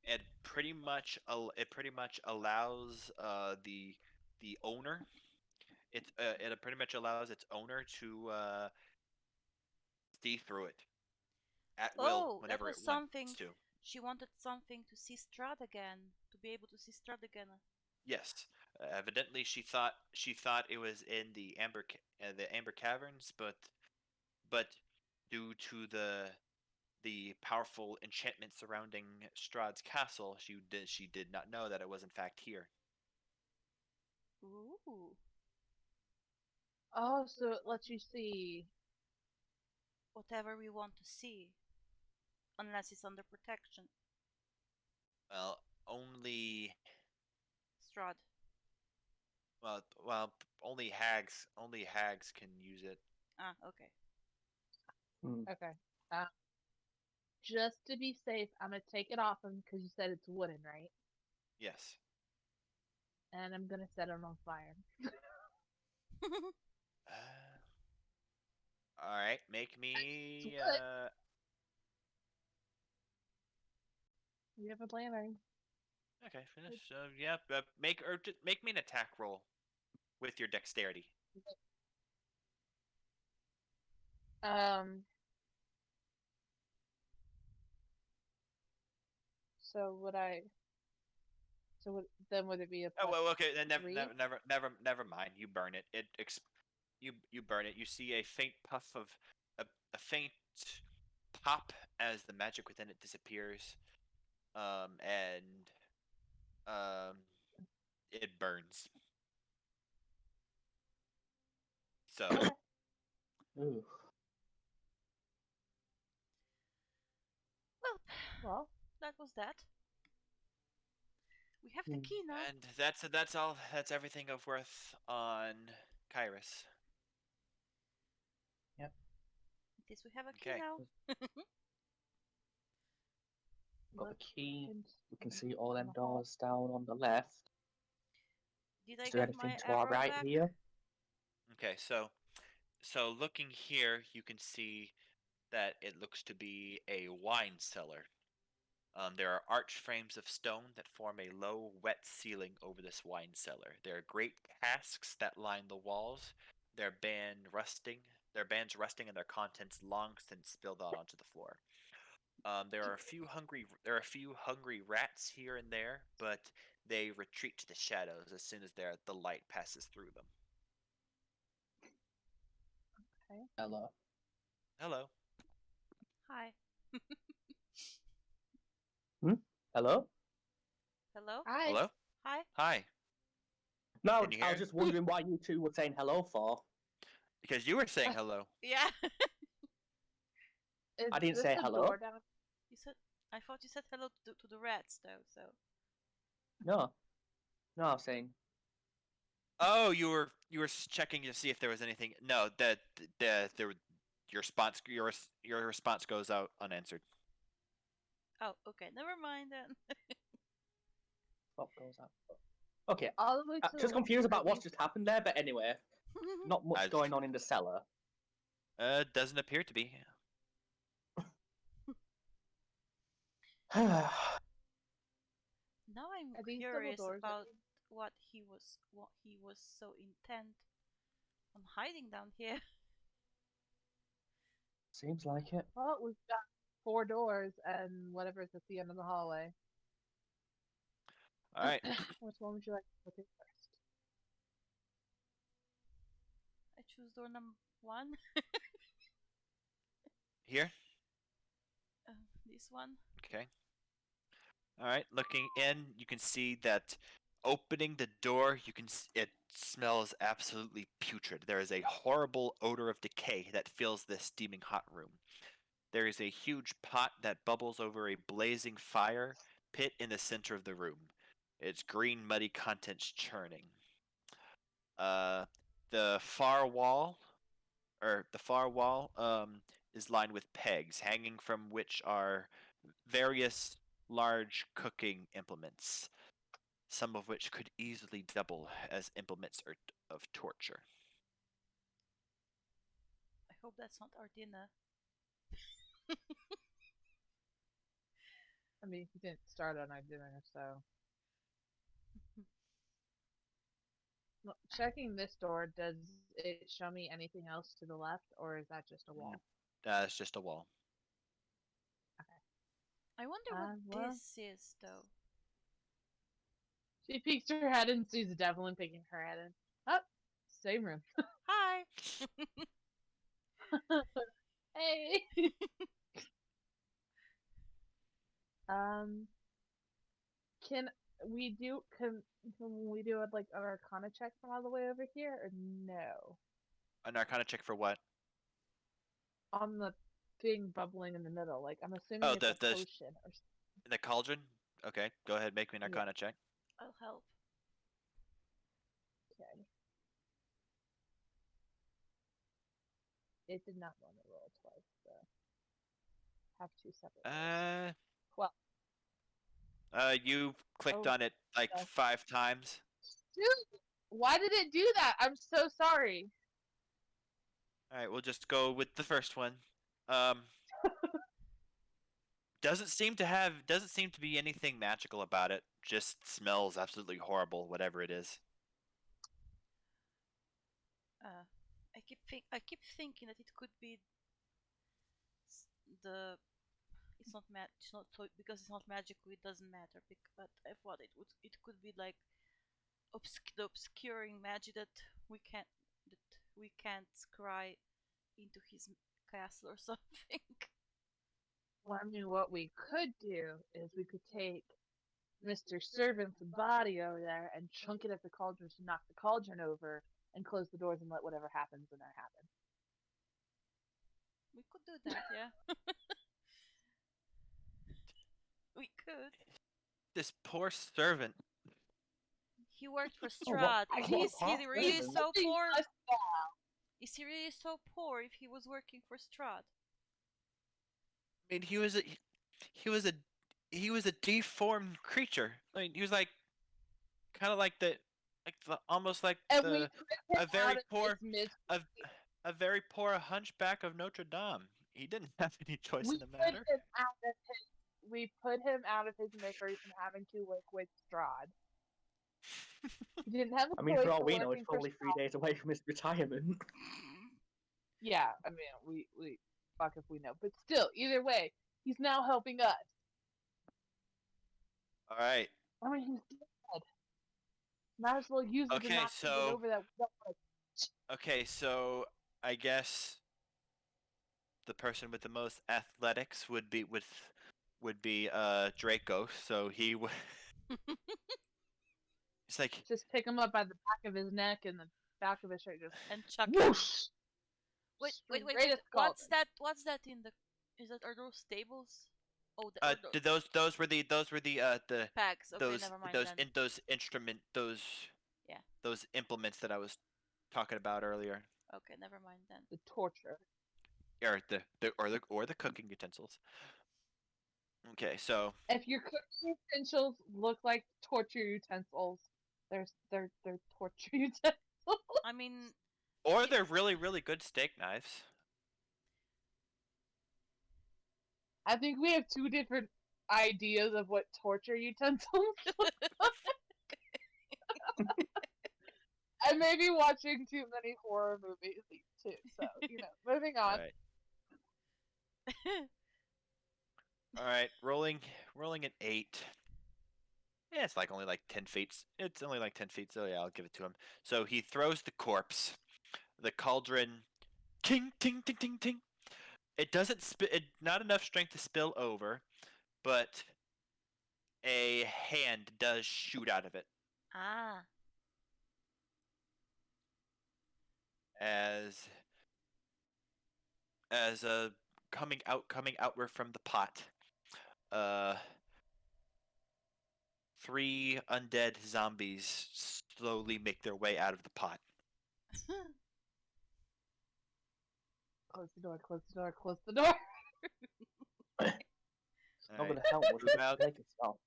Speaker 1: it pretty much allows the owner it pretty much allows its owner to see through it at will
Speaker 2: Oh, that
Speaker 1: whenever
Speaker 2: was
Speaker 1: it wants
Speaker 2: something.
Speaker 1: to.
Speaker 2: She wanted something to see Strahd again. To be able to see Strahd again.
Speaker 1: Yes, evidently she thought it was in the Amber Caverns, but due to the powerful enchantment surrounding Strahd's castle, she did not know that it was in fact here.
Speaker 2: Ooh.
Speaker 4: Oh, so it lets you see.
Speaker 2: Whatever we want to see. Unless it's under protection.
Speaker 1: Well, only
Speaker 2: Strahd.
Speaker 1: well only hags can use it.
Speaker 2: Ah, okay.
Speaker 4: Okay. Just to be safe, I'm gonna take it off him because you said it's wooden, right?
Speaker 1: Yes.
Speaker 4: And I'm gonna set it on fire.
Speaker 1: All right, make
Speaker 4: It's
Speaker 1: me
Speaker 4: wood. We have a planner.
Speaker 1: Okay, finish. Yeah, make me an attack roll with your dexterity.
Speaker 4: Um. So would I? So then would it be a
Speaker 1: Oh
Speaker 4: plus
Speaker 1: well, okay. Then never,
Speaker 4: 3?
Speaker 1: never mind. You burn it. You burn it. You see a faint puff of a faint pop as the magic within it disappears, and it burns. So
Speaker 4: Okay.
Speaker 3: Ooh.
Speaker 2: Well,
Speaker 4: Well,
Speaker 2: that was that. We have the
Speaker 3: Hmm.
Speaker 2: key now.
Speaker 1: and that's all. That's everything of worth on Kyrus.
Speaker 3: Yep.
Speaker 2: At least we have a key
Speaker 1: Okay.
Speaker 2: now.
Speaker 3: Got the
Speaker 4: let's
Speaker 3: key. We can see
Speaker 4: continue
Speaker 3: all
Speaker 4: in
Speaker 3: them
Speaker 4: the hall.
Speaker 3: doors down on the left.
Speaker 2: Did I
Speaker 3: Is there
Speaker 2: get
Speaker 3: anything
Speaker 2: my
Speaker 3: to our
Speaker 2: arrow
Speaker 3: right
Speaker 2: back?
Speaker 3: here?
Speaker 1: Okay. So looking here, you can see that it looks to be a wine cellar. There are arch frames of stone that form a low, wet ceiling over this wine cellar. There are great casks that line the walls. Their band rusting, their bands rusting, and their contents long since spilled out onto the floor. There are a few hungry rats here and there, but they retreat to the shadows as soon as the light passes through them.
Speaker 4: Okay.
Speaker 3: Hello.
Speaker 1: Hello.
Speaker 2: Hi.
Speaker 3: Hello?
Speaker 2: Hello?
Speaker 4: Hi.
Speaker 1: Hello.
Speaker 2: Hi.
Speaker 1: Hi.
Speaker 3: No,
Speaker 1: Can you
Speaker 3: I
Speaker 1: hear?
Speaker 3: was just wondering why you two were saying hello for.
Speaker 1: Because you were saying hello.
Speaker 2: Yeah.
Speaker 4: Is
Speaker 3: I didn't
Speaker 4: this
Speaker 3: say
Speaker 4: the
Speaker 3: hello.
Speaker 4: door down?
Speaker 2: You said. I thought you said hello to the rats though. So.
Speaker 3: No. No, I was saying.
Speaker 1: Oh, you were checking to see if there was anything. No, your response goes out unanswered.
Speaker 2: Oh, okay. Never mind then.
Speaker 3: What goes up? Okay.
Speaker 4: All the way to the
Speaker 3: Just
Speaker 4: left.
Speaker 3: confused
Speaker 4: Are
Speaker 3: about what's
Speaker 4: these?
Speaker 3: just happened there, but anyway, not much going on in the cellar.
Speaker 1: Doesn't appear to be.
Speaker 2: Now I'm
Speaker 4: Are these double
Speaker 2: curious
Speaker 4: doors?
Speaker 2: about what he was so intent on hiding down here.
Speaker 3: Seems like it.
Speaker 4: Well, we've got 4 doors and whatever's at the end of the hallway.
Speaker 1: All right.
Speaker 4: Which one would you like to look at first?
Speaker 2: I choose door number 1.
Speaker 1: Here.
Speaker 2: This one.
Speaker 1: Okay. All right. Looking in, you can see that opening the door, it smells absolutely putrid. There is a horrible odor of decay that fills this steaming hot room. There is a huge pot that bubbles over a blazing fire pit in the center of the room. Its green, muddy contents churning. Uh, the far wall, is lined with pegs, hanging from which are various large cooking implements, some of which could easily double as implements of torture.
Speaker 2: I hope that's not our dinner.
Speaker 4: I mean, he didn't start on our dinner, so. Well, checking this door, does it show me anything else to the left, or is that just a wall?
Speaker 1: It's just a wall.
Speaker 2: I wonder what
Speaker 4: Well,
Speaker 2: this is though.
Speaker 4: she peeks her head and sees Devlin peeking her head in. Oh, same room.
Speaker 2: Hi.
Speaker 4: Hey. um, can can we do like an Arcana check from all the way over here, or no?
Speaker 1: An Arcana check for what?
Speaker 4: On the thing bubbling in the middle, like I'm assuming
Speaker 1: Oh,
Speaker 4: it's a
Speaker 1: the
Speaker 4: potion or
Speaker 1: the cauldron. Okay, go ahead, make me an Arcana check.
Speaker 2: I'll help.
Speaker 4: okay. It did not want to roll twice, so have 2 separate rolls. Well,
Speaker 1: You clicked
Speaker 4: oh,
Speaker 1: on it like
Speaker 4: no.
Speaker 1: 5 times.
Speaker 4: Dude, why did it do that? I'm so sorry.
Speaker 1: All right, we'll just go with the first one. Um, doesn't seem to be anything magical about it. Just smells absolutely horrible, whatever it is.
Speaker 2: I keep thinking that it could be the it's not so because it's not magical it doesn't matter but I thought it could be like the obscuring magic that we can't scry into his castle or something.
Speaker 4: Well, I mean, what we could do is we could take Mr. Servant's body over there and chunk it at the cauldron to knock the cauldron over and close the doors and let whatever happens in there happen.
Speaker 2: We could do that, yeah. We could.
Speaker 1: This poor servant.
Speaker 2: He worked for
Speaker 3: Oh, what?
Speaker 2: Strahd.
Speaker 4: I
Speaker 2: Is
Speaker 4: mean,
Speaker 2: is he really
Speaker 3: servant?
Speaker 2: so poor?
Speaker 4: Us-
Speaker 2: Is he really so poor if he was working for Strahd?
Speaker 1: I mean, he was a he was a deformed creature. I mean, he was like kind of like almost like
Speaker 4: And we
Speaker 1: the
Speaker 4: put him
Speaker 1: a very
Speaker 4: out of
Speaker 1: poor
Speaker 4: his misery.
Speaker 1: a, a very poor hunchback of Notre Dame. He didn't have any choice
Speaker 4: We
Speaker 1: in the
Speaker 4: put
Speaker 1: matter.
Speaker 4: him out of his. We put him out of his misery from having to work with Strahd. He didn't have a
Speaker 3: I mean,
Speaker 4: choice
Speaker 3: for all
Speaker 4: for
Speaker 3: we know,
Speaker 4: working
Speaker 3: it's
Speaker 4: for
Speaker 3: probably 3
Speaker 4: Strahd.
Speaker 3: days away from his retirement.
Speaker 4: Yeah, I mean, we fuck if we know, but still, either way, he's now helping us.
Speaker 1: All right.
Speaker 4: I mean, he's dead. Might as well use it to
Speaker 1: Okay,
Speaker 4: not get
Speaker 1: so
Speaker 4: over that.
Speaker 1: okay, so I guess the person with the most athletics would be Draco. So he's like
Speaker 4: Just pick him up by the back of his neck and the back of his shirt, just
Speaker 2: And chuck him.
Speaker 4: whoosh.
Speaker 2: Wait.
Speaker 4: Straight at the
Speaker 2: What's
Speaker 4: cauldron.
Speaker 2: What's that in the? Are those stables? Oh,
Speaker 1: those were the
Speaker 2: packs. Okay, never mind then. Yeah.
Speaker 1: those implements that I was talking about earlier,
Speaker 2: Okay, never mind then.
Speaker 4: The torture.
Speaker 1: or the cooking utensils. Okay, so
Speaker 4: If your cooking utensils look like torture utensils, they're torture utensils.
Speaker 2: I mean,
Speaker 1: or they're really good steak knives.
Speaker 4: I think we have two different ideas of what torture utensils look like. I may be watching too many horror movies too, so moving
Speaker 1: All
Speaker 4: on.
Speaker 1: right. All right, rolling an 8. Yeah, it's like only like 10 feet. It's only like 10 feet, so yeah, I'll give it to him. So he throws the corpse. The cauldron, ting, ting, ting, ting, ting. It doesn't not enough strength to spill over, but a hand does shoot out of it
Speaker 2: ah.
Speaker 1: as coming outward from the pot. 3 undead zombies slowly make their way out of the pot.
Speaker 4: Close the door, close the door, close the door.
Speaker 3: It's not going to help much. Make it stop.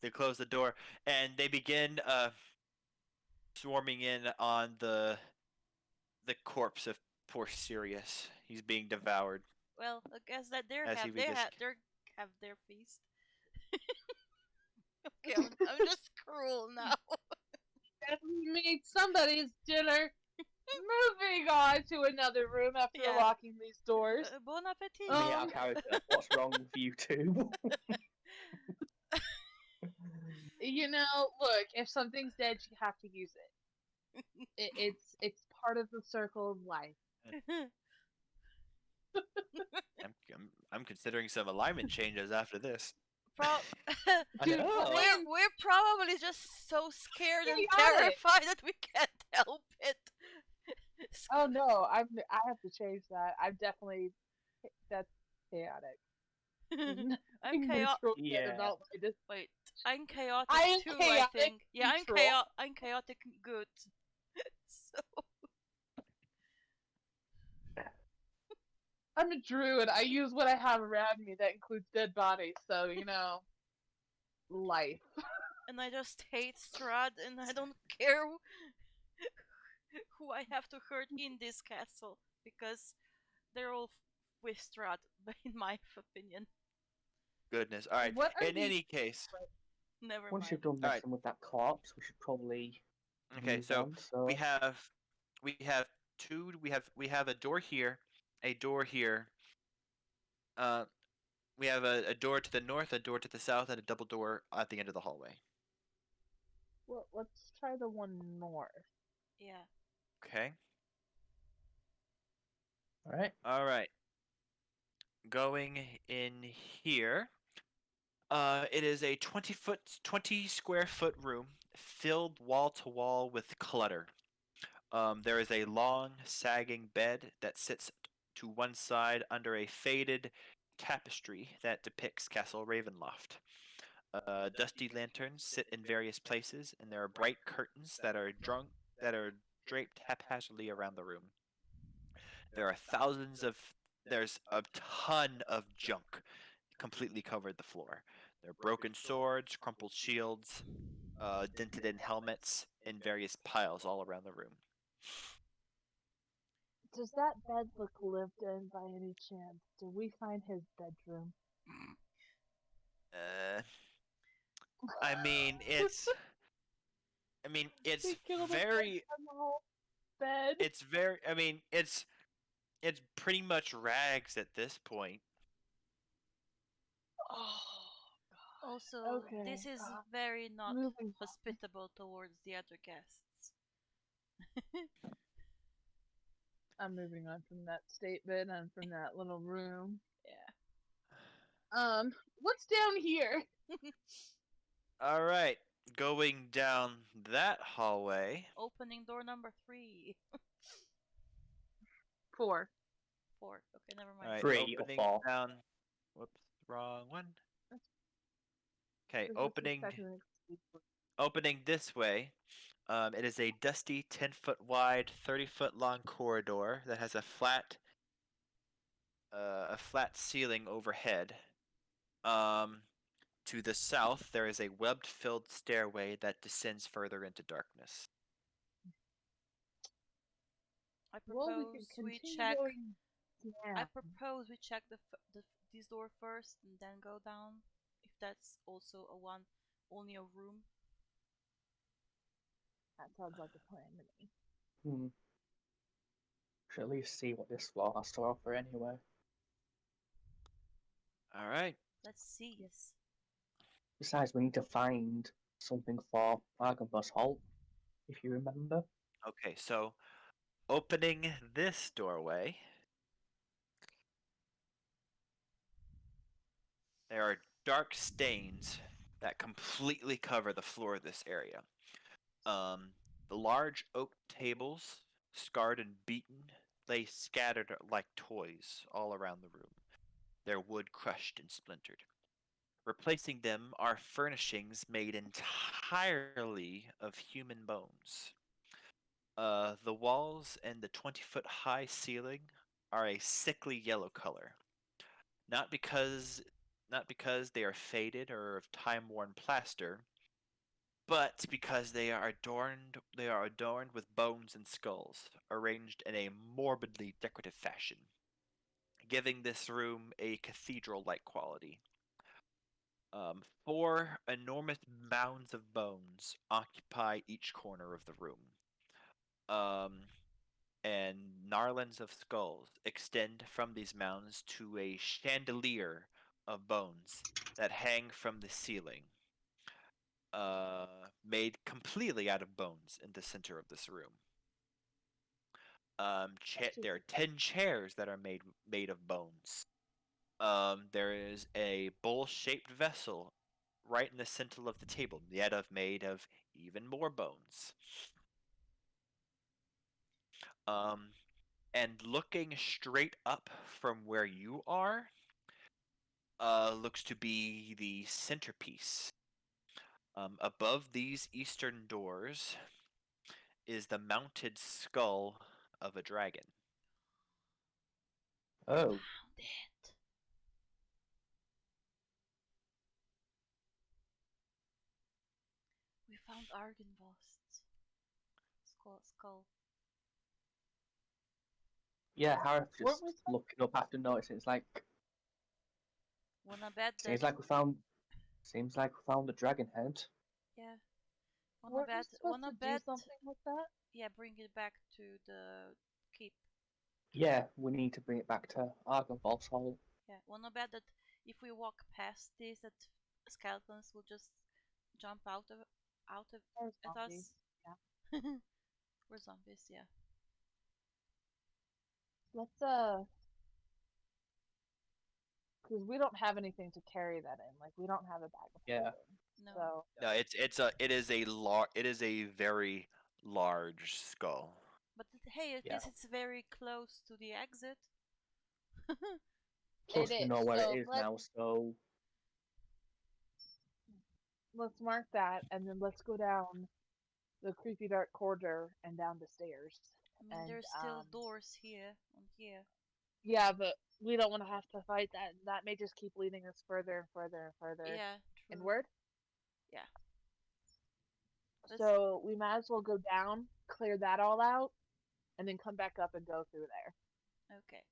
Speaker 1: They close the door and they begin swarming in on the corpse of poor Sirius. He's being devoured.
Speaker 2: Well, I guess that they
Speaker 1: As he begins-
Speaker 2: have their feast. Okay, I'm just cruel now.
Speaker 4: Definitely made somebody's dinner. Moving on to another room after
Speaker 2: Yeah.
Speaker 4: locking these doors.
Speaker 2: Bon appetit.
Speaker 3: Me, our character. What's wrong with you two?
Speaker 4: Look, if something's dead, you have to use it. It's part of the circle of life.
Speaker 1: I'm considering some alignment changes after this.
Speaker 3: I
Speaker 4: Dude,
Speaker 3: know.
Speaker 2: we're probably just so scared and
Speaker 4: Chaotic.
Speaker 2: terrified that we can't help it.
Speaker 4: Oh no, I have to change that. That's chaotic.
Speaker 2: I'm chaotic.
Speaker 3: Yeah.
Speaker 2: Wait, I'm chaotic
Speaker 4: I am
Speaker 2: too. I
Speaker 4: chaotic
Speaker 2: think. Yeah,
Speaker 4: neutral.
Speaker 2: I'm chaotic good. So
Speaker 4: I'm a druid. I use what I have around me. That includes dead bodies. So life.
Speaker 2: and I just hate Strahd, and I don't care who I have to hurt in this castle because they're all with Strahd, in my opinion.
Speaker 1: goodness. All right.
Speaker 4: What are
Speaker 1: In
Speaker 4: these?
Speaker 1: any case,
Speaker 2: Never
Speaker 3: Once
Speaker 2: mind.
Speaker 3: you've done
Speaker 1: all right.
Speaker 3: messing with that corpse, we should probably
Speaker 1: Okay,
Speaker 3: move
Speaker 1: so
Speaker 3: on.
Speaker 1: we
Speaker 3: So
Speaker 1: have we have two. We have a door here, a door here. Uh, we have a door to the north, a door to the south, and a double door at the end of the hallway.
Speaker 4: Well, let's try the one north.
Speaker 2: Yeah.
Speaker 1: Okay.
Speaker 3: all right.
Speaker 1: All right. Going in here. It is a 20 square foot room filled wall to wall with clutter. There is a long, sagging bed that sits to one side under a faded tapestry that depicts Castle Ravenloft. Dusty lanterns sit in various places, and there are bright curtains that are draped haphazardly around the room. There are there's a ton of junk completely covered the floor. There are broken swords, crumpled shields, dented in helmets in various piles all around the room.
Speaker 4: Does that bed look lived in by any chance? Did we find his bedroom?
Speaker 1: Uh, I mean, it's. I mean,
Speaker 4: They killed a boy on the whole bed.
Speaker 1: It's very. I mean, it's pretty much rags at this point.
Speaker 4: Oh,
Speaker 2: Also,
Speaker 4: okay.
Speaker 2: this is very not
Speaker 4: Moving.
Speaker 2: hospitable towards the other guests.
Speaker 4: I'm moving on from that statement and from that little room.
Speaker 2: Yeah.
Speaker 4: What's down here?
Speaker 1: All right, going down that hallway.
Speaker 2: Opening door number 3.
Speaker 4: 4.
Speaker 2: 4. Okay, never
Speaker 1: All
Speaker 2: mind.
Speaker 1: right,
Speaker 3: 3 or
Speaker 1: opening
Speaker 3: 4.
Speaker 1: down. Whoops, wrong one. Okay,
Speaker 4: This is
Speaker 1: opening
Speaker 4: technically-
Speaker 1: opening this way. It is a dusty 10-foot wide, 30-foot long corridor that has a flat ceiling overhead. To the south, there is a web-filled stairway that descends further into darkness.
Speaker 2: I
Speaker 4: Well, we
Speaker 2: propose
Speaker 4: can
Speaker 2: we
Speaker 4: continue
Speaker 2: check.
Speaker 4: going
Speaker 2: I
Speaker 4: down.
Speaker 2: propose we check this door first and then go down. If that's also a one, only a room.
Speaker 4: That sounds like a plan to me.
Speaker 3: Should at least see what this floor has to offer anyway.
Speaker 1: All right.
Speaker 2: Let's see.
Speaker 3: Besides, we need to find something for Argambus Holt, if you remember.
Speaker 1: Okay, so opening this doorway, there are dark stains that completely cover the floor of this area. The large oak tables, scarred and beaten, lay scattered like toys all around the room, their wood crushed and splintered. Replacing them are furnishings made entirely of human bones. The walls and the 20-foot high ceiling are a sickly yellow color. Not because not because they are faded or of time-worn plaster, but because they are adorned with bones and skulls, arranged in a morbidly decorative fashion, giving this room a cathedral-like quality. 4 enormous mounds of bones occupy each corner of the room. Um, and gnarlands of skulls extend from these mounds to a chandelier of bones that hang from the ceiling, made completely out of bones in the center of this room. There are 10 chairs that are made of bones. There is a bowl-shaped vessel right in the center of the table, made of even more bones. And looking straight up from where you are, looks to be the centerpiece. Above these eastern doors is the mounted skull of a dragon.
Speaker 3: Oh,
Speaker 2: Found it. We found Argynvost's skull.
Speaker 3: yeah, Harith
Speaker 4: Weren't
Speaker 3: just
Speaker 4: we supposed-
Speaker 3: looking up after noticing. It's like,
Speaker 2: Wanna bet that?
Speaker 3: Seems like we found. Seems like we found the dragon head.
Speaker 2: Yeah. Wanna
Speaker 4: Weren't we
Speaker 2: bet?
Speaker 4: supposed
Speaker 2: Wanna
Speaker 4: to do
Speaker 2: bet?
Speaker 4: something with that?
Speaker 2: Yeah, bring it back to the keep.
Speaker 3: Yeah, we need to bring it back to Argynvost Hall.
Speaker 2: Yeah. Wanna bet that if we walk past this, that skeletons will just jump out of
Speaker 4: Or
Speaker 2: at
Speaker 4: zombies.
Speaker 2: us?
Speaker 4: Yeah.
Speaker 2: We're zombies. Yeah.
Speaker 4: Let's because we don't have anything to carry that in. Like we don't have a bag of
Speaker 3: Yeah.
Speaker 4: holding.
Speaker 2: No.
Speaker 4: So
Speaker 1: No, it is a very large skull.
Speaker 2: But hey, at
Speaker 3: Yeah.
Speaker 2: least it's very close to the exit.
Speaker 3: Plus,
Speaker 4: it
Speaker 3: we
Speaker 4: is.
Speaker 3: know where
Speaker 4: So
Speaker 3: it is now, so
Speaker 4: let's mark that, and then let's go down the creepy dark corridor and down the stairs.
Speaker 2: I mean,
Speaker 4: And
Speaker 2: there's still doors here on here.
Speaker 4: yeah, but we don't want to have to fight that. That may just keep leading us further and further and further
Speaker 2: Yeah, true.
Speaker 4: inward.
Speaker 2: Yeah. Let's-
Speaker 4: So we might as well go down, clear that all out, and then come back up and go through there.
Speaker 2: Okay.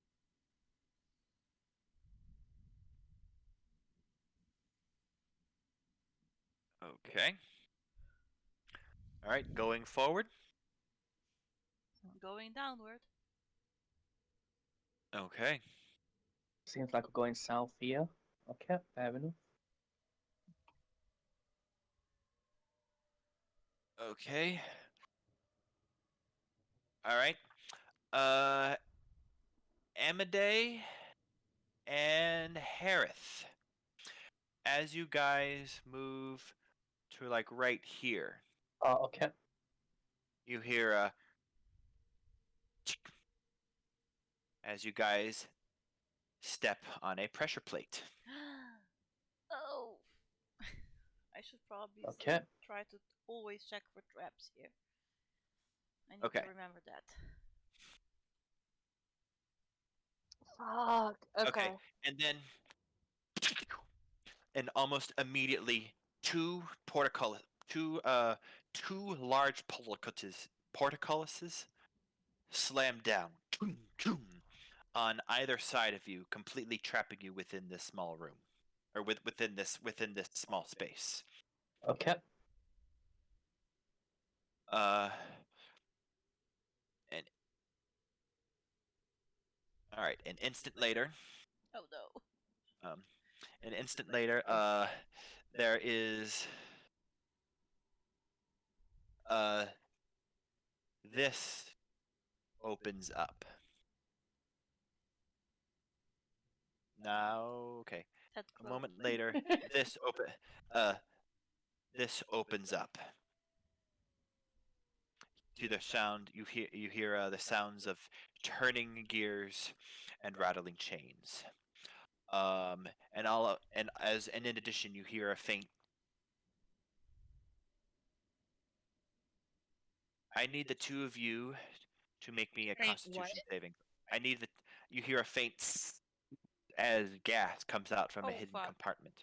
Speaker 1: Okay. All right, going forward.
Speaker 2: Going downward.
Speaker 1: Okay.
Speaker 3: seems like we're going south here. Okay, fair enough.
Speaker 1: Okay. All right. Uh, Amade and Harith. As you guys move to like right here,
Speaker 3: Oh, okay.
Speaker 1: you hear a as you guys step on a pressure plate.
Speaker 2: Oh. I should probably
Speaker 3: Okay.
Speaker 2: try to always check for traps here. I need
Speaker 1: Okay.
Speaker 2: to remember that.
Speaker 4: Fuck. Okay.
Speaker 1: And then and almost immediately two two large portcullises slam down on either side of you, completely trapping you within this small room, or within this small space.
Speaker 3: Okay.
Speaker 1: And all right, an instant later,
Speaker 2: Oh no.
Speaker 1: there is uh, this opens up. Now, okay.
Speaker 2: That
Speaker 1: A
Speaker 2: close.
Speaker 1: moment later, this open this opens up. To the sound you hear the sounds of turning gears and rattling chains. And in addition you hear a faint. I need the two of you to make me a
Speaker 4: Faint
Speaker 1: Constitution saving. I need the you hear a faint as gas comes out from a
Speaker 2: Oh,
Speaker 1: hidden
Speaker 2: fuck.
Speaker 1: compartment.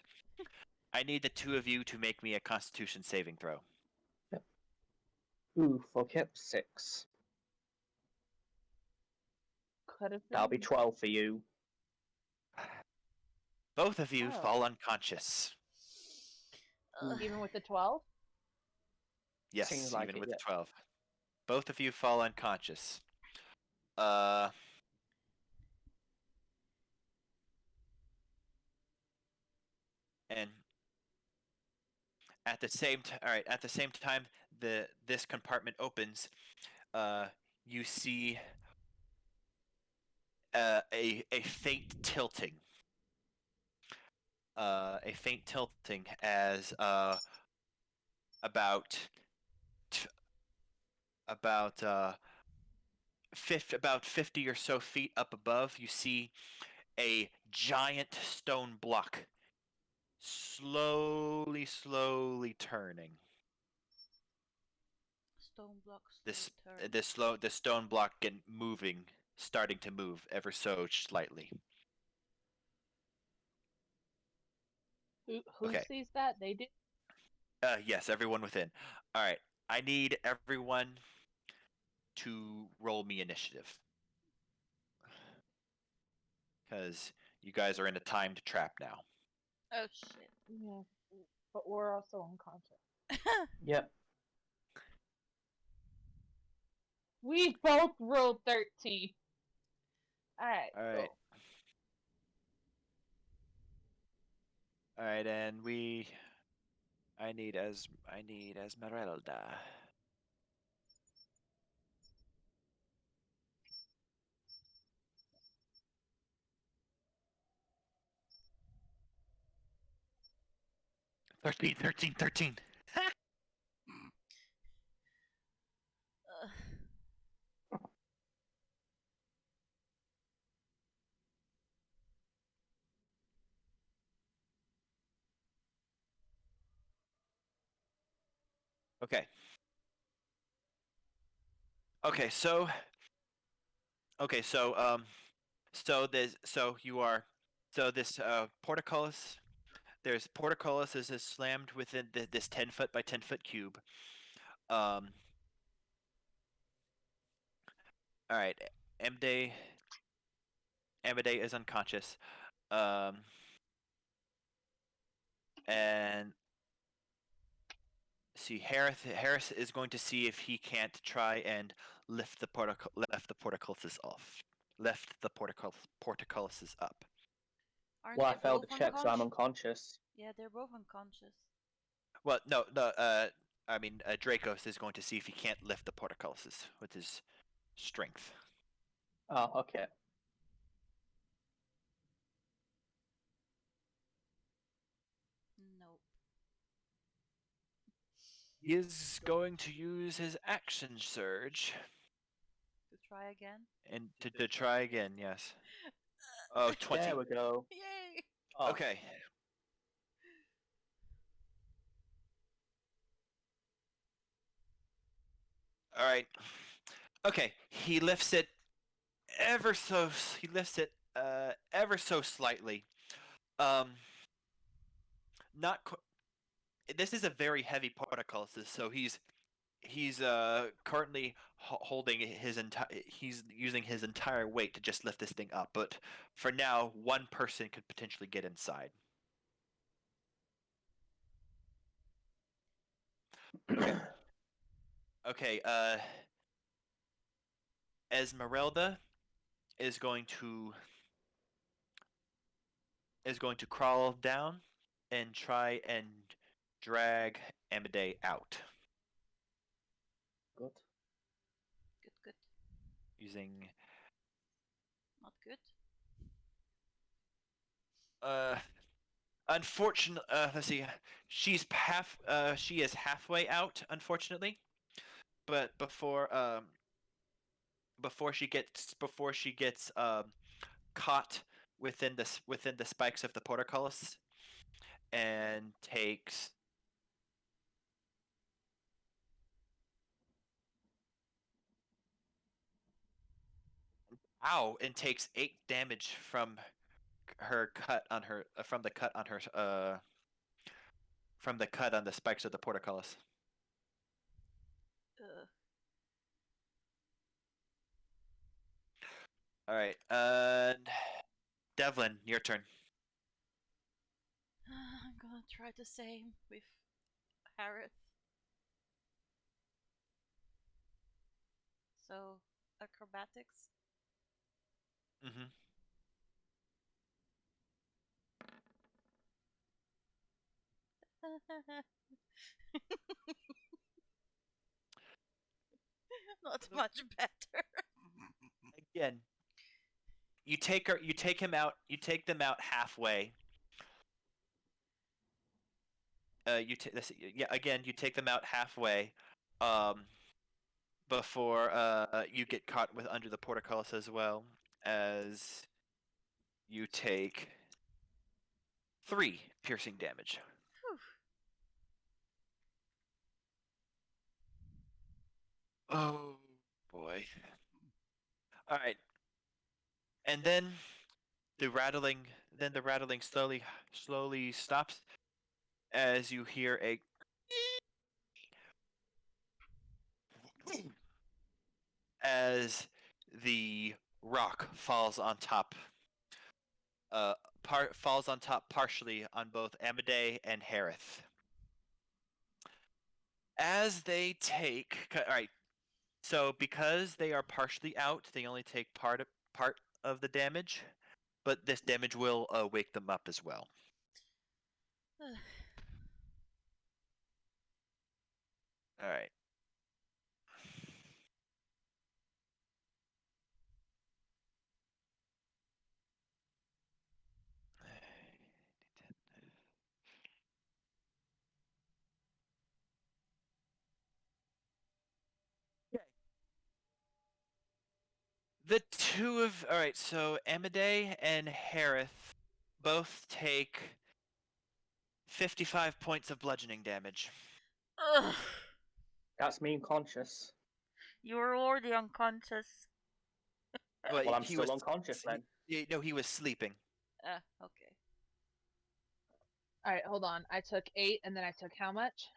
Speaker 1: I need the two of you to make me a Constitution saving throw.
Speaker 3: Oof, okay, 6.
Speaker 4: Could have been.
Speaker 3: That'll be 12 for you.
Speaker 1: Both of you
Speaker 4: Oh.
Speaker 1: fall unconscious.
Speaker 2: Ugh.
Speaker 4: Even with the 12?
Speaker 1: Yes,
Speaker 3: Seems like
Speaker 1: even
Speaker 3: it,
Speaker 1: with
Speaker 3: yeah.
Speaker 1: the 12. Both of you fall unconscious. And at the same time this compartment opens, you see a faint tilting. A faint tilting as about about uh, about 50 or so feet up above, you see a giant stone block slowly turning.
Speaker 2: Stone blocks.
Speaker 1: This
Speaker 2: Turn.
Speaker 1: the stone block starting to move ever so slightly.
Speaker 4: Who
Speaker 1: Okay.
Speaker 4: sees that? They do.
Speaker 1: Yes, everyone within. All right, I need everyone to roll me initiative because you guys are in a timed trap now.
Speaker 2: Oh shit.
Speaker 4: Yeah, but we're also unconscious.
Speaker 3: Yep.
Speaker 4: We both rolled 13. Alright,
Speaker 1: All right.
Speaker 4: go.
Speaker 1: All right, and I need Esmeralda. Thirteen.
Speaker 2: uh,
Speaker 1: Okay. Okay, so this portcullis. There's portcullis is slammed within this 10 foot by 10 foot cube. Um. All right. Amade Amade is unconscious. Um. And see, Harris is going to see if he can't try and lift the portcullis off. Lift the portcullises up.
Speaker 2: aren't
Speaker 3: Well, I
Speaker 2: they
Speaker 3: failed
Speaker 2: both
Speaker 3: the check, so I'm
Speaker 2: unconscious?
Speaker 3: unconscious.
Speaker 2: Yeah, they're both unconscious.
Speaker 1: Well, no. I mean, Dracos is going to see if he can't lift the portcullises with his strength.
Speaker 3: Oh, okay.
Speaker 2: Nope.
Speaker 1: He is going to use his action surge
Speaker 2: To try again.
Speaker 1: and to try again. Yes. Oh, 20.
Speaker 3: There we go.
Speaker 2: Yay!
Speaker 3: Oh,
Speaker 1: Okay. All right. Okay. He lifts it ever so. He lifts it ever so slightly. Um. Not. This is a very heavy portcullis, so he's currently holding his entire. He's using his entire weight to just lift this thing up. But for now, one person could potentially get inside. Okay. Okay. Esmeralda is going to crawl down and try and drag Amade out
Speaker 3: good.
Speaker 2: Good.
Speaker 1: using
Speaker 2: Not good.
Speaker 1: unfortunate let's see, she is halfway out, unfortunately, but before she gets caught within the spikes of the portcullis and takes and takes 8 damage from her cut on her from the cut on her from the cut on the spikes of the portcullis. All right, Devlin, your turn.
Speaker 2: I'm gonna try the same with Harith. So, acrobatics.
Speaker 1: Mm-hmm.
Speaker 2: Not much better.
Speaker 1: Again, you take them out halfway. Again, you take them out halfway, um, before you get caught with under the portcullis as well, as you take 3 piercing damage.
Speaker 2: Whew.
Speaker 1: Oh boy! All right, and then the rattling, slowly stops as you hear a as the rock falls on top falls on top partially on both Amade and Harith. As they take, all right. So because they are partially out, they only take part of the damage, but this damage will wake them up as well. All right. The two of all right, so Amade and Harith both take 55 points of bludgeoning damage.
Speaker 2: Ugh.
Speaker 3: That's me unconscious.
Speaker 2: You were already unconscious.
Speaker 1: But
Speaker 3: Well, I'm
Speaker 1: he
Speaker 3: still
Speaker 1: was
Speaker 3: unconscious then.
Speaker 1: no, he was sleeping.
Speaker 2: Okay.
Speaker 4: All right, hold on. I took 8, and then I took how much?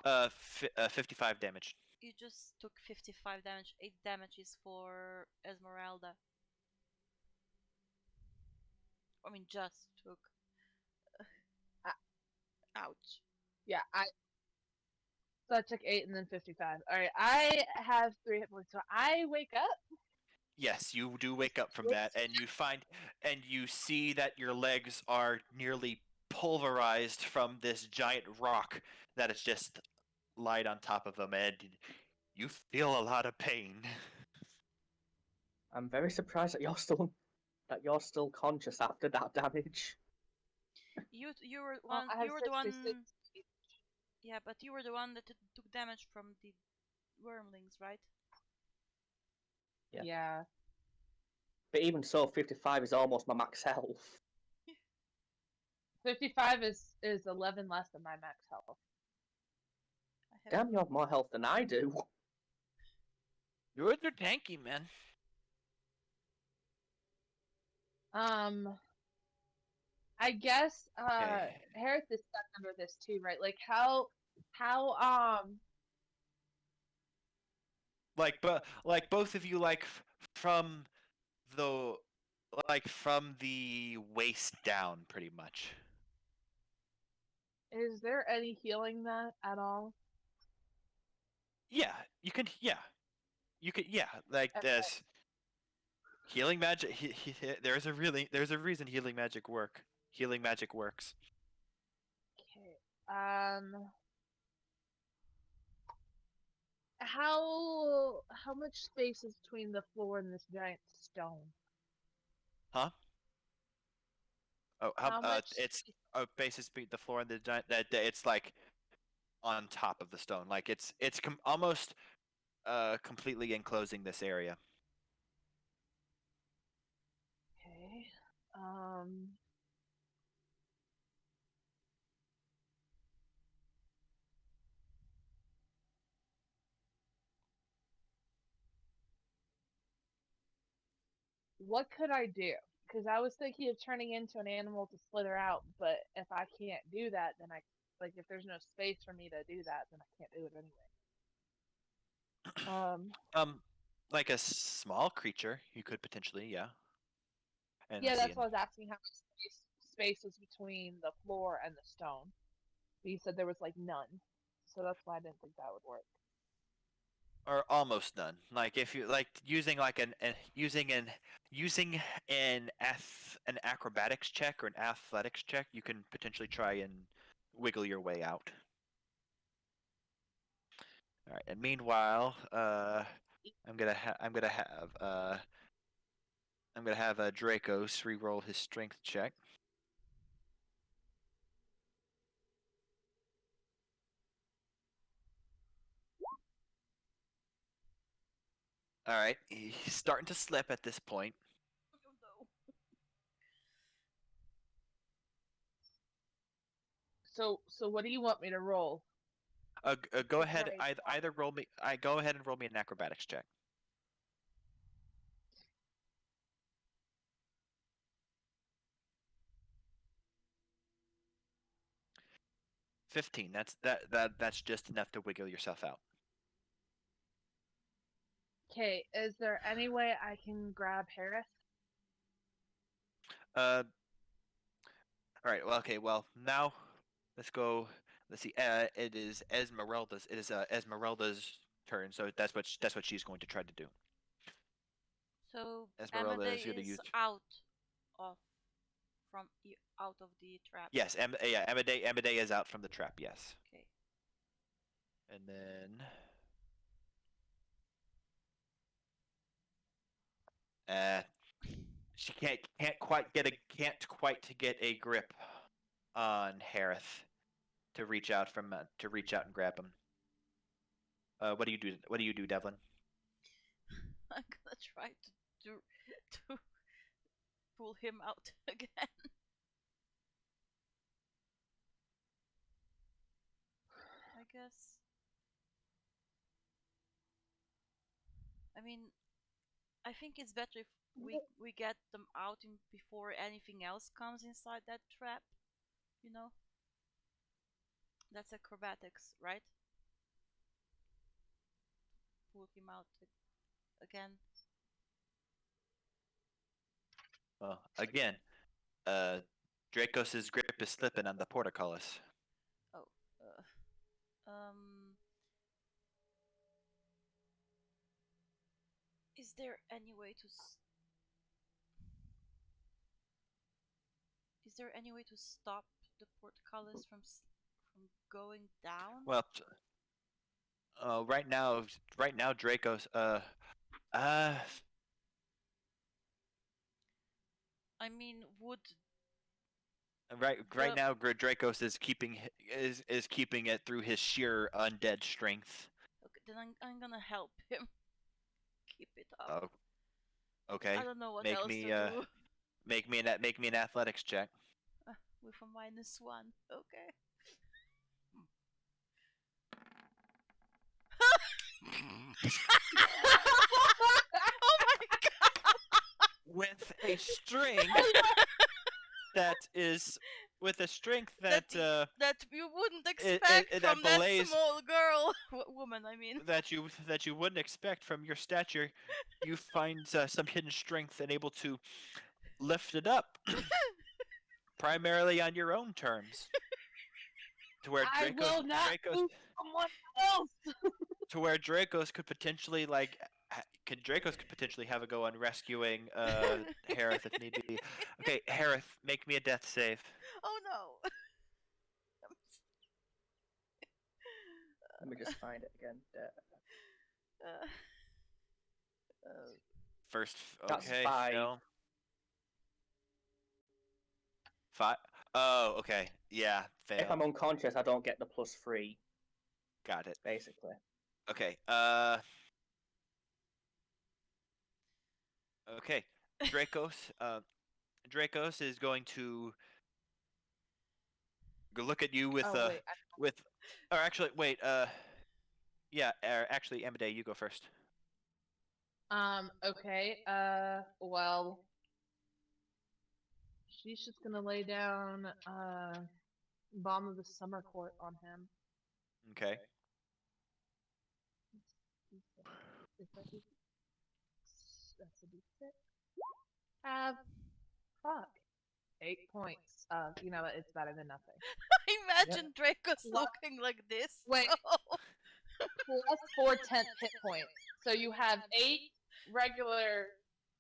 Speaker 1: 55 damage.
Speaker 2: You just took 55 damage. 8 damage is for Esmeralda. I mean, just took. Ouch.
Speaker 4: Yeah, So I took 8 and then 55. All right, I have 3 hit points, so I wake up.
Speaker 1: Yes, you do wake up from that, and you see that your legs are nearly pulverized from this giant rock that is just lied on top of them, and you feel a lot of pain.
Speaker 3: I'm very surprised that you're still conscious after that damage.
Speaker 2: You were
Speaker 4: Well,
Speaker 2: one.
Speaker 4: I have
Speaker 2: You were the
Speaker 4: 66.
Speaker 2: one. Yeah, but you were the one that took damage from the wormlings, right?
Speaker 3: Yeah.
Speaker 4: Yeah.
Speaker 3: But even so, 55 is almost my max health.
Speaker 4: 55 is 11 less than my max health.
Speaker 2: I have.
Speaker 3: Damn, you have more health than I do.
Speaker 1: You're tanky, man.
Speaker 4: I guess
Speaker 1: Okay.
Speaker 4: Harith is stuck under this too, right? Like how
Speaker 1: Like both of you, from the from the waist down, pretty much.
Speaker 4: is there any healing that at all?
Speaker 1: Yeah, you can. Yeah, you could. Yeah, like
Speaker 4: Okay.
Speaker 1: this healing magic. There's a reason healing magic works.
Speaker 4: Okay. How much space is between the floor and this giant stone?
Speaker 1: Huh? Oh,
Speaker 4: How much
Speaker 1: it's
Speaker 4: space-
Speaker 1: basis beat the floor and the giant that it's like on top of the stone. Like it's almost completely enclosing this area.
Speaker 4: Okay. Um what could I do? Because I was thinking of turning into an animal to slither out, but if I can't do that, then if there's no space for me to do that, then I can't do it anyway.
Speaker 1: Like a small creature, you could potentially, yeah. And
Speaker 4: Yeah,
Speaker 1: let's see.
Speaker 4: that's why I was asking how much space was between the floor and the stone. But you said there was like none, so that's why I didn't think that would work.
Speaker 1: Or almost none. Like if you like using like an acrobatics check or an athletics check, you can potentially try and wiggle your way out. All right. And meanwhile, I'm gonna have Dracos re-roll his strength check. All right, he's starting to slip at this point.
Speaker 4: So what do you want me to roll?
Speaker 1: Go
Speaker 4: To
Speaker 1: ahead.
Speaker 4: try-
Speaker 1: Either roll me. I go ahead and roll me an acrobatics check. 15. That's just enough to wiggle yourself out.
Speaker 4: Okay, is there any way I can grab Harris?
Speaker 1: All right. Well, okay. Well, now let's go. Let's see. It is Esmeralda's. It is Esmeralda's turn. So that's what she's going to try to do.
Speaker 2: So
Speaker 1: Esmeralda
Speaker 2: Amade
Speaker 1: is going to
Speaker 2: is
Speaker 1: use.
Speaker 2: of out of the trap.
Speaker 1: Yes. Yeah. Amade is out from the trap. Yes.
Speaker 2: Okay.
Speaker 1: And then. She can't quite to get a grip on Harith to reach out and grab him. What do you do? What do you do, Devlin?
Speaker 2: I'm gonna try to pull him out again. I guess. I mean, I think it's better if we get them out before anything else comes inside that trap. You know, that's acrobatics, right? Pull him out again.
Speaker 1: Well, again, Dracos's grip is slipping on the portcullis.
Speaker 2: Oh, is there any way to? Is there any way to stop the portcullis from going down?
Speaker 1: Well, right now, Dracos.
Speaker 2: I mean, would
Speaker 1: Right
Speaker 2: the
Speaker 1: now, Dracos is keeping it through his sheer undead strength.
Speaker 2: okay, then I'm gonna help him keep it up.
Speaker 1: Oh, okay.
Speaker 2: I don't know what
Speaker 1: Make
Speaker 2: else
Speaker 1: me
Speaker 2: to do.
Speaker 1: make me an athletics check.
Speaker 2: With a -1. Okay. Oh my god!
Speaker 1: With a strength that is with a strength
Speaker 2: That that you wouldn't expect from that
Speaker 1: belays
Speaker 2: small girl, woman. I mean,
Speaker 1: that you wouldn't expect from your stature. You find some hidden strength and able to lift it up, primarily on your own terms, to where
Speaker 4: I will not move someone else.
Speaker 1: to where Dracos could potentially Dracos could potentially have a go on rescuing Harith if need be. Okay, Harith, make me a death save.
Speaker 2: oh no.
Speaker 3: Let me just find it again.
Speaker 2: Uh,
Speaker 1: First,
Speaker 3: That's
Speaker 1: okay,
Speaker 3: 5.
Speaker 1: fail. 5. Oh, okay. Yeah, fail.
Speaker 3: If I'm unconscious, I don't get the +3.
Speaker 1: Got it.
Speaker 3: Basically.
Speaker 1: Okay. Okay. Dracos. Dracos is going to look at you with
Speaker 4: wait,
Speaker 1: or actually wait. Yeah. Actually, Amade, you go first.
Speaker 4: Okay. Well, she's just gonna lay down Bomb of the Summer Court on him.
Speaker 1: Okay.
Speaker 4: That's a D6. Fuck. 8 points. You know what? It's better than nothing.
Speaker 2: Imagine Draco's looking like this.
Speaker 4: Wait. Plus 4 10th hit points. So you have 8 regular.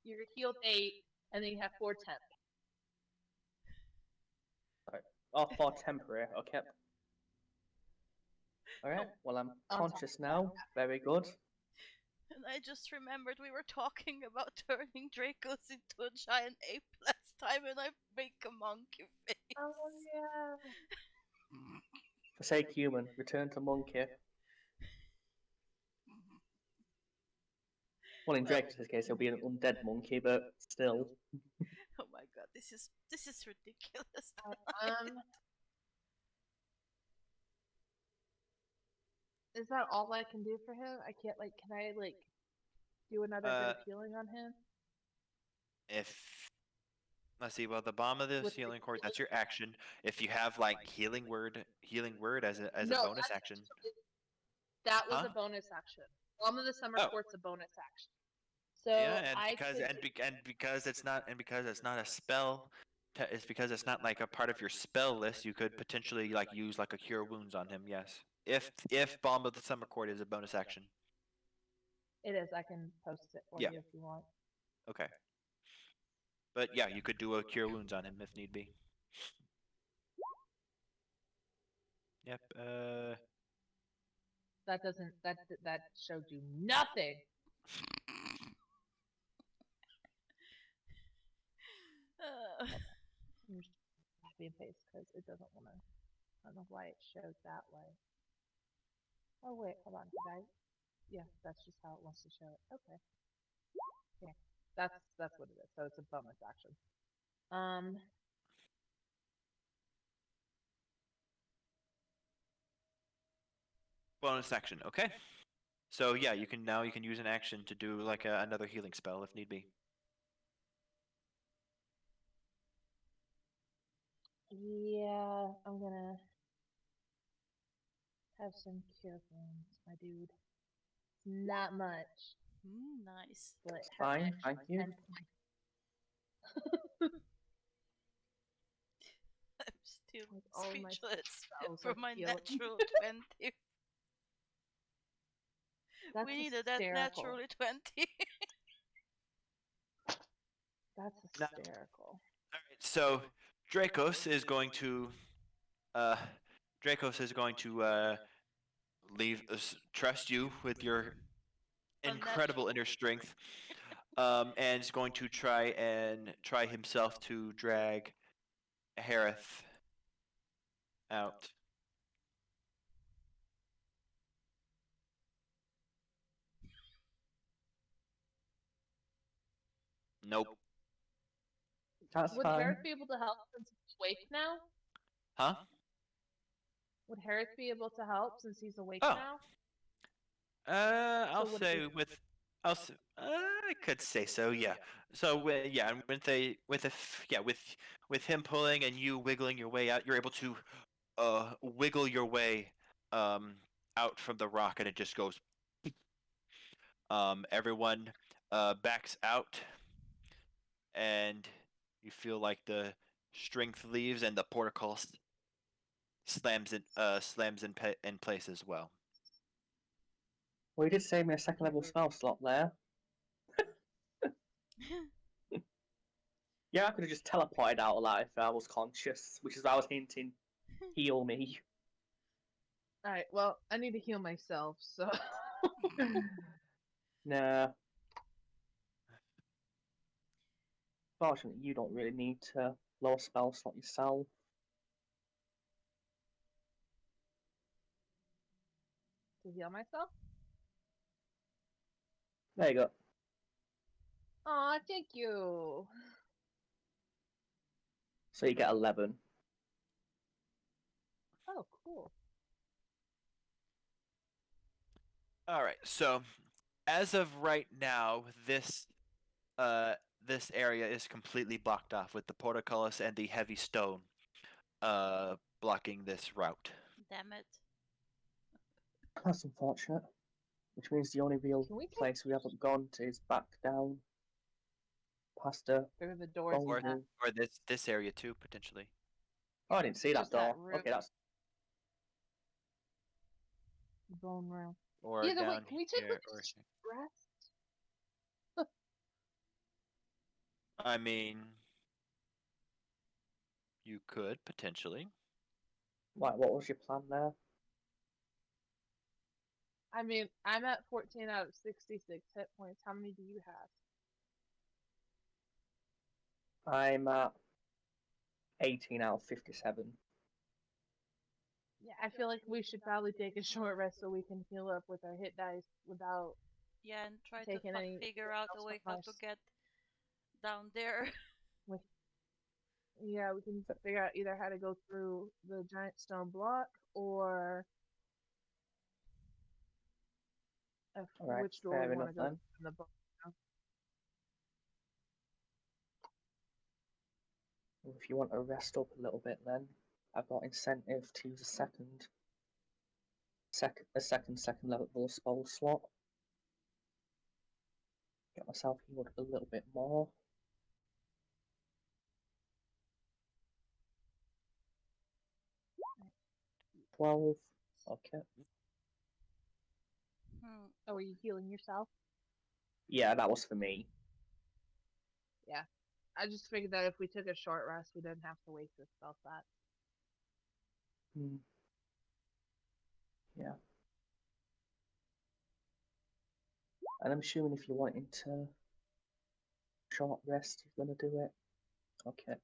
Speaker 4: You're healed 8, and then you have 4 10th.
Speaker 3: Oh, 4 temporary. Okay. Alright, well, I'm conscious now. Very good.
Speaker 2: And I just remembered we were talking about turning Dracos into a giant ape last time, and I make a monkey face.
Speaker 4: Oh yeah.
Speaker 3: Forsake human, return to monkey. Well, in Drake's case, he'll be an undead monkey, but still.
Speaker 2: Oh my god, this is ridiculous.
Speaker 4: Is that all I can do for him? I can't can I do another bit of healing on him?
Speaker 1: If let's see, well, the bomb of the healing cord, that's your action. If you have healing word as a bonus action.
Speaker 4: That was a bonus action. Bomb of the Summer Court's a bonus action. So
Speaker 1: yeah,
Speaker 4: because
Speaker 1: it's not a spell, It's because it's not like a part of your spell list. You could potentially like use like a cure wounds on him. Yes, if Balm of the Summer Court is a bonus action.
Speaker 4: It is. I can post it for
Speaker 1: Yeah.
Speaker 4: you if you want.
Speaker 1: Okay. But yeah, you could do a cure wounds on him if need be. Yep.
Speaker 4: That doesn't. That showed you nothing. I'm just copy and paste because it doesn't want to. I don't know why it showed that way. Oh wait, hold on. Did I? Yeah, that's just how it wants to show it. Okay. Yeah, that's what it is. So it's a bonus action.
Speaker 1: Bonus action. Okay. So yeah, you can use an action to do like another healing spell if need be.
Speaker 4: Yeah, I'm gonna have some cure wounds, my dude. Not much,
Speaker 2: Nice.
Speaker 4: but
Speaker 3: Fine, thank you.
Speaker 4: 10 points.
Speaker 2: I'm still
Speaker 4: Like, all of my
Speaker 2: speechless
Speaker 4: spells
Speaker 2: for
Speaker 4: are
Speaker 2: my
Speaker 4: healed.
Speaker 2: natural 20.
Speaker 4: That's
Speaker 2: We needed that
Speaker 4: hysterical.
Speaker 2: naturally 20.
Speaker 4: That's
Speaker 1: Now-
Speaker 4: hysterical.
Speaker 1: All right. So Dracos is going to uh trust you with your incredible inner strength, and is going to try himself to drag Harith out. Nope.
Speaker 3: That's
Speaker 4: Would
Speaker 3: fine.
Speaker 4: Harith be able to help since he's awake now?
Speaker 1: Huh?
Speaker 4: Would Harith be able to help since he's awake
Speaker 1: Oh.
Speaker 4: now?
Speaker 1: I'll
Speaker 4: So would
Speaker 1: say
Speaker 4: it-
Speaker 1: with, I could say so, yeah. So yeah, and with with him pulling and you wiggling your way out, you're able to wiggle your way out from the rock, and it just goes. Everyone backs out, and you feel like the strength leaves, and the portcullis slams in place as well.
Speaker 3: Well, you did save me a second level spell slot there. Yeah, I could have just teleported out of that if I was conscious, which is why I was hinting. Heal me.
Speaker 4: Alright, well, I need to heal myself, so.
Speaker 3: Nah. Fortunately, you don't really need to lower spell slot yourself.
Speaker 4: To heal myself?
Speaker 3: There you go.
Speaker 4: Aw, thank you.
Speaker 3: So you get 11.
Speaker 4: Oh, cool.
Speaker 1: All right. So as of right now, this area is completely blocked off with the portcullis and the heavy stone blocking this route.
Speaker 2: Damn it.
Speaker 3: That's unfortunate. Which means the only real
Speaker 4: Can we take
Speaker 3: place we haven't gone to is back down past the
Speaker 4: through the doors
Speaker 3: bone
Speaker 4: of
Speaker 1: Or
Speaker 4: that?
Speaker 3: room.
Speaker 1: or this area too potentially.
Speaker 3: Oh, I didn't see that
Speaker 4: Just that
Speaker 3: door.
Speaker 4: room.
Speaker 3: Okay, that's
Speaker 4: Bone room.
Speaker 1: Or
Speaker 4: Either way,
Speaker 1: down
Speaker 4: can we take
Speaker 1: here.
Speaker 4: like
Speaker 1: Or
Speaker 4: a rest?
Speaker 1: I mean, you could potentially.
Speaker 3: right. What was your plan there?
Speaker 4: I mean, I'm at 14 out of 66 hit points. How many do you have?
Speaker 3: I'm at 18 out of 57.
Speaker 4: Yeah, I feel like we should probably take a short rest so we can heal up with our hit dice without.
Speaker 2: Yeah, and try to
Speaker 4: Taking any
Speaker 2: figure out a
Speaker 4: else
Speaker 2: way
Speaker 4: from
Speaker 2: how to
Speaker 4: us.
Speaker 2: get down there.
Speaker 4: Yeah, we can figure out either how to go through the giant stone block or
Speaker 3: Alright,
Speaker 4: which door
Speaker 3: fair
Speaker 4: we want
Speaker 3: enough
Speaker 4: to go
Speaker 3: then.
Speaker 4: in the book.
Speaker 3: If you want to rest up a little bit, then I've got incentive to use a second level spell slot. Get myself healed a little bit more. 12. Okay.
Speaker 4: Oh, are you healing yourself?
Speaker 3: Yeah, that was for me.
Speaker 4: Yeah. I just figured that if we took a short rest, we didn't have to waste the spell slot.
Speaker 3: Hmm. Yeah. And I'm assuming if you're wanting to short rest, you're going to do it. Okay.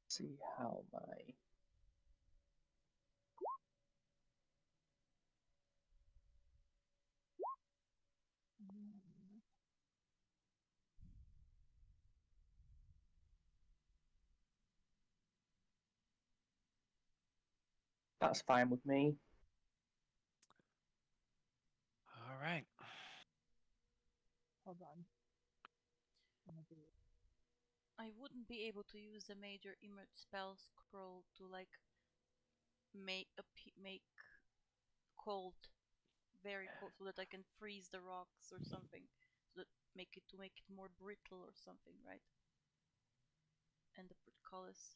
Speaker 3: See how my. That's fine with me.
Speaker 1: All right.
Speaker 4: Hold on. I'm gonna do it.
Speaker 2: I wouldn't be able to use the major image spell scroll to like make cold, very cold, so that I can freeze the rocks or something, so that make it more brittle or something, right? And the portcullis.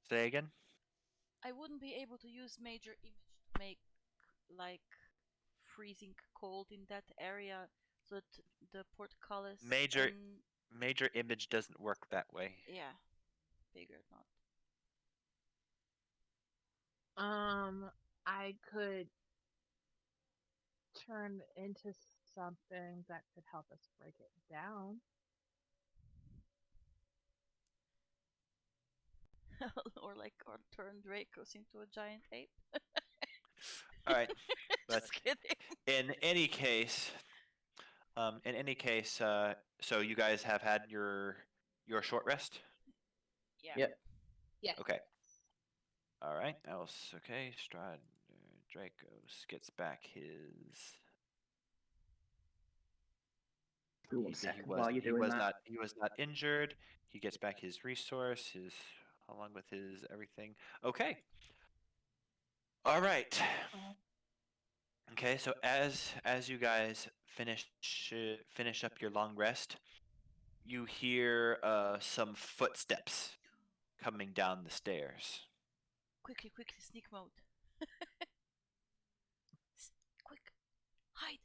Speaker 1: Say again.
Speaker 2: I wouldn't be able to use major image to make like freezing cold in that area, so that the portcullis
Speaker 1: Major
Speaker 2: and
Speaker 1: major image doesn't work that way.
Speaker 2: yeah, figured not.
Speaker 4: I could turn into something that could help us break it down.
Speaker 2: or turn Dracos into a giant ape.
Speaker 1: All right. But
Speaker 2: Just kidding.
Speaker 1: in any case, so you guys have had your short rest.
Speaker 2: Yeah.
Speaker 3: Yep.
Speaker 4: Yes.
Speaker 1: Okay. All right. Else. Okay. Strahd Dracos gets back his.
Speaker 3: Give me one second while you're doing that.
Speaker 1: He was not injured. He gets back his resource, his along with his everything. Okay. All right.
Speaker 4: Uh,
Speaker 1: Okay. So as you guys finish up your long rest, you hear some footsteps coming down the stairs.
Speaker 2: Quickly, sneak mode. Quick, hide.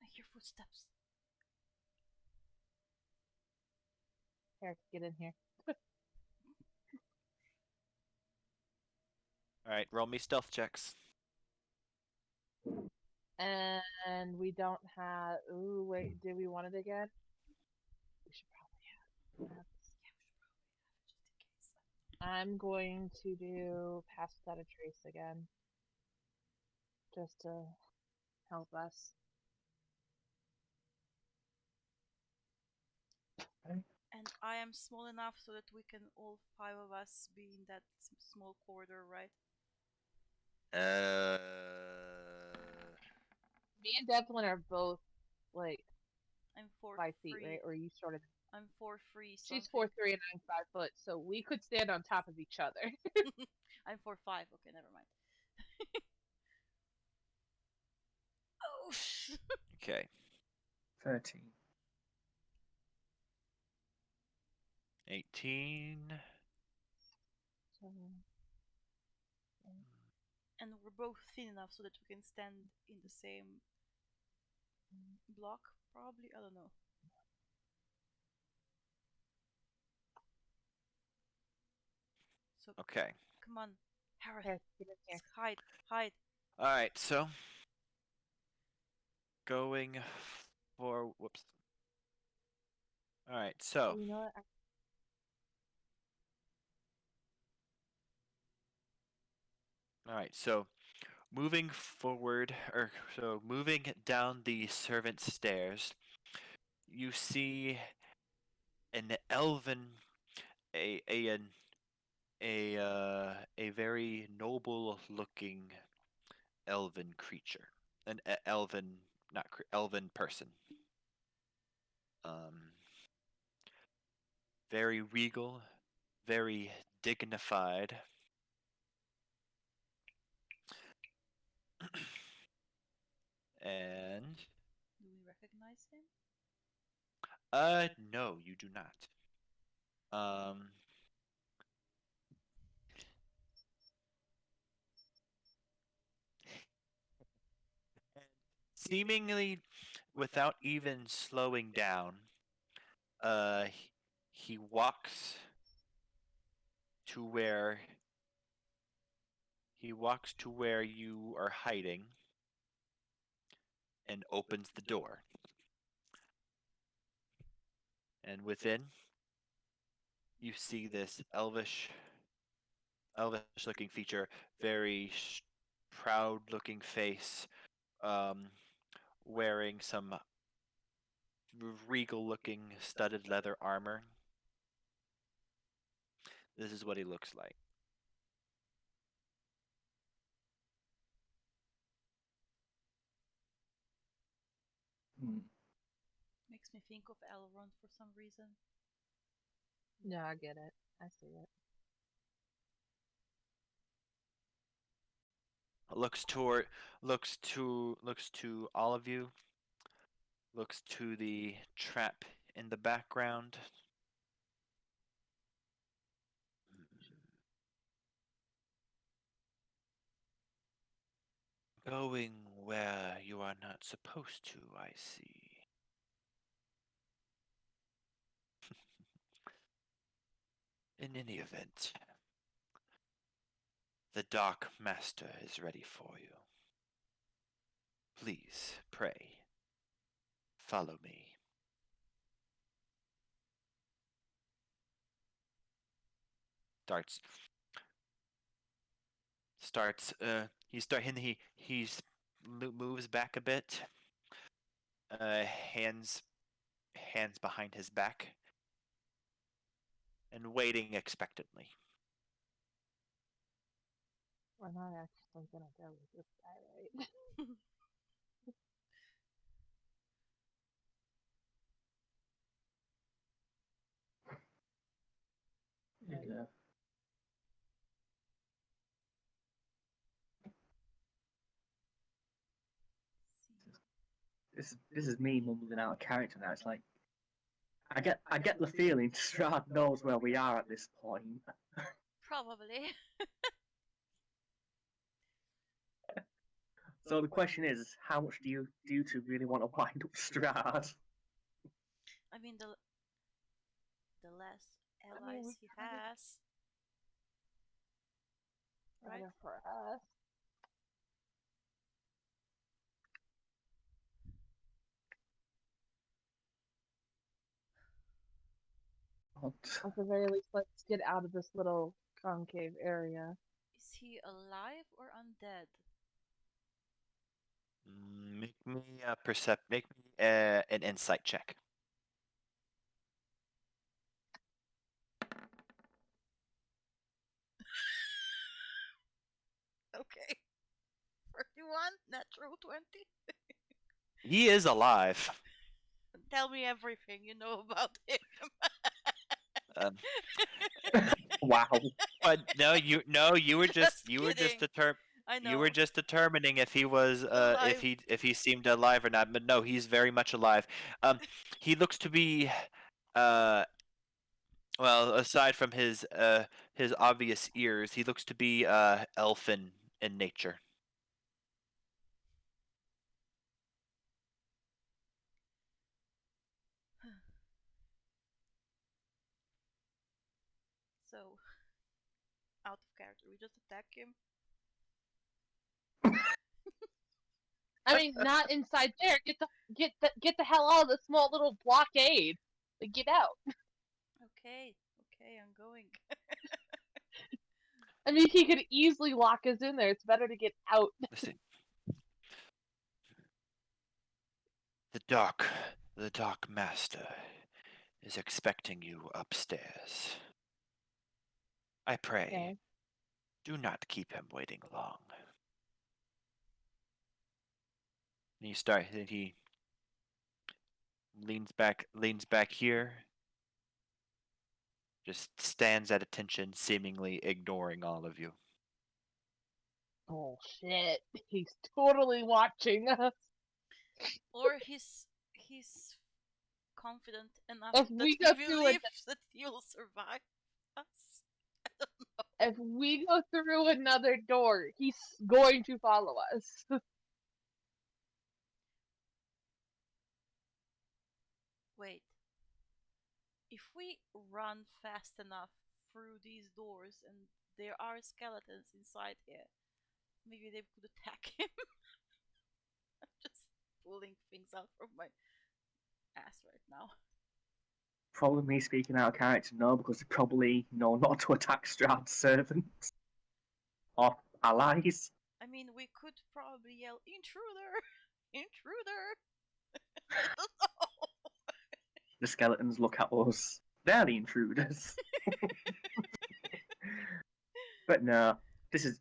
Speaker 2: I hear footsteps.
Speaker 4: Eric, get in here.
Speaker 1: All right. Roll me stealth checks.
Speaker 4: And we don't have. Ooh, wait. Do we want it again? We should probably have. I'm going to do Pass Without a Trace again, just to help us.
Speaker 2: And I am small enough so that we can all five of us be in that small corridor, right?
Speaker 1: Uh.
Speaker 4: Me and Devlin are both like
Speaker 2: I'm 4
Speaker 4: 5 feet,
Speaker 2: free.
Speaker 4: right? Or you sort of.
Speaker 2: I'm 4 free. So
Speaker 4: She's 4'3" and I'm 5 foot, so we could stand on top of each other.
Speaker 2: I'm 4'5". Okay, never mind. Oh.
Speaker 1: Okay.
Speaker 3: 13.
Speaker 1: 18.
Speaker 4: So,
Speaker 2: And we're both thin enough so that we can stand in the same block, probably. I don't know. So
Speaker 1: Okay.
Speaker 2: come on, Harris,
Speaker 4: here, get in here.
Speaker 2: hide, hide.
Speaker 1: All right. So going for whoops. All right. So
Speaker 4: Oh, you know what?
Speaker 1: all right. So moving forward, or so moving down the servants' stairs, you see an elven, a very noble-looking elven creature, an elven, not elven person. Um, very regal, very dignified. And
Speaker 2: Do we recognize him?
Speaker 1: No, you do not. Um, seemingly without even slowing down, he walks to where you are hiding and opens the door. And within, you see this elvish looking feature, very proud looking face, um, wearing some regal looking studded leather armor. This is what he looks like.
Speaker 3: Hmm.
Speaker 2: Makes me think of Elrond for some reason.
Speaker 4: Yeah, I get it. I see it.
Speaker 1: Looks to all of you. Looks to the trap in the background. Going where you are not supposed to, I see. In any event, the Dark Master is ready for you. Please, pray, follow me. Starts. Starts. He's moves back a bit. Hands behind his back, and waiting expectantly.
Speaker 4: We're not actually gonna go with this guy, right? Right.
Speaker 3: Yeah. This is me mumbling out a character now. It's like I get the feeling Strahd knows where we are at this point.
Speaker 2: Probably.
Speaker 3: So the question is, how much do you two really want to wind up Strahd?
Speaker 2: I mean, the less
Speaker 4: I mean,
Speaker 2: allies he has, right?
Speaker 4: better for us. At the very least, let's get out of this little concave area.
Speaker 2: Is he alive or undead?
Speaker 1: Make me a Make me an insight check.
Speaker 2: Okay. 31, natural 20.
Speaker 1: He is alive.
Speaker 2: Tell me everything you know about him.
Speaker 1: Um,
Speaker 3: Wow.
Speaker 1: but you were just
Speaker 2: kidding. I know.
Speaker 1: you were just determining if he was
Speaker 2: Alive.
Speaker 1: if he seemed alive or not. But no, he's very much alive. He looks to be uh well, aside from his obvious ears, he looks to be elfin in nature.
Speaker 2: So, out of character, we just attack him.
Speaker 4: I mean, not inside there. Get the hell out of the small little blockade. Like, get out.
Speaker 2: Okay, I'm going.
Speaker 4: I mean, he could easily lock us in there. It's better to get out.
Speaker 1: Listen, the Dark Master is expecting you upstairs. I pray,
Speaker 4: Okay.
Speaker 1: do not keep him waiting long. And he leans back here, just stands at attention, seemingly ignoring all of you.
Speaker 4: Oh shit! He's totally watching us.
Speaker 2: Or he's confident enough
Speaker 4: If
Speaker 2: that
Speaker 4: we
Speaker 2: we
Speaker 4: go through
Speaker 2: believe that he'll survive us.
Speaker 4: if we go through another door, he's going to follow us.
Speaker 2: Wait. If we run fast enough through these doors and there are skeletons inside here, maybe they could attack him. I'm just pulling things out from my ass right now.
Speaker 3: Probably me speaking out of character, no, because they probably know not to attack Strahd's servants or allies.
Speaker 2: I mean, we could probably yell, "Intruder! Intruder!" I don't know.
Speaker 3: The skeletons look at us. They're the intruders. But no, this is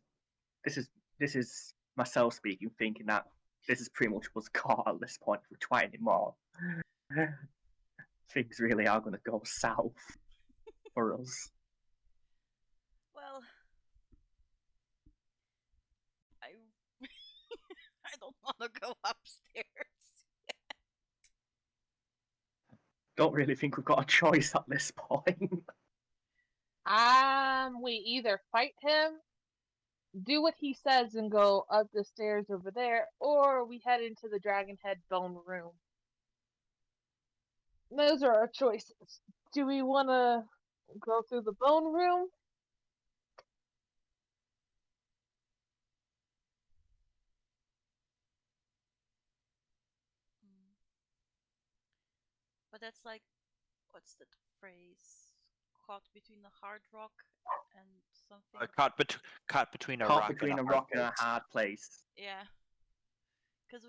Speaker 3: this is this is myself speaking, thinking that this is pretty much what's caught at this point. If we try anymore, things really are going to go south for us.
Speaker 2: Well, I I don't want to go upstairs.
Speaker 3: Don't really think we've got a choice at this point.
Speaker 4: We either fight him, do what he says, and go up the stairs over there, or we head into the Dragon Head Bone Room. Those are our choices. Do we want to go through the Bone Room?
Speaker 2: Mm. But that's like, what's that phrase? Caught between a hard rock and something.
Speaker 1: Caught between a
Speaker 3: Caught
Speaker 1: rock
Speaker 3: between
Speaker 1: and
Speaker 3: a
Speaker 1: a hard
Speaker 3: rock and a
Speaker 1: place.
Speaker 3: hard place.
Speaker 2: Yeah, because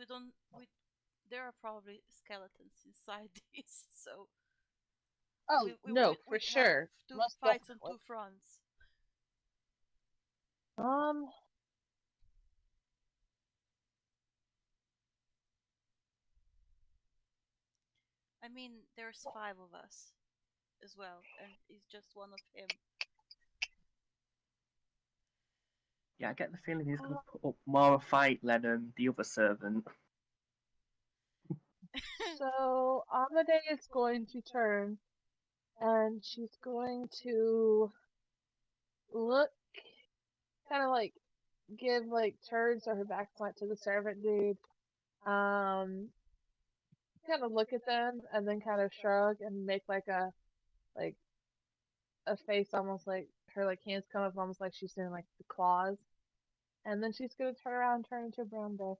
Speaker 2: there are probably skeletons inside these, so
Speaker 4: Oh, no, for
Speaker 2: we'd
Speaker 4: sure.
Speaker 2: have two
Speaker 4: Most
Speaker 2: fights on
Speaker 4: definitely.
Speaker 2: two fronts. I mean, there's 5 of us as well, and it's just one of him.
Speaker 3: Yeah, I get the feeling he's going to put up more of a fight than the other servant.
Speaker 4: So Amade is going to turn, and she's going to look, kind of like give like turns or her back slant to the servant dude. Kind of look at them and then kind of shrug and make like a face, almost like her like hands come up, almost like she's doing like the claws. And then she's gonna turn around and turn into a brown bear.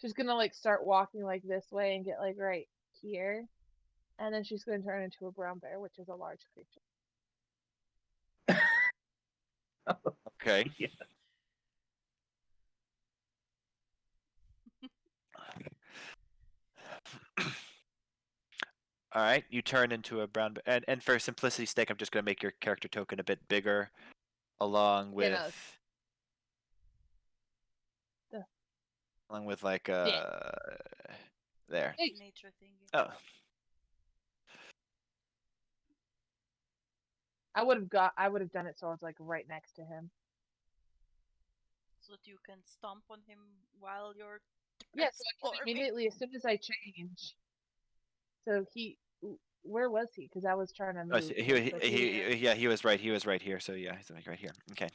Speaker 4: She's gonna like start walking like this way and get like right here. And then she's gonna turn into a brown bear, which is a large creature.
Speaker 1: Okay.
Speaker 3: Yeah.
Speaker 1: All right, you turn into a brown, and for simplicity's sake, I'm just gonna make your character token a bit bigger, along with,
Speaker 4: Yeah, no.
Speaker 1: along with like
Speaker 4: Yeah.
Speaker 1: there.
Speaker 4: Hey.
Speaker 2: Nature thingy.
Speaker 1: Oh,
Speaker 4: I would have done it so I was like right next to him.
Speaker 2: So that you can stomp on him while you're
Speaker 4: Yeah, so I can
Speaker 2: transforming.
Speaker 4: immediately, as soon as I change. So where was he? Because I was trying to move.
Speaker 1: so
Speaker 2: here.
Speaker 1: he was right. He was right here. So yeah, he's like right here. Okay.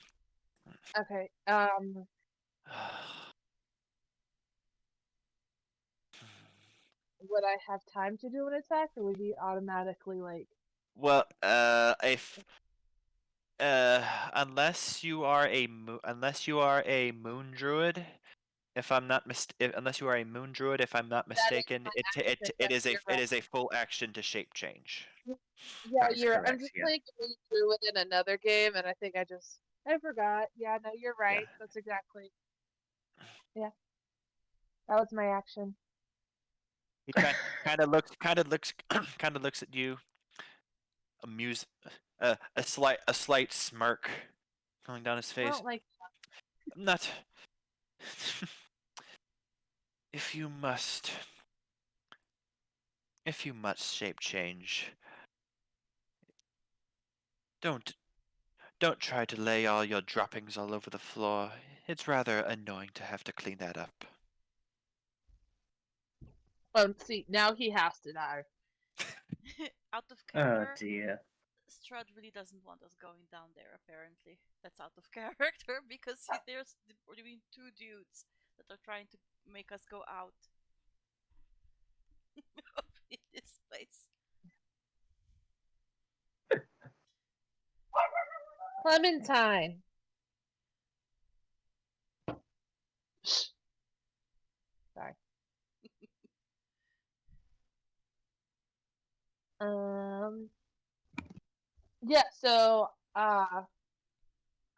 Speaker 4: Okay. Would I have time to do an attack, or would he automatically like?
Speaker 1: Well, if unless you are a moon druid, if I'm not unless you are a moon druid, if I'm not mistaken,
Speaker 4: my
Speaker 1: it
Speaker 4: action,
Speaker 1: it
Speaker 4: yes,
Speaker 1: is a
Speaker 4: you're
Speaker 1: it
Speaker 4: right.
Speaker 1: is a full action to shape change.
Speaker 4: Yeah,
Speaker 3: That is
Speaker 4: I'm
Speaker 3: correct,
Speaker 4: just
Speaker 3: yeah.
Speaker 4: playing Moon Druid in another game, and I think I forgot. Yeah, no, you're right. That's exactly. Yeah, that was my action.
Speaker 1: He kind of looks kind of looks at you, amuse, a slight smirk going down his
Speaker 4: I
Speaker 1: face.
Speaker 4: don't like.
Speaker 1: I'm not. If you must shape change, don't try to lay all your droppings all over the floor. It's rather annoying to have to clean that up.
Speaker 4: Oh, see, now he has to die.
Speaker 2: Out of
Speaker 3: Oh
Speaker 2: character,
Speaker 3: dear.
Speaker 2: Strahd really doesn't want us going down there, apparently. That's out of character because there's between two dudes that are trying to make us go out of this place.
Speaker 4: Clementine. Sorry. Um. Yeah. So.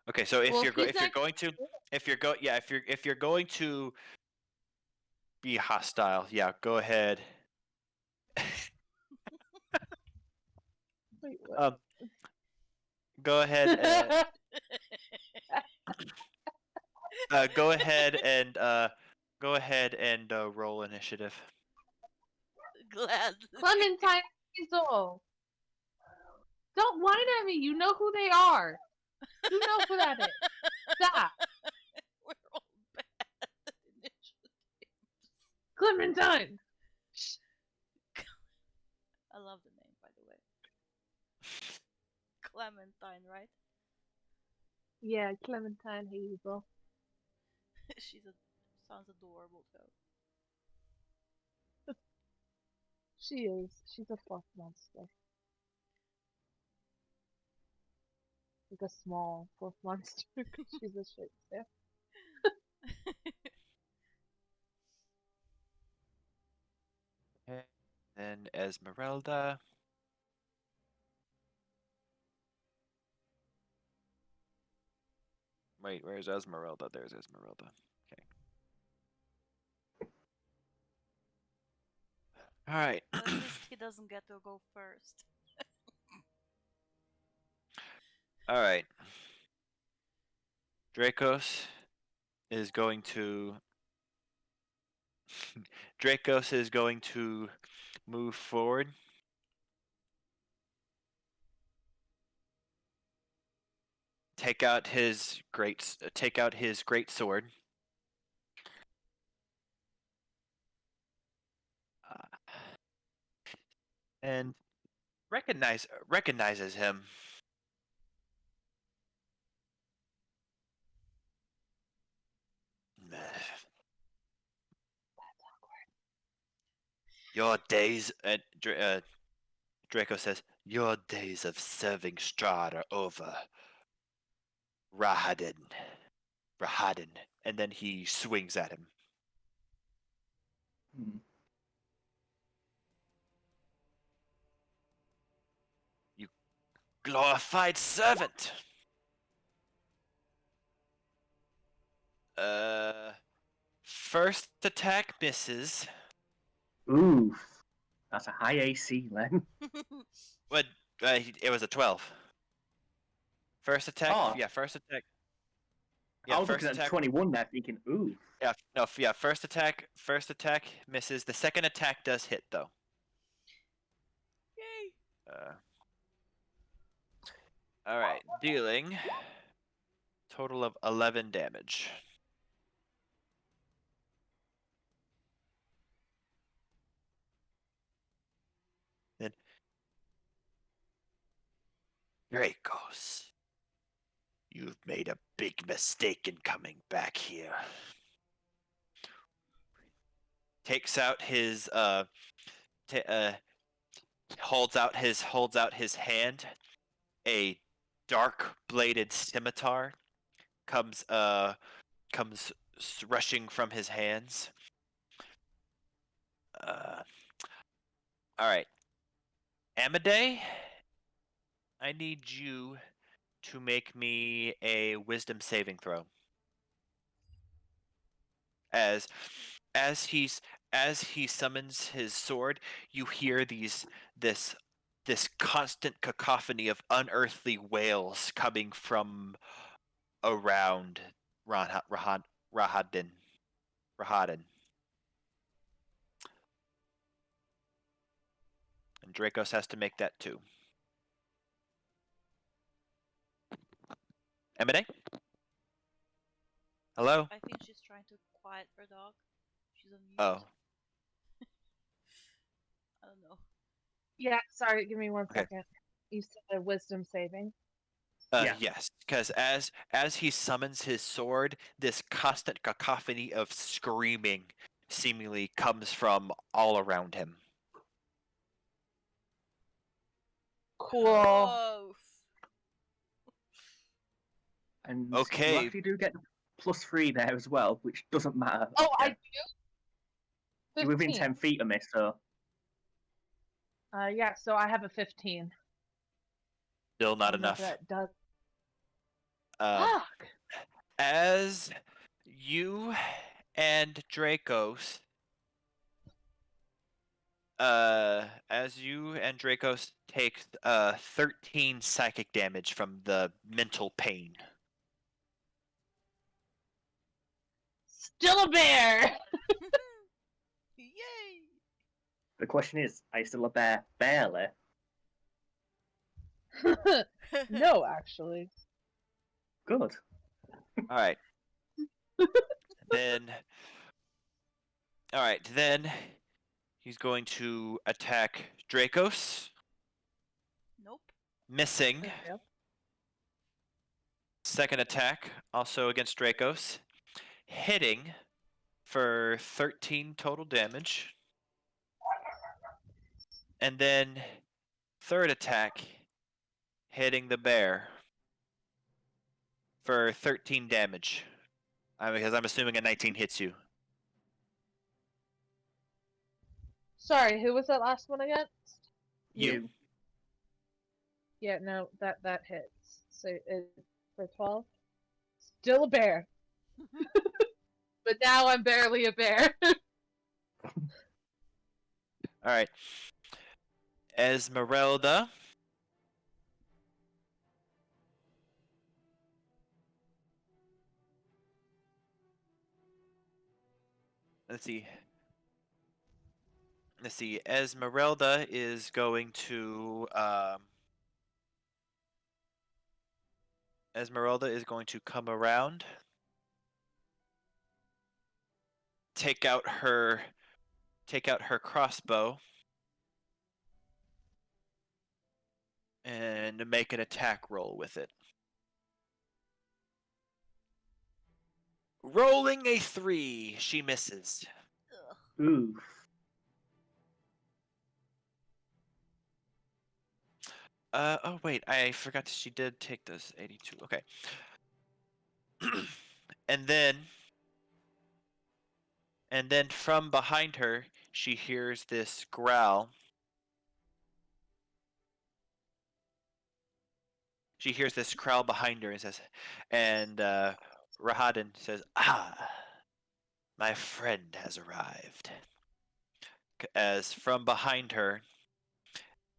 Speaker 1: Okay, so
Speaker 4: Well, he's
Speaker 1: if you're
Speaker 4: not.
Speaker 1: going to if you're going to be hostile, yeah, go ahead.
Speaker 4: Wait, what?
Speaker 1: Um, go ahead. Go ahead and roll initiative.
Speaker 2: Gladly.
Speaker 4: Clementine Hazel. Don't whine at me. You know who they are. You know who that is. Stop.
Speaker 2: We're all bad at initiative.
Speaker 4: Clementine.
Speaker 2: I love the name, by the way. Clementine, right?
Speaker 4: Yeah, Clementine Hazel.
Speaker 2: Sounds adorable though.
Speaker 4: She is. She's a fluff monster. Like a small fluff monster. She's a shit staff.
Speaker 1: Okay. Then Esmeralda. Wait, where's Esmeralda? There's Esmeralda. Okay. All right.
Speaker 2: At least he doesn't get to go first.
Speaker 1: All right. Dracos is going to Dracos is going to move forward. Take out his great sword. And recognizes him. Your days, Draco says, your days of serving Strahd are over. Rahadin. And then he swings at him.
Speaker 3: Hmm.
Speaker 1: You glorified servant! First attack misses.
Speaker 3: Oof. That's a high AC, Len.
Speaker 1: But it was a 12. First attack?
Speaker 3: Oh.
Speaker 1: Yeah, first attack.
Speaker 3: I
Speaker 1: Yeah,
Speaker 3: was
Speaker 1: first
Speaker 3: looking at
Speaker 1: attack.
Speaker 3: 21 there thinking, oof.
Speaker 1: Yeah, no, yeah, first attack misses. The second attack does hit though.
Speaker 2: Yay!
Speaker 1: All right, dealing total of 11 damage. Then Dracos, you've made a big mistake in coming back here. Takes out his holds out his hand. A dark bladed scimitar comes rushing from his hands. All right, Amadei, I need you to make me a wisdom saving throw. As as he's as he summons his sword, you hear this constant cacophony of unearthly wails coming from around Rahadin. And Dracos has to make that too. Emine? Hello?
Speaker 2: I think she's trying to quiet her dog. She's on mute.
Speaker 1: Oh.
Speaker 4: Yeah, sorry, give me one
Speaker 1: Okay.
Speaker 4: second. You said a wisdom saving.
Speaker 3: Yeah.
Speaker 1: Yes, because as he summons his sword, this constant cacophony of screaming seemingly comes from all around him.
Speaker 4: Cool.
Speaker 2: Oh,
Speaker 3: And you
Speaker 1: Okay,
Speaker 3: actually do get +3 there as well, which doesn't matter.
Speaker 4: Oh, I
Speaker 3: Yeah.
Speaker 4: do?
Speaker 3: You're within
Speaker 4: 15.
Speaker 3: 10 feet of me, so
Speaker 4: Yeah, so I have a 15.
Speaker 1: still not
Speaker 4: I don't know if
Speaker 1: enough.
Speaker 4: that does.
Speaker 1: Um,
Speaker 4: Fuck!
Speaker 1: as you and Dracos, take 13 psychic damage from the mental pain.
Speaker 4: Still a bear!
Speaker 2: yay!
Speaker 3: the question is, are you still a bear? Barely.
Speaker 4: No, actually.
Speaker 3: Good.
Speaker 1: All right. then, all right. Then he's going to attack Dracos,
Speaker 2: Nope.
Speaker 1: missing.
Speaker 4: Okay.
Speaker 1: Second attack, also against Dracos, hitting for 13 total damage. And then third attack, hitting the bear for 13 damage. Because I'm assuming a 19 hits you.
Speaker 4: Sorry, who was that last one again?
Speaker 1: You.
Speaker 4: Yeah, no, that hits. So for 12. Still a bear. But now I'm barely a bear.
Speaker 1: All right. Esmeralda. Let's see. Esmeralda is going to come around, take out her crossbow, and make an attack roll with it. Rolling a 3, she misses.
Speaker 2: Ugh.
Speaker 3: Oof.
Speaker 1: Oh wait, I forgot she did take those 82. Okay. and then from behind her, she hears this growl. She hears this growl behind her and says, Rahadin says, "Ah, my friend has arrived." As from behind her,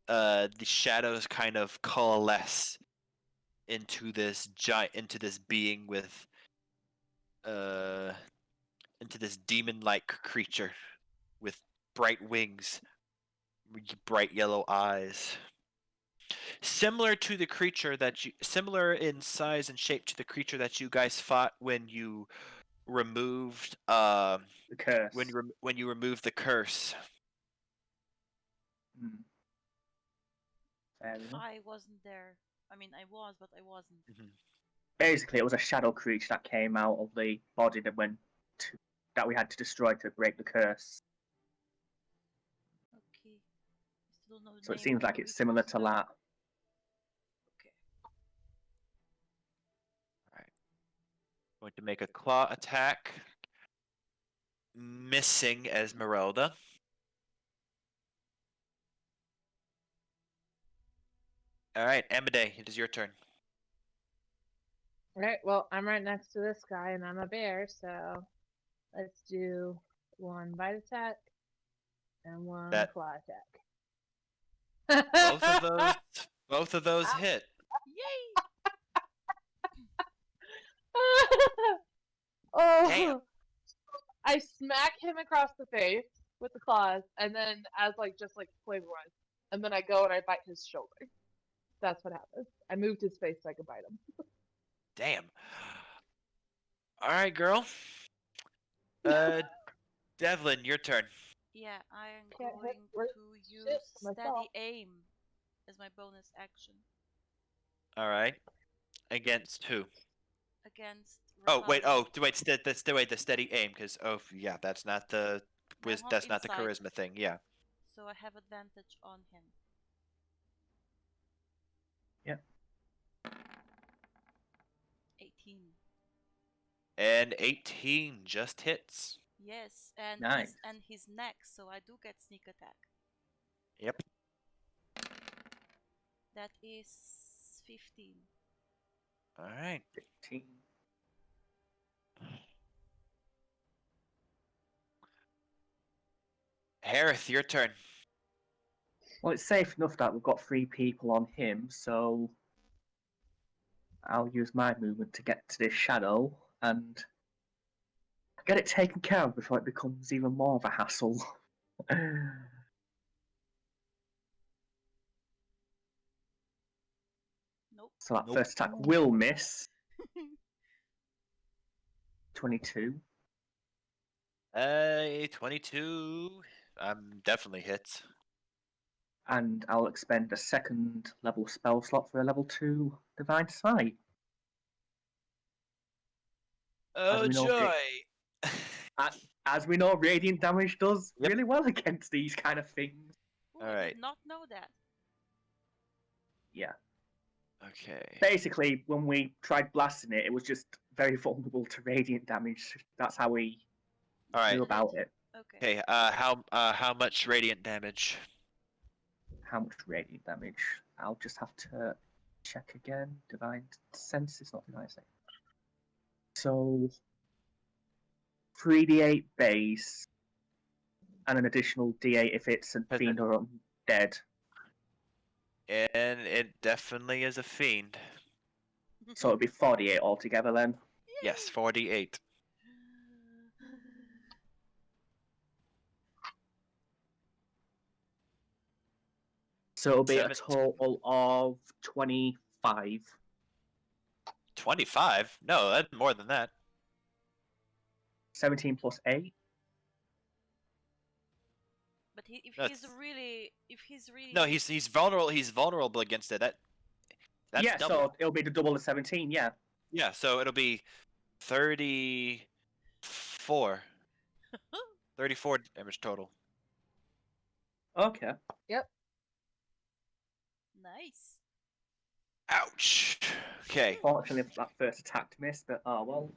Speaker 1: the shadows kind of coalesce into this being with into this demon-like creature with bright wings, bright yellow eyes. Similar in size and shape to the creature that you guys fought when you removed
Speaker 3: The curse.
Speaker 1: when you removed the curse.
Speaker 3: Hmm. Fair enough.
Speaker 2: I wasn't there. I mean, I was, but I wasn't.
Speaker 3: Basically, it was a shadow creature that came out of the body that we had to destroy to break the curse.
Speaker 2: Okay. I still don't know the
Speaker 3: So it
Speaker 2: name
Speaker 3: seems
Speaker 2: of
Speaker 3: like
Speaker 2: the
Speaker 3: it's similar to
Speaker 2: ritual spell.
Speaker 3: that.
Speaker 2: Okay.
Speaker 1: Alright. Going to make a claw attack. Missing Esmeralda. Alright, Amade, it is your turn.
Speaker 4: Alright, well, I'm right next to this guy and I'm a bear, so let's do one bite attack and one
Speaker 1: That
Speaker 4: claw attack.
Speaker 1: both of those hit.
Speaker 2: Yay!
Speaker 4: Oh,
Speaker 1: Damn.
Speaker 4: I smack him across the face with the claws, and then as just flavor wise, and then I go and I bite his shoulder. That's what happens. I moved his face so I could bite him.
Speaker 1: Damn. Alright, girl. Devlin, your turn.
Speaker 2: Yeah, I am
Speaker 4: Can't hit
Speaker 2: going
Speaker 4: worth
Speaker 2: to
Speaker 4: shit
Speaker 2: use
Speaker 4: for myself.
Speaker 2: steady aim as my bonus action
Speaker 1: All right. Against who?
Speaker 2: against
Speaker 1: Oh wait.
Speaker 2: Rolando.
Speaker 1: That's the steady aim because yeah, that's not the
Speaker 2: I'm on
Speaker 1: that's not the
Speaker 2: inside,
Speaker 1: charisma thing. Yeah.
Speaker 2: so I have advantage on him.
Speaker 3: Yep.
Speaker 2: 18.
Speaker 1: And 18 just hits.
Speaker 2: Yes, and
Speaker 3: Nice.
Speaker 2: he's next, so I do get sneak attack.
Speaker 1: Yep.
Speaker 2: That is 15.
Speaker 1: All right.
Speaker 3: 15.
Speaker 1: Harith, your turn.
Speaker 3: Well, it's safe enough that we've got 3 people on him, so I'll use my movement to get to this shadow and get it taken care of before it becomes even more of a hassle.
Speaker 2: Nope.
Speaker 3: So that
Speaker 1: Nope.
Speaker 3: first attack will miss. 22.
Speaker 1: 22. Definitely hits.
Speaker 3: And I'll expend a second level spell slot for a level 2 Divine Sight.
Speaker 1: Oh
Speaker 3: we know
Speaker 1: joy!
Speaker 3: As we know, radiant damage does
Speaker 1: Yep.
Speaker 3: really well against these kind of things.
Speaker 2: Ooh, I
Speaker 1: Alright.
Speaker 2: did not know that.
Speaker 3: Yeah.
Speaker 1: Okay.
Speaker 3: Basically, when we tried blasting it, it was just very vulnerable to radiant damage. That's how we
Speaker 1: All right.
Speaker 3: knew about it.
Speaker 2: Okay.
Speaker 1: Okay. How much radiant damage?
Speaker 3: How much radiant damage? I'll just have to check again. Divine Sense is not divine sense. So 3d8 base and an additional d8 if it's a
Speaker 1: Has
Speaker 3: fiend or undead.
Speaker 1: And it definitely is a fiend.
Speaker 3: So it'll be 48 altogether then.
Speaker 1: Yes, 48.
Speaker 3: So it'll be a
Speaker 1: 17.
Speaker 3: total of 25.
Speaker 1: 25? No, that's more than that.
Speaker 3: 17 plus 8.
Speaker 2: But if
Speaker 1: That's-
Speaker 2: he's really
Speaker 1: No, he's vulnerable. He's vulnerable against it. That's
Speaker 3: Yeah,
Speaker 1: double.
Speaker 3: so it'll be the double of 17, yeah.
Speaker 1: Yeah, so it'll be 34. 34 damage total.
Speaker 3: Okay.
Speaker 2: nice.
Speaker 1: Ouch. Okay.
Speaker 3: Fortunately, that first attack missed, but oh well.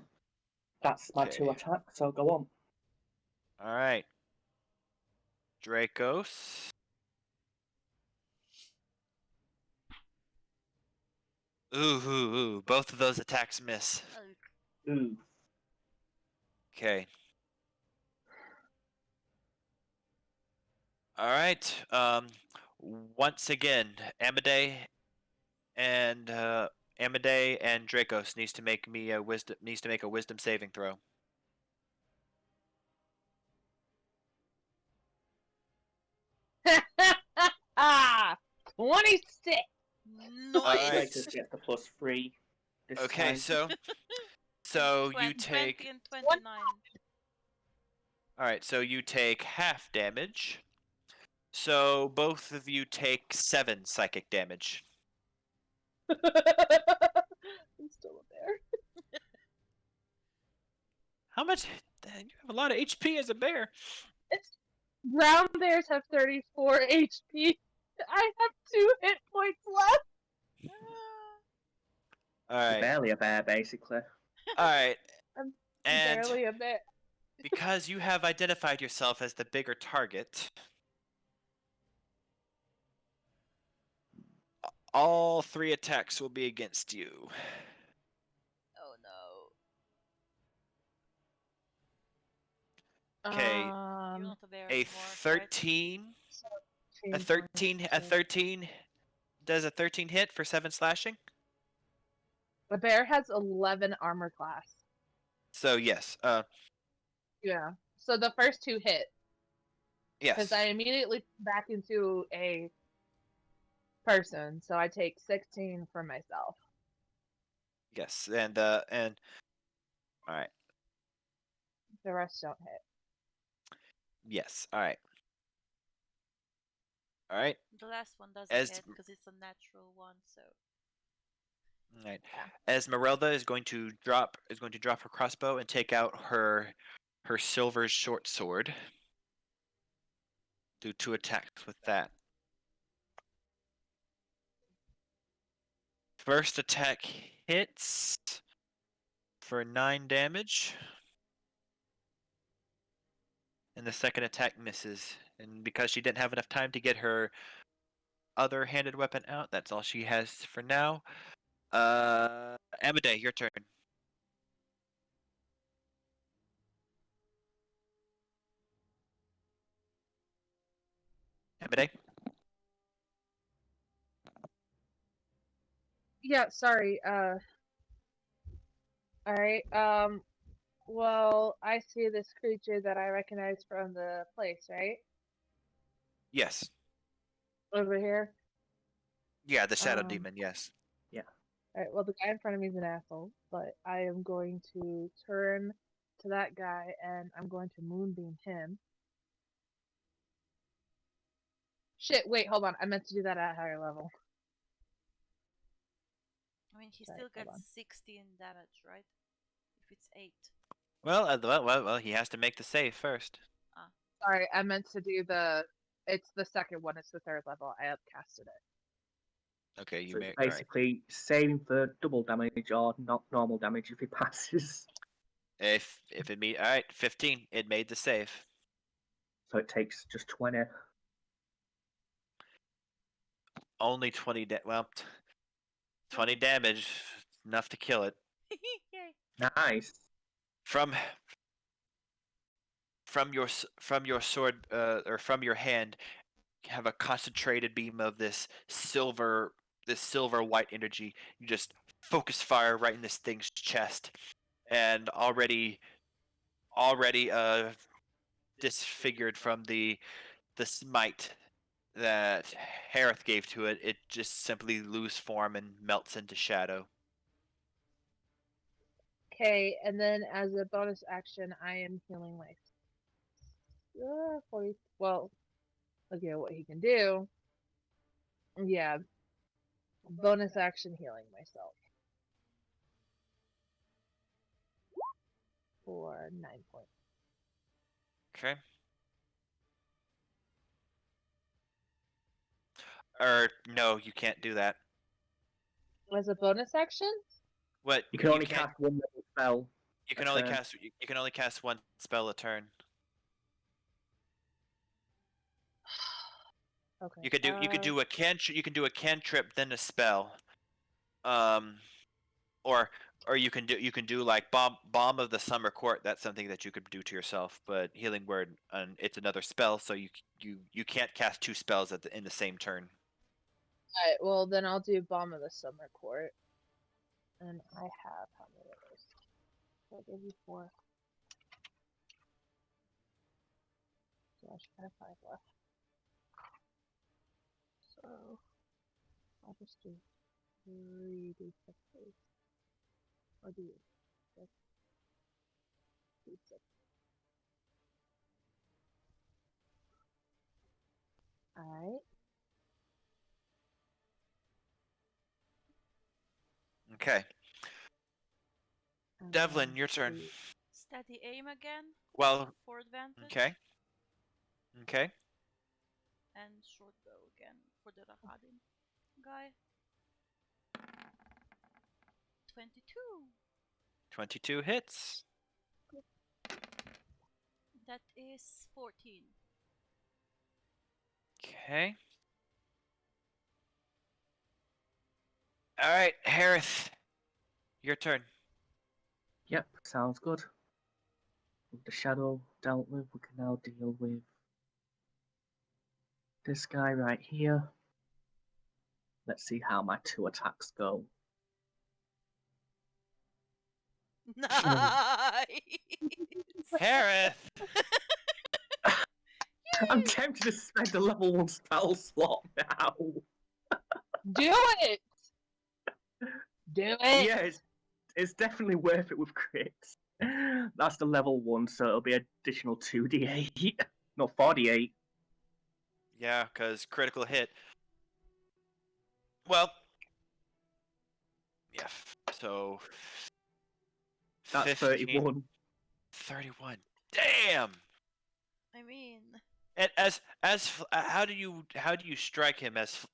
Speaker 3: That's my 2
Speaker 1: Okay.
Speaker 3: attacks, so go on.
Speaker 1: All right. Dracos. Ooh. Both of those attacks miss.
Speaker 3: Ooh.
Speaker 1: Okay. All right. Once again, Amade and Dracos needs to make a wisdom saving throw.
Speaker 4: Ah, 26.
Speaker 1: Alright.
Speaker 2: Nice.
Speaker 3: Dracos gets the +3 this
Speaker 1: Okay,
Speaker 3: time.
Speaker 1: so you
Speaker 2: 20
Speaker 1: take.
Speaker 2: and 29.
Speaker 1: All right, so you take half damage. So both of you take 7 psychic damage.
Speaker 4: I'm still there.
Speaker 1: How much? You have a lot of HP as a bear.
Speaker 4: Brown bears have 34 HP. I have 2 hit points left.
Speaker 1: All right.
Speaker 3: Barely a bear, basically.
Speaker 1: All right.
Speaker 4: I'm
Speaker 1: And
Speaker 4: barely a bit.
Speaker 1: because you have identified yourself as the bigger target, all 3 attacks will be against you.
Speaker 2: Oh no.
Speaker 1: Okay.
Speaker 2: You're not a bear
Speaker 1: A
Speaker 2: anymore,
Speaker 1: 13.
Speaker 4: Right?
Speaker 1: A 13. Does a 13 hit for 7 slashing?
Speaker 4: The bear has 11 armor class.
Speaker 1: So yes.
Speaker 4: Yeah. So the first 2 hit.
Speaker 1: Yes.
Speaker 4: Because I immediately back into a person, so I take 16 for myself.
Speaker 1: Yes, and all right.
Speaker 4: The rest don't hit.
Speaker 1: Yes, all right. All right.
Speaker 2: The last one doesn't
Speaker 1: As
Speaker 2: hit because it's a natural one. So
Speaker 1: all right. Esmeralda is going to drop her crossbow and take out her silver short sword. Do 2 attacks with that. First attack hits for 9 damage. And the second attack misses. And because she didn't have enough time to get her other handed weapon out, that's all she has for now. Amade, your turn. Amade?
Speaker 4: Yeah, sorry. All right. Well, I see this creature that I recognize from the place, right?
Speaker 1: Yes.
Speaker 4: Over here.
Speaker 1: Yeah, the Shadow Demon, yes.
Speaker 4: All right. Well, the guy in front of me is an asshole, but I am going to turn to that guy and I'm going to moonbeam him. Shit! Wait, hold on. I meant to do that at a higher level.
Speaker 2: I mean, he
Speaker 4: Sorry,
Speaker 2: still
Speaker 4: hold
Speaker 2: gets
Speaker 4: on.
Speaker 2: 16 damage, right? If it's 8.
Speaker 1: Well, he has to make the save first.
Speaker 4: Sorry, I meant to do the. It's the second one. It's the third level. I upcasted it.
Speaker 1: Okay, you
Speaker 3: So
Speaker 1: may.
Speaker 3: it's
Speaker 1: All right.
Speaker 3: basically saving for double damage or not normal damage if it passes.
Speaker 1: If it made all right, 15. It made the save.
Speaker 3: So it takes just 20.
Speaker 1: Only 20. Well, 20 damage, enough to kill it.
Speaker 2: Yay!
Speaker 3: Nice.
Speaker 1: From your sword or from your hand, you have a concentrated beam of this silver white energy. You just focus fire right in this thing's chest, and already disfigured from the smite that Harith gave to it, it just simply loses form and melts into shadow.
Speaker 4: Okay, and then as a bonus action, I am healing my. 40. Well, okay, what he can do. Yeah. Bonus action healing myself. For 9 points.
Speaker 1: Okay. Or no, you can't do that.
Speaker 4: As a bonus action?
Speaker 1: What
Speaker 3: You can only
Speaker 1: can't.
Speaker 3: cast one level spell.
Speaker 1: You
Speaker 3: a
Speaker 1: can only
Speaker 3: turn.
Speaker 1: cast. You can only cast 1 spell a turn.
Speaker 4: Okay.
Speaker 1: You could do. You could do a You can do a cantrip, then a spell. Or you can do like bomb of the summer court. That's something that you could do to yourself. But healing word, it's another spell, so you can't cast 2 spells in the same turn.
Speaker 4: Alright, well then I'll do Bomb of the Summer Court. And I have how many of those? So I gave you 4. So I should have 5 left. So I'll just do 3d6 please. Or do 6. D6. Alright.
Speaker 1: Okay,
Speaker 4: and
Speaker 1: Devlin,
Speaker 4: then
Speaker 1: your turn.
Speaker 4: the-
Speaker 2: Steady aim again
Speaker 1: Well,
Speaker 2: for advantage.
Speaker 1: okay. Okay.
Speaker 2: And short bow again for the Rahadin guy. 22.
Speaker 1: 22 hits.
Speaker 2: That is 14.
Speaker 1: Okay. All right, Harith, your turn.
Speaker 3: Yep, sounds good. With the shadow dealt with, we can now deal with this guy right here. Let's see how my 2 attacks go.
Speaker 2: Nice.
Speaker 1: Harith.
Speaker 3: I'm tempted to spend a level 1 spell slot now.
Speaker 4: Do it! Do it!
Speaker 3: Yeah, it's definitely worth it with crits. That's the level 1, so it'll be additional 2d8. No, 4d8.
Speaker 1: Yeah, because critical hit. Well, yeah. So
Speaker 3: That's
Speaker 1: 15,
Speaker 3: 31.
Speaker 1: 31. Damn.
Speaker 2: I mean,
Speaker 1: And how do you strike him as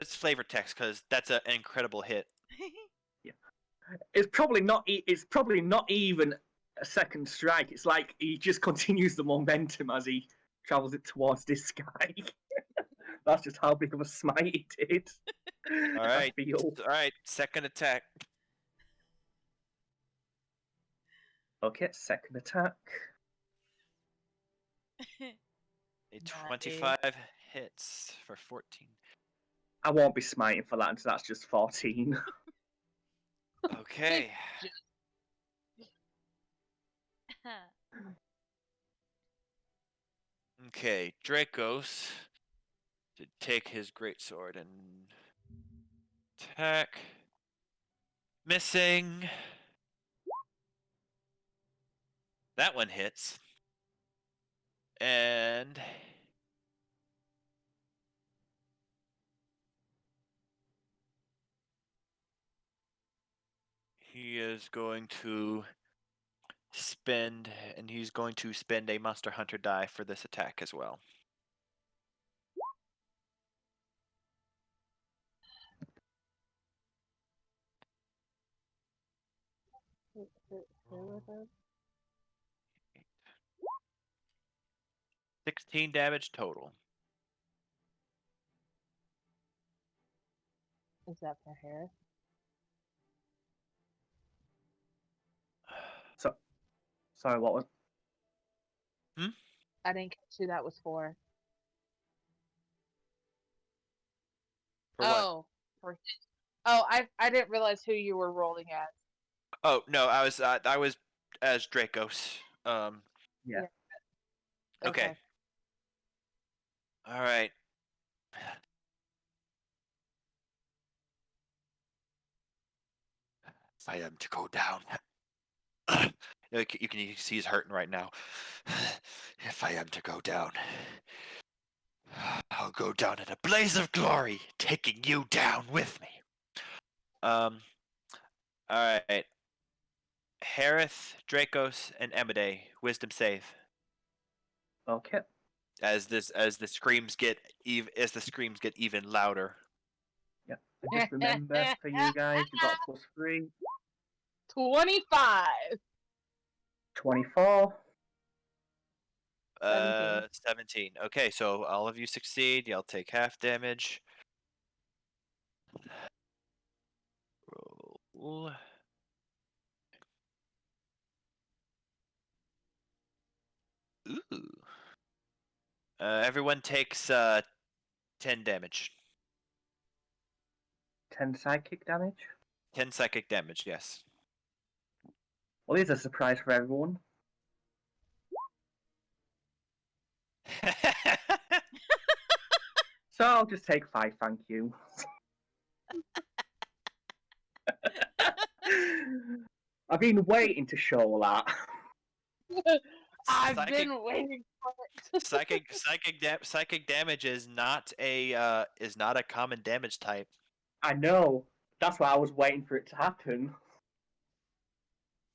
Speaker 1: flavor text? Because that's an incredible hit.
Speaker 3: It's probably not. It's probably not even a second strike. It's like he just continues the momentum as he travels it towards this guy. That's just how big of a smite he did.
Speaker 1: All right,
Speaker 3: I feel.
Speaker 1: all right. Second attack.
Speaker 3: Okay, second attack.
Speaker 1: A 25 hits for 14.
Speaker 3: I won't be smiting for that until that's just 14.
Speaker 1: Okay. Okay, Dracos to take his greatsword and attack. Missing. That one hits. And he is going to spend a Monster Hunter die for this attack as well.
Speaker 4: Who was it?
Speaker 1: 16 damage total.
Speaker 4: Is that for hair?
Speaker 3: So, sorry, what was?
Speaker 4: I didn't catch who that was for.
Speaker 1: For what?
Speaker 4: Oh, for. Oh, I didn't realize who you were rolling as.
Speaker 1: Oh no, I was as Dracos.
Speaker 3: Yeah.
Speaker 1: Okay. All right. If I am to go down, you can see he's hurting right now. If I am to go down, I'll go down in a blaze of glory, taking you down with me. All right. Harith, Dracos, and Emide, wisdom save.
Speaker 3: Okay.
Speaker 1: As the screams get even louder.
Speaker 3: Yeah. And just remember, for you guys, you got +3.
Speaker 4: 25.
Speaker 3: 24.
Speaker 1: 17. Okay, so all of you succeed. Y'all take half damage. Roll. Ooh. Everyone takes 10 damage.
Speaker 3: 10 psychic damage.
Speaker 1: 10 psychic damage, yes.
Speaker 3: Well, here's a surprise for everyone. So I'll just take 5, thank you. I've been waiting to show that.
Speaker 4: I've
Speaker 1: Psychic-
Speaker 4: been waiting for it.
Speaker 1: psychic damage is not a common damage type.
Speaker 3: I know. That's why I was waiting for it to happen.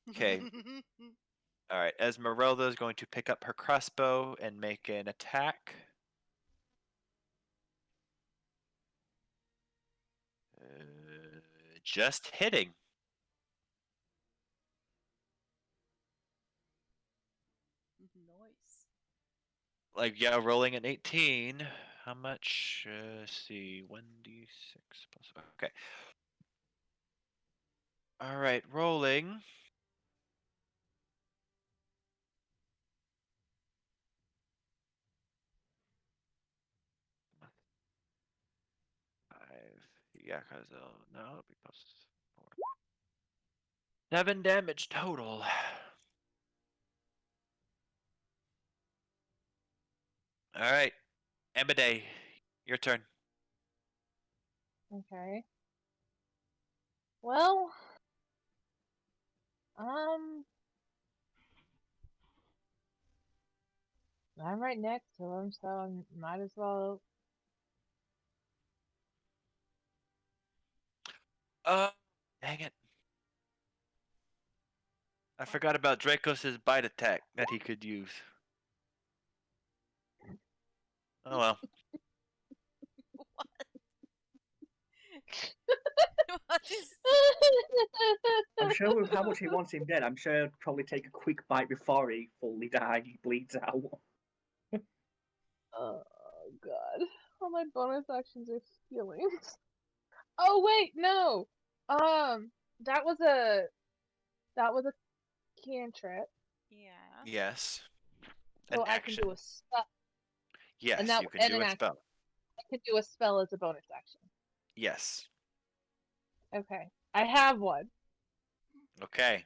Speaker 1: Okay. All right. Esmeralda is going to pick up her crossbow and make an attack. Just hitting.
Speaker 2: Nice.
Speaker 1: Like, yeah, rolling an 18. How much? Let's see, 1d6 plus. Okay. All right, rolling. Five. Yeah, because no, it'll be plus 4. 7 damage total. All right, Emide, your turn.
Speaker 4: Okay. Well, I'm right next to him, so I might as well
Speaker 1: Dang it. I forgot about Dracos' bite attack that he could use. Oh well.
Speaker 2: What? What is?
Speaker 3: I'm sure with how much he wants him dead, I'm sure he'll probably take a quick bite before he fully dies. He bleeds out.
Speaker 4: Oh god. All my bonus actions are feelings. Oh wait, no. That was a cantrip,
Speaker 2: Yeah.
Speaker 1: Yes.
Speaker 4: so
Speaker 1: An
Speaker 4: I can
Speaker 1: action.
Speaker 4: do a spell,
Speaker 1: Yes,
Speaker 4: and that
Speaker 1: you can
Speaker 4: and
Speaker 1: do
Speaker 4: an
Speaker 1: a
Speaker 4: action.
Speaker 1: spell.
Speaker 4: I can do a spell as a bonus action.
Speaker 1: Yes.
Speaker 4: Okay, I have one.
Speaker 1: Okay.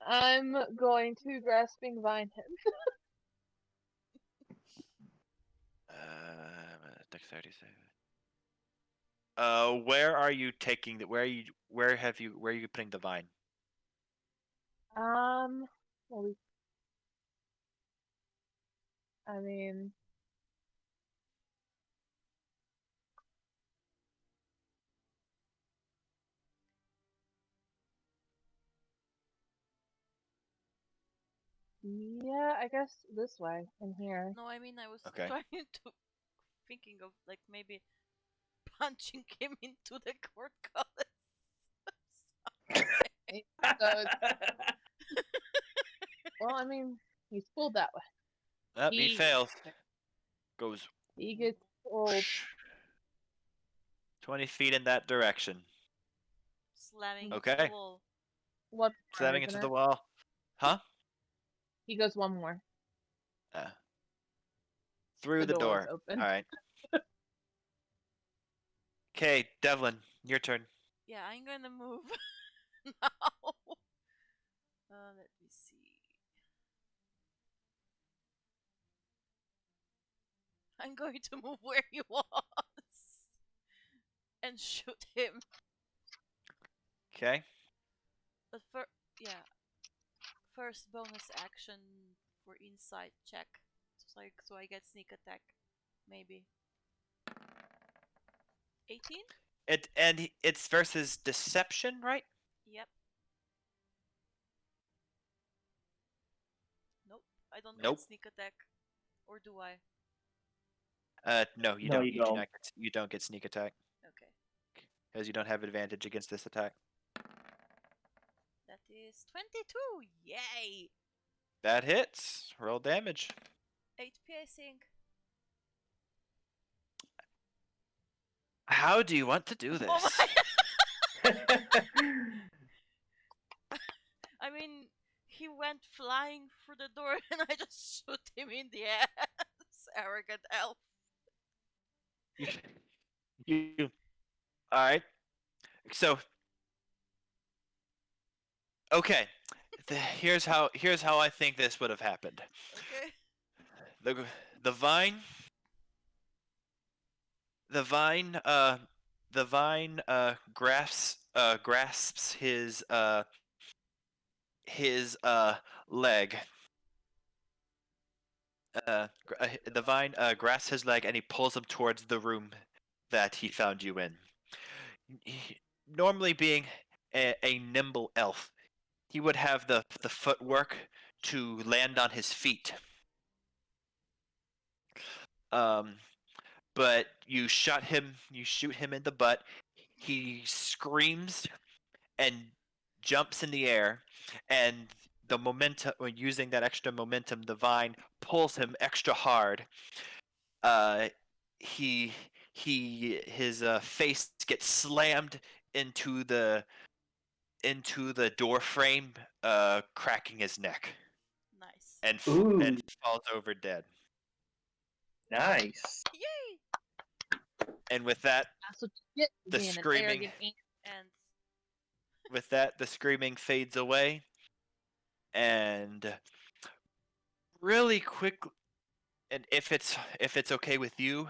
Speaker 4: I'm going to grasping vine him.
Speaker 1: Dexterity save. Where are you taking the? Where are you putting the vine?
Speaker 4: Well, I mean, yeah, I guess this way in here.
Speaker 2: No, I mean I was
Speaker 1: Okay.
Speaker 2: trying to thinking of like maybe punching him into the portcullis.
Speaker 4: So, well, I mean, he's pulled that way.
Speaker 1: He fails. Goes
Speaker 4: He gets pulled.
Speaker 1: 20 feet in that direction.
Speaker 2: Slamming into the
Speaker 1: Okay.
Speaker 2: wall.
Speaker 4: One more,
Speaker 1: Slamming
Speaker 4: isn't
Speaker 1: into the
Speaker 4: it?
Speaker 1: wall. Huh?
Speaker 4: He goes one more.
Speaker 1: Through the
Speaker 4: door is
Speaker 1: door.
Speaker 4: open.
Speaker 1: All right. Okay, Devlin, your turn.
Speaker 2: Yeah, I'm gonna move now. Let me see. I'm going to move where he was and shoot him.
Speaker 1: Okay.
Speaker 2: But yeah, first bonus action for insight check, so I get sneak attack, maybe. 18.
Speaker 1: It's versus deception, right?
Speaker 2: Yep. Nope. I don't get
Speaker 1: Nope.
Speaker 2: sneak attack, or do I?
Speaker 1: No, you
Speaker 3: No,
Speaker 1: don't.
Speaker 3: you
Speaker 1: You do
Speaker 3: don't.
Speaker 1: not. You don't get sneak attack
Speaker 2: Okay.
Speaker 1: because you don't have advantage against this attack.
Speaker 2: That is 22. Yay!
Speaker 1: That hits. Roll damage.
Speaker 2: 8p, I think.
Speaker 1: How do you want to do this?
Speaker 2: Oh my! I mean, he went flying through the door and I just shoot him in the ass. Arrogant elf.
Speaker 1: you. All right. So. Okay. Here's how I think this would have happened.
Speaker 2: Okay.
Speaker 1: The the vine. The vine. Grasps his leg. The vine grasps his leg and he pulls him towards the room that he found you in. Normally, being a nimble elf, he would have the footwork to land on his feet. But you shoot him in the butt. He screams and jumps in the air, and the momentum, when using that extra momentum, the vine pulls him extra hard. Uh, he his face gets slammed into the door frame, cracking his neck,
Speaker 2: Nice.
Speaker 1: and
Speaker 3: Ooh,
Speaker 1: and falls over dead.
Speaker 3: nice.
Speaker 2: Yay!
Speaker 1: And with that,
Speaker 4: That's what you get for
Speaker 1: the
Speaker 4: being an
Speaker 1: screaming
Speaker 4: arrogant ant.
Speaker 2: And
Speaker 1: the screaming fades away, and really quick. And if it's okay with you,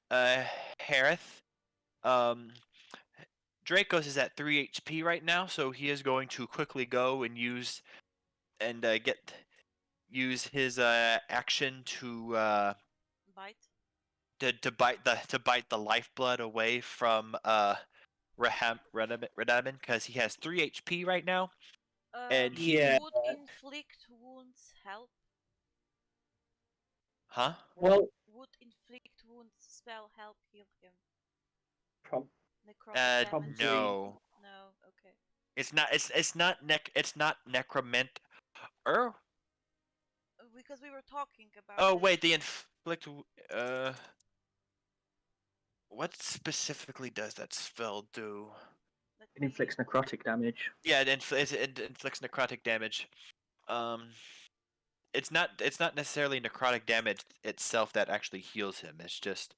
Speaker 1: Harith, um, Dracos is at 3 HP right now, so he is going to quickly go and use his action
Speaker 2: bite.
Speaker 1: to bite the lifeblood away from Radabin because he has 3 HP right now, and
Speaker 3: Yeah.
Speaker 2: Would inflict wounds help?
Speaker 1: huh?
Speaker 3: Well,
Speaker 2: Would inflict wounds spell help heal him?
Speaker 3: prob-
Speaker 2: Necrotic damage?
Speaker 3: Probably.
Speaker 1: No.
Speaker 2: No, okay.
Speaker 1: It's not necroment.
Speaker 2: Because we were talking about
Speaker 1: Oh
Speaker 2: it.
Speaker 1: wait, the inflict. What specifically does that spell do?
Speaker 2: Let
Speaker 3: it
Speaker 2: me.
Speaker 3: inflicts necrotic damage.
Speaker 1: Yeah, it inflicts necrotic damage. Um, it's not necessarily necrotic damage itself that actually heals him. It's just.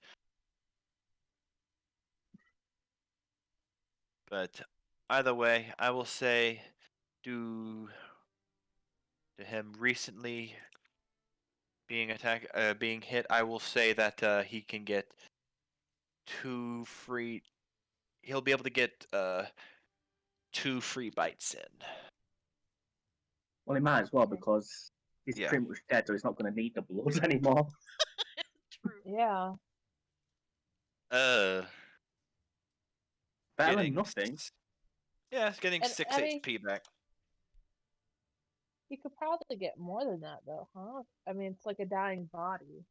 Speaker 1: But either way, I will say, due to him recently being hit, I will say that he can get 2 free. He'll be able to get 2 free bites in.
Speaker 3: Well, he might as well
Speaker 4: Okay.
Speaker 3: because he's
Speaker 1: Yeah.
Speaker 3: pretty much dead, so he's not going to need the blood anymore.
Speaker 2: True.
Speaker 4: Yeah.
Speaker 3: Better
Speaker 1: Getting
Speaker 3: than nothing.
Speaker 1: Yeah, it's getting
Speaker 4: And
Speaker 1: 6
Speaker 4: I mean,
Speaker 1: HP back.
Speaker 4: you could probably get more than that, though, huh? I mean, it's like a dying body.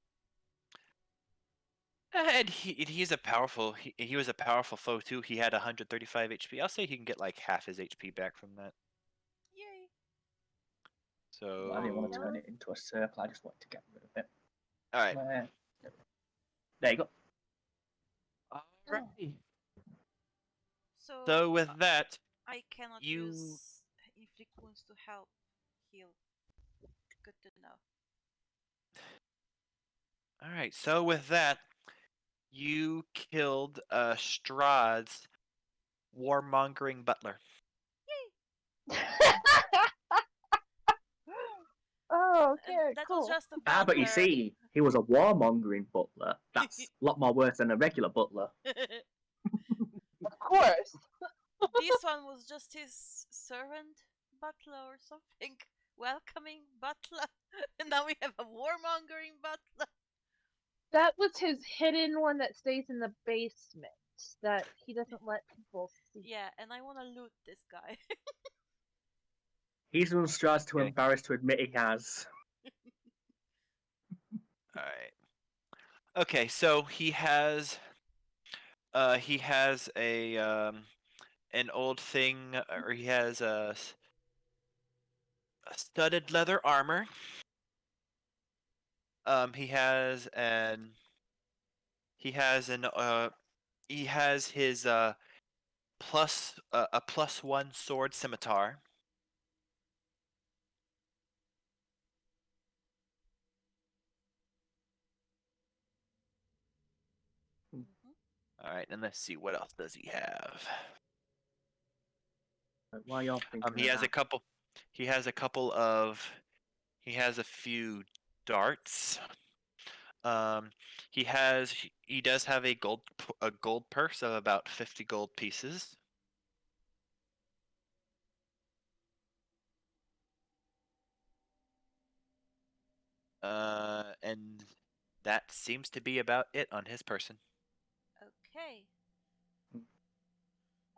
Speaker 1: And he's a powerful. He was a powerful foe too. He had 135 HP. I'll say he can get like half his HP back from that.
Speaker 2: Yay.
Speaker 3: Well, I didn't want to
Speaker 1: So
Speaker 3: turn it into a circle. I just wanted to get rid of it.
Speaker 1: all right.
Speaker 3: There you go.
Speaker 1: Alrighty.
Speaker 2: So,
Speaker 1: So with that,
Speaker 2: I cannot
Speaker 1: you-
Speaker 2: use inflict wounds to help heal. Good to know.
Speaker 1: all right. So with that, you killed Strahd's warmongering butler.
Speaker 4: Oh, okay,
Speaker 2: That
Speaker 4: cool.
Speaker 2: was just a
Speaker 3: But you
Speaker 2: butler.
Speaker 3: see, he was a warmongering butler. That's a lot more worse than a regular butler.
Speaker 4: Of course.
Speaker 2: This one was just his servant butler or something. Welcoming butler. And now we have a warmongering butler.
Speaker 4: That was his hidden one that stays in the basement that he doesn't let people see.
Speaker 2: Yeah, and I want to loot this guy.
Speaker 3: He's the one Strahd's too
Speaker 1: Okay.
Speaker 3: embarrassed to admit he has.
Speaker 1: All right. Okay, so he has a an old thing, or he has a studded leather armor. He has his a +1 sword scimitar.
Speaker 2: Mhm.
Speaker 1: All right, and let's see what else does he have.
Speaker 3: While you're thinking
Speaker 1: He
Speaker 3: of
Speaker 1: has
Speaker 3: that,
Speaker 1: a couple. He has a couple of. He has a few darts. Um, he does have a gold purse of about 50 gold pieces. And that seems to be about it on his person.
Speaker 2: Okay.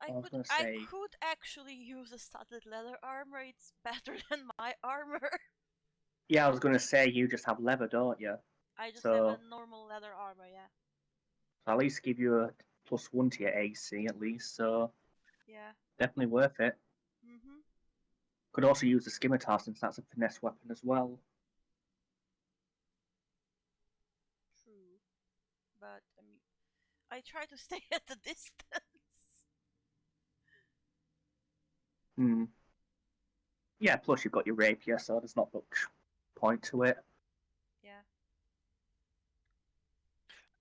Speaker 3: I was gonna
Speaker 2: I
Speaker 3: say-
Speaker 2: could actually use a studded leather armor. It's better than my armor.
Speaker 3: yeah, I was going to say you just have leather, don't you?
Speaker 2: I just
Speaker 3: So-
Speaker 2: have a normal leather armor, yeah.
Speaker 3: So at least give you a +1 to your AC at least. So
Speaker 2: Yeah.
Speaker 3: definitely worth it.
Speaker 2: Mhm.
Speaker 3: Could also use the scimitar since that's a finesse weapon as well.
Speaker 2: True. But I mean, I try to stay at a distance.
Speaker 3: Hmm. Yeah, plus you've got your rapier, so there's not much point to it.
Speaker 2: Yeah.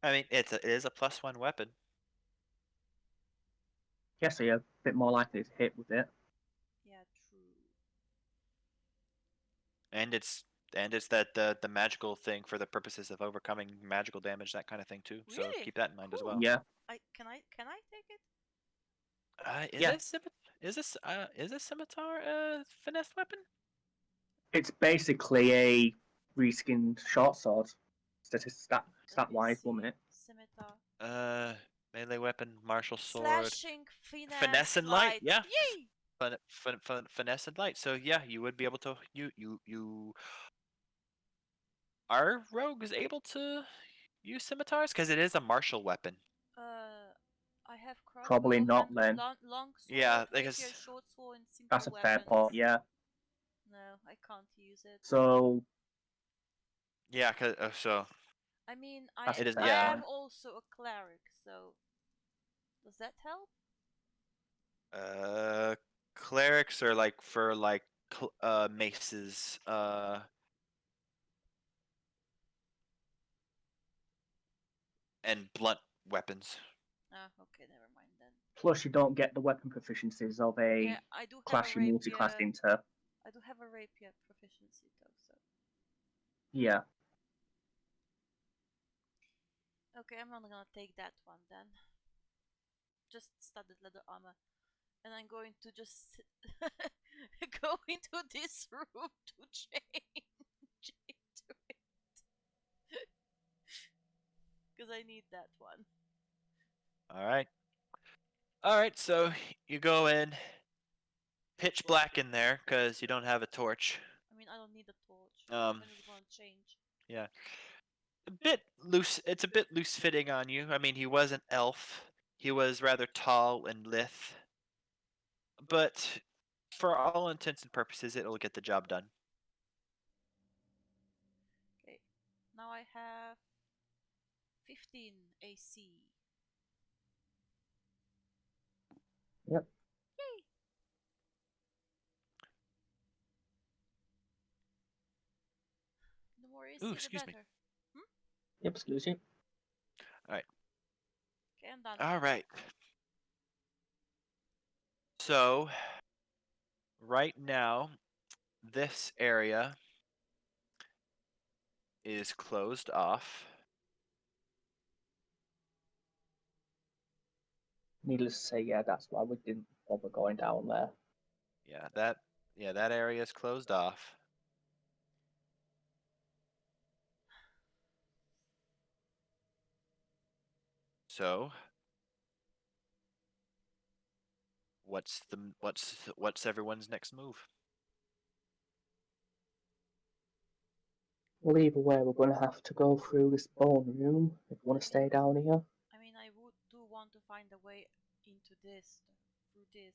Speaker 1: I mean, it is a +1 weapon,
Speaker 3: Yeah, so you're a bit more likely to hit with it.
Speaker 2: Yeah, true.
Speaker 1: and it's that the magical thing for the purposes of overcoming magical damage, that kind of thing too. So
Speaker 2: Really?
Speaker 1: keep that in mind as
Speaker 2: Cool.
Speaker 1: well.
Speaker 3: Yeah.
Speaker 2: Can I take it?
Speaker 1: Is
Speaker 3: Yeah.
Speaker 1: is this scimitar a finesse weapon?
Speaker 3: It's basically a reskinned short sword. Stat
Speaker 2: Let me
Speaker 3: wise,
Speaker 2: see.
Speaker 3: 1 minute.
Speaker 2: Scimitar.
Speaker 1: Melee weapon, martial sword.
Speaker 2: Slashing Finesse
Speaker 1: and light. Yeah.
Speaker 2: Yay!
Speaker 1: Finesse and light. So yeah, you would be able to. You are rogues able to use scimitars because it is a martial weapon.
Speaker 2: I have
Speaker 3: Probably
Speaker 2: crossbow,
Speaker 3: not then.
Speaker 2: long
Speaker 1: Yeah,
Speaker 2: sword,
Speaker 1: I guess-
Speaker 2: rapier, short sword, and simple
Speaker 3: That's a fair
Speaker 2: weapons.
Speaker 3: point. Yeah.
Speaker 2: No, I can't use it.
Speaker 3: So
Speaker 1: Yeah, cause so
Speaker 2: I mean,
Speaker 3: That's
Speaker 1: it is.
Speaker 2: I
Speaker 1: Yeah.
Speaker 2: am also a cleric, so does that help?
Speaker 1: Clerics are like for like maces. And blunt weapons.
Speaker 2: Ah, okay, never mind then.
Speaker 3: plus you don't get the weapon proficiencies of a
Speaker 2: Yeah, I do have
Speaker 3: class
Speaker 2: a
Speaker 3: you multi-classed
Speaker 2: rapier.
Speaker 3: into.
Speaker 2: I do have a rapier proficiency though, so
Speaker 3: Yeah.
Speaker 2: okay, I'm not gonna take that one then. Just studded leather armor, and I'm going to just go into this room to change into it because I need that one.
Speaker 1: All right. All right. So you go in, pitch black in there because you don't have a torch.
Speaker 2: I mean, I don't need a torch.
Speaker 1: Um,
Speaker 2: When it's gonna change?
Speaker 1: Yeah. A bit loose. It's a bit loose fitting on you. I mean, he was an elf. He was rather tall and lithe. But for all intents and purposes, it'll get the job done.
Speaker 2: Okay, now I have 15 AC.
Speaker 3: Yep.
Speaker 2: Yay! The more AC,
Speaker 1: Ooh,
Speaker 2: the
Speaker 1: excuse me.
Speaker 2: better.
Speaker 3: Yep. Excuse you.
Speaker 2: Okay, I'm done.
Speaker 1: All right. So, right now, this area is closed off.
Speaker 3: Needless to say, yeah, that's why we didn't bother going down there.
Speaker 1: That area is closed off. So, what's everyone's next move?
Speaker 3: Well, either way, we're going to have to go through this bone room if we want to stay down here.
Speaker 2: I mean, I do want to find a way into this, through this.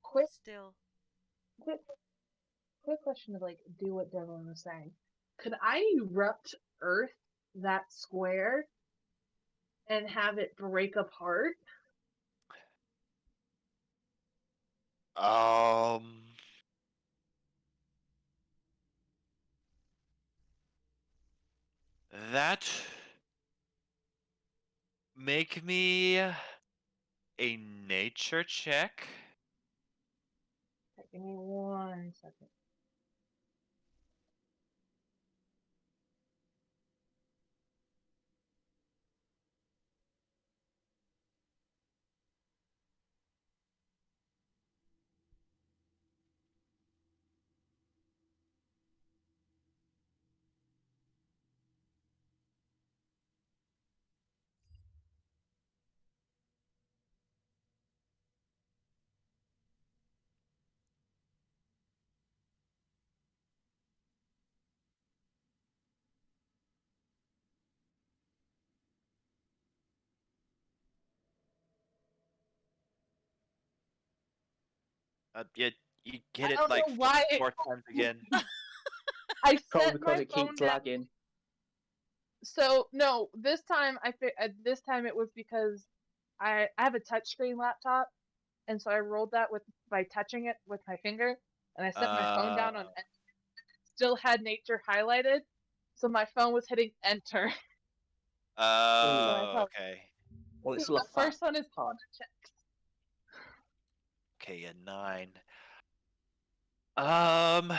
Speaker 4: Quick,
Speaker 2: Still,
Speaker 4: quick, quick question to like do what Devlin was saying. Could I erupt Earth that square and have it break apart?
Speaker 1: That make me a nature check.
Speaker 4: Give me 1 second.
Speaker 1: You hit
Speaker 4: I
Speaker 1: it
Speaker 4: don't
Speaker 1: like
Speaker 4: know why.
Speaker 1: four times again.
Speaker 4: I
Speaker 3: Probably
Speaker 4: set
Speaker 3: because
Speaker 4: my
Speaker 3: it
Speaker 4: phone
Speaker 3: keeps
Speaker 4: down.
Speaker 3: lagging.
Speaker 4: So no, this time this time it was because I have a touchscreen laptop, and so I rolled that by touching it with my finger, and I set my phone down on still had nature highlighted, so my phone was hitting enter.
Speaker 1: Oh, okay.
Speaker 3: Well, it's
Speaker 4: The
Speaker 3: still a
Speaker 4: first one is
Speaker 3: hard.
Speaker 4: checks.
Speaker 1: Okay, a 9. Um,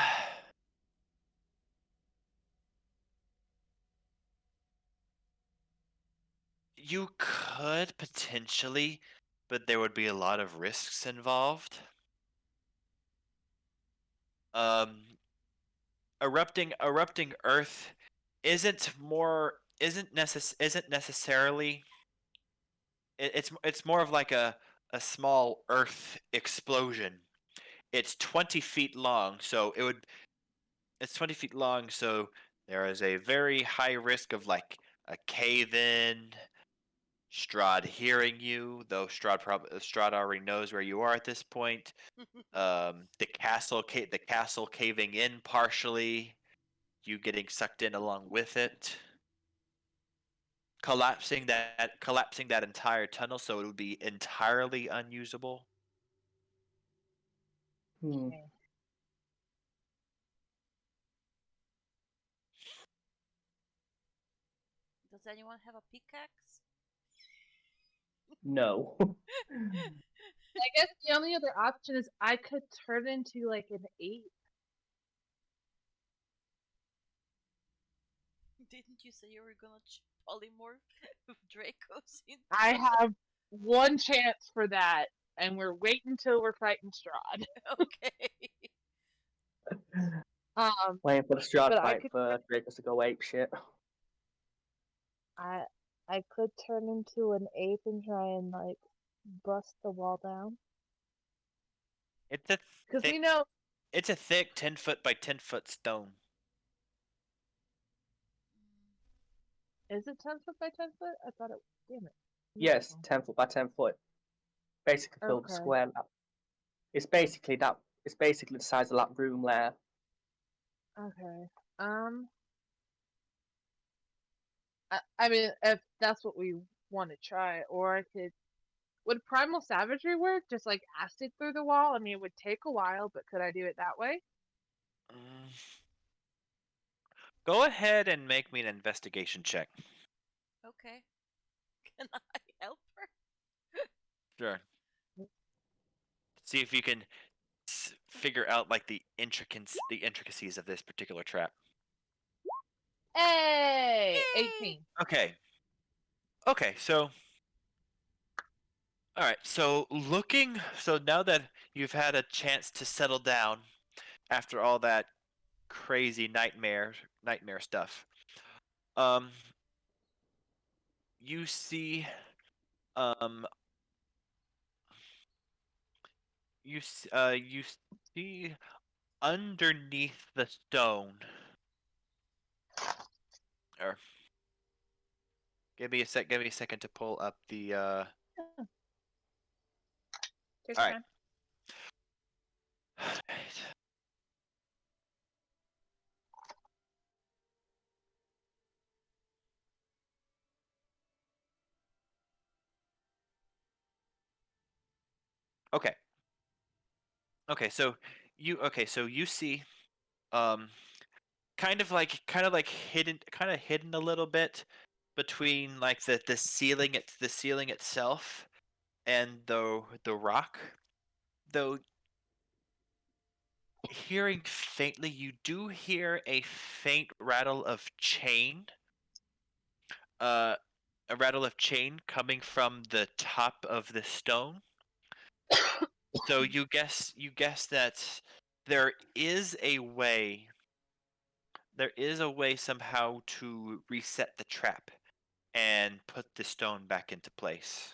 Speaker 1: you could potentially, but there would be a lot of risks involved. Um, erupting Earth isn't necessarily. It's more of like a earth explosion. It's 20 feet long, so it's 20 feet long, so there is a very high risk of like a cave in, Strahd hearing you, though Strahd already knows where you are at this point. The castle caving in partially, you getting sucked in along with it, collapsing that entire tunnel, so it would be entirely unusable.
Speaker 3: Hmm.
Speaker 4: Okay.
Speaker 2: Does anyone have a pickaxe?
Speaker 3: No.
Speaker 4: I guess the only other option is I could turn into like an ape.
Speaker 2: Didn't you say you were gonna polymorph Dracos into
Speaker 4: I have one chance for that, and we're waiting till we're fighting Strahd.
Speaker 2: Okay.
Speaker 3: Waiting for the Strahd
Speaker 4: But I
Speaker 3: fight
Speaker 4: could
Speaker 3: for Dracos to go ape shit.
Speaker 4: I I could turn into an ape and try and like bust the wall down.
Speaker 1: It's a
Speaker 4: Because
Speaker 1: thick
Speaker 4: we know
Speaker 1: it's a thick 10-foot by 10-foot stone.
Speaker 4: is it 10 foot by 10 foot? I thought it. Damn it.
Speaker 3: Yes,
Speaker 4: No.
Speaker 3: 10 foot by 10 foot. Basically fill the
Speaker 4: Okay.
Speaker 3: square lap. It's basically that. It's basically the size of that room there.
Speaker 4: Okay. I mean, if that's what we want to try, or I could. Would primal savagery work? Just like acid through the wall? I mean, it would take a while, but could I do it that way?
Speaker 1: Mm. Go ahead and make me an investigation check.
Speaker 2: Okay. Can I help her?
Speaker 1: Sure. See if you can figure out like the intricacies of this particular trap.
Speaker 4: Hey,
Speaker 2: Yay!
Speaker 4: 18.
Speaker 1: Okay. Okay, so all right. So now that you've had a chance to settle down after all that crazy nightmare stuff, um, you see, um, you see underneath the stone, or give me a second to pull up the.
Speaker 4: Take
Speaker 1: All
Speaker 4: your
Speaker 1: right.
Speaker 4: time.
Speaker 1: Okay. So you see um kind of like hidden a little bit between like the ceiling itself and the rock. Though hearing faintly, you do hear a faint rattle of chain. Uh a rattle of chain coming from the top of the stone. So you guess that there is a way somehow to reset the trap and put the stone back into place.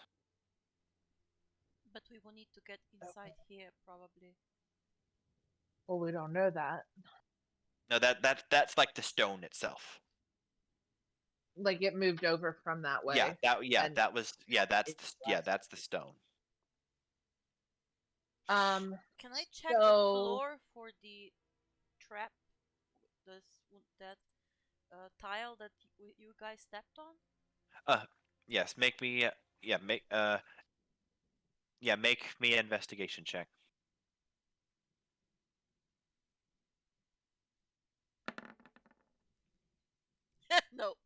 Speaker 2: But we will need to get inside here, probably.
Speaker 4: Well, we don't know that.
Speaker 1: No, that's like the stone itself.
Speaker 4: Like it moved over from that way. And it's left.
Speaker 1: that's the stone.
Speaker 4: Um.
Speaker 2: Can I check the
Speaker 4: So
Speaker 2: floor for the trap? This that tile that you guys stepped on?
Speaker 1: Uh yes, make me yeah, make me an investigation check.
Speaker 2: Nope.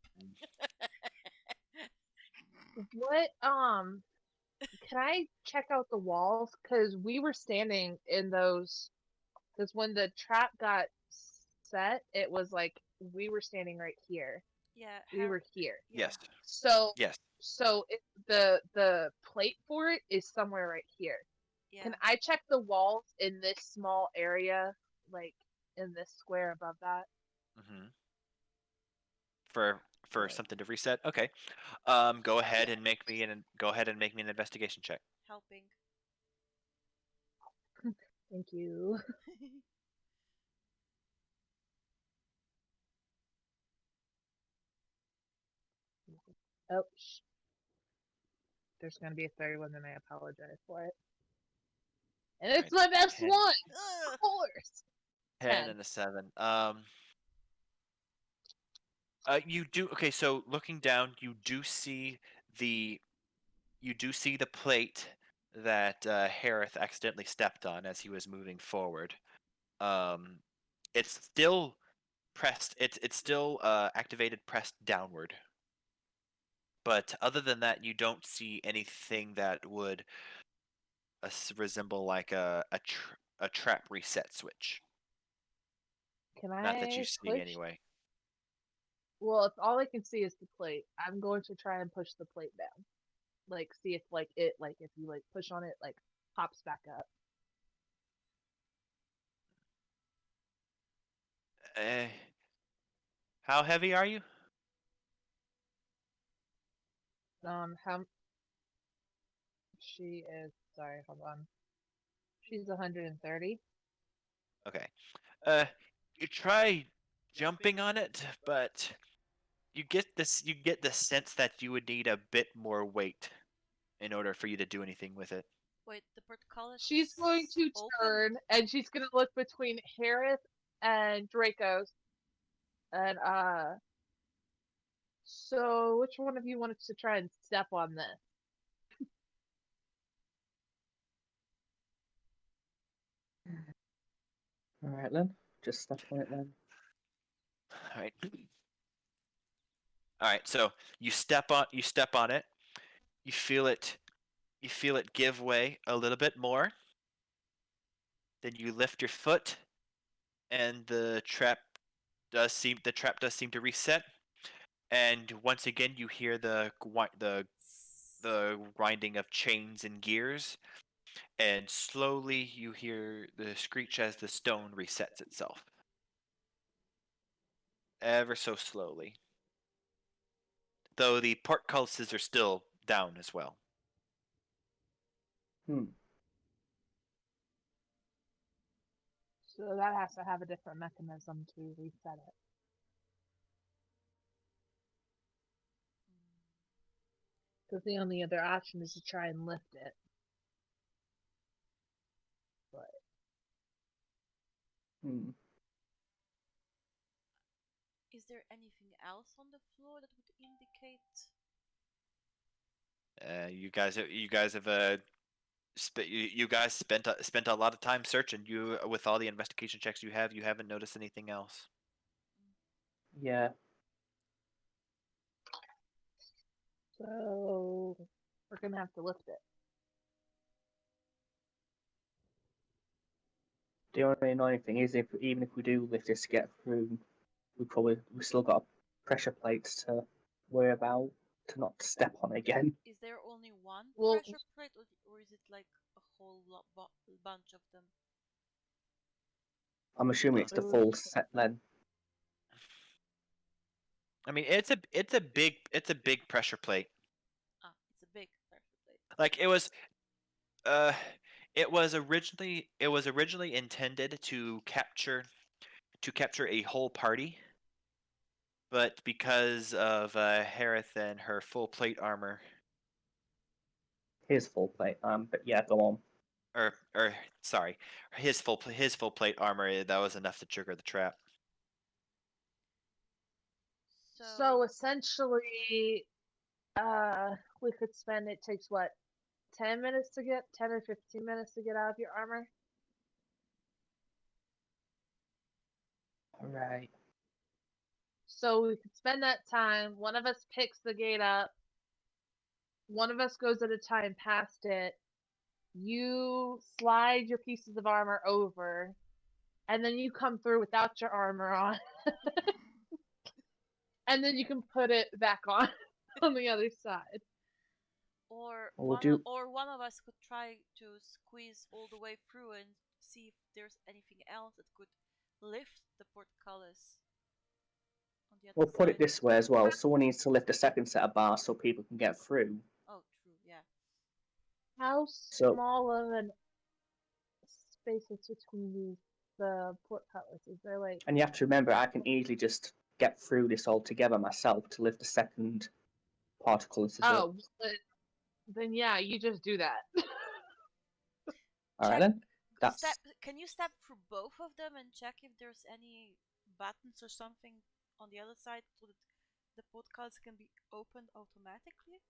Speaker 4: what? Can I check out the walls? Because we were standing in those. Because when the trap got set, it was like we were standing right here.
Speaker 2: Yeah,
Speaker 4: We were here.
Speaker 2: yeah,
Speaker 1: Yes.
Speaker 4: So
Speaker 1: Yes.
Speaker 4: the plate for it is somewhere right here.
Speaker 2: yeah.
Speaker 4: Can I check the walls in this small area, like in this square above that?
Speaker 1: Mhm. For for
Speaker 4: Right.
Speaker 1: something to reset. Okay. Go ahead and make me an investigation check.
Speaker 2: Helping.
Speaker 4: Thank you. Oh, there's gonna be a third one, and I apologize for it. And it's
Speaker 1: Alright,
Speaker 4: my best
Speaker 1: 10.
Speaker 4: one,
Speaker 2: Ugh.
Speaker 4: of course.
Speaker 1: 10 and a 7. You do okay. So looking down, the you do see the plate that Harith accidentally stepped on as he was moving forward. Um, it's still pressed. It's still activated, pressed downward. But other than that, you don't see anything that would resemble like a trap reset switch.
Speaker 4: Can
Speaker 1: Not that you
Speaker 4: I
Speaker 1: see
Speaker 4: push?
Speaker 1: anyway.
Speaker 4: Well, if all I can see is the plate, I'm going to try and push the plate down. Like, see if if you like push on it, like pops back up.
Speaker 1: Uh, how heavy are you?
Speaker 4: How she is? Sorry, hold on. She's 130.
Speaker 1: Okay. You try jumping on it, but you get the sense that you would need a bit more weight in order for you to do anything with it.
Speaker 2: Wait, the portcullis
Speaker 4: She's going
Speaker 2: is
Speaker 4: to
Speaker 2: open?
Speaker 4: turn and she's gonna look between Harith and Draco's. And so which one of you wanted to try and step on this?
Speaker 3: All right then, just step on it then.
Speaker 1: All right. All right. So you step on it. You feel it give way a little bit more. Then you lift your foot, and the trap does seem to reset. And once again, you hear the grinding of chains and gears, and slowly you hear the screech as the stone resets itself. Ever so slowly. Though the portcullises are still down as well.
Speaker 3: Hmm.
Speaker 4: So that has to have a different mechanism to reset it. Because the only other option is to try and lift it. But
Speaker 3: Hmm.
Speaker 2: Is there anything else on the floor that would indicate?
Speaker 1: You guys have you guys spent a lot of time searching. You with all the investigation checks you haven't noticed anything else.
Speaker 3: Yeah.
Speaker 4: so we're gonna have to lift it.
Speaker 3: The only annoying thing is, if even if we do lift this to get through, we still got pressure plates to worry about to not step on again.
Speaker 2: Is there only one
Speaker 4: Well,
Speaker 2: pressure plate, or is it like a whole bunch of them?
Speaker 3: I'm assuming it's the full set then.
Speaker 1: I mean, it's a big pressure plate.
Speaker 2: Ah, it's a big pressure plate.
Speaker 1: Like uh it was originally intended to capture a whole party, but because of Harith and her full plate armor,
Speaker 3: His full plate. But yeah, go on.
Speaker 1: or sorry, his full plate armor, that was enough to trigger the trap.
Speaker 4: so essentially, we could spend it takes what 10 minutes to get 10 or 15 minutes to get out of your armor.
Speaker 3: All right.
Speaker 4: So we could spend that time. One of us picks the gate up. One of us goes at a time past it. You slide your pieces of armor over, and then you come through without your armor on. And then you can put it back on on the other side.
Speaker 2: Or
Speaker 3: We'll do.
Speaker 2: one of us could try to squeeze all the way through and see if there's anything else that could lift the portcullis on the other
Speaker 3: We'll put it
Speaker 2: side.
Speaker 3: this way as well. Someone needs to lift a second set of bars so people can get through.
Speaker 2: Oh, true. Yeah.
Speaker 4: How
Speaker 3: So-
Speaker 4: small of an space is between the port cutlass? Is there like?
Speaker 3: And you have to remember, I can easily just get through this all together myself to lift the second particle.
Speaker 4: Oh, then yeah, you just do that.
Speaker 3: All right
Speaker 2: Check.
Speaker 3: then. That's
Speaker 2: Can you step through both of them and check if there's any buttons or something on the other side so that the podcast can be opened automatically?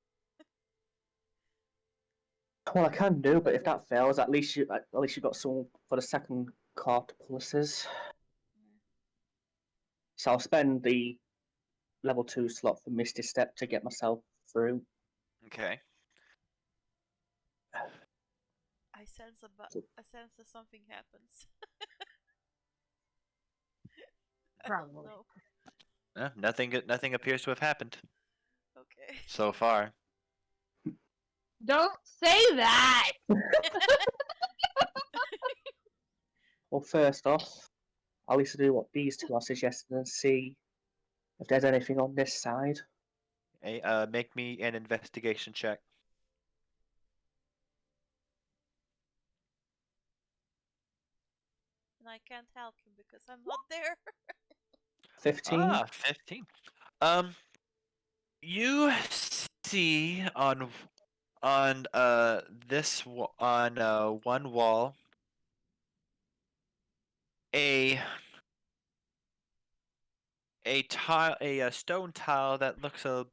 Speaker 3: well, I can do, but if that fails, at least you got someone for the second quadruplices.
Speaker 2: Mm.
Speaker 3: So I'll spend the level 2 slot for Misty Step to get myself through.
Speaker 1: Okay.
Speaker 2: I sense that something happens.
Speaker 4: Probably.
Speaker 2: No.
Speaker 1: Nothing appears to have happened
Speaker 2: Okay.
Speaker 1: so far.
Speaker 4: Don't say that.
Speaker 3: Well, first off, I'll at least do what these two are suggesting and see if there's anything on this side.
Speaker 1: Hey, make me an investigation check.
Speaker 2: And I can't help you because I'm not there.
Speaker 3: 15.
Speaker 1: 15. You see on one wall a stone tile that looks a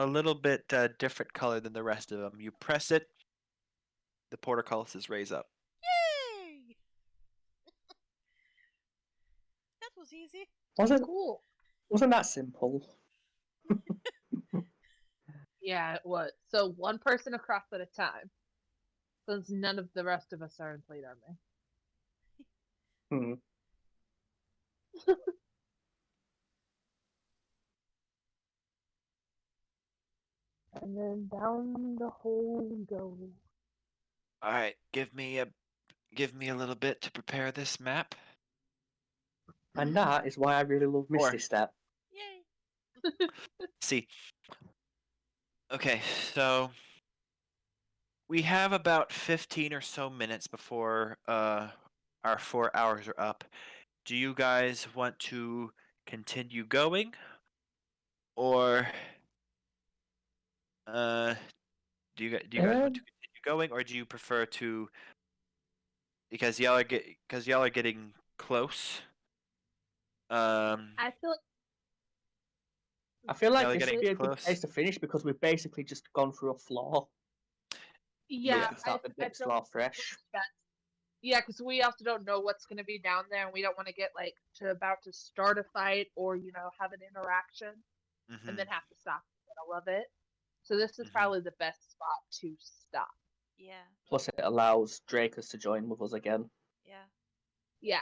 Speaker 1: little bit different color than the rest of them. You press it, the portcullises raise up.
Speaker 2: Yay! That was easy.
Speaker 4: Cool.
Speaker 3: Wasn't that simple?
Speaker 4: Yeah, it was. So one person across at a time, since none of the rest of us are in plate armor.
Speaker 3: Hmm.
Speaker 4: And then down the hole we go.
Speaker 1: All right, give me a little bit to prepare this map.
Speaker 3: And that is why I really love Misty
Speaker 1: Or-
Speaker 3: Step.
Speaker 2: Yay!
Speaker 1: See. Okay, so we have about 15 or so minutes before our 4 hours are up. Do you guys want to continue going, or do you guys want to continue going, or do you prefer to, because y'all are getting close?
Speaker 4: I feel
Speaker 3: I feel like
Speaker 1: they're
Speaker 3: this should
Speaker 1: getting
Speaker 3: be a good
Speaker 1: close.
Speaker 3: place to finish because we've basically just gone through a floor.
Speaker 4: yeah,
Speaker 3: We can start the
Speaker 4: I
Speaker 3: next
Speaker 4: feel
Speaker 3: floor fresh.
Speaker 4: that. Yeah, because we also don't know what's going to be down there, and we don't want to get like about to start a fight or have an interaction and then have to stop in the middle of it. So this is probably the best spot to stop.
Speaker 2: Yeah.
Speaker 3: Plus, it allows Dracus to join with us again.
Speaker 2: Yeah.
Speaker 4: Yeah.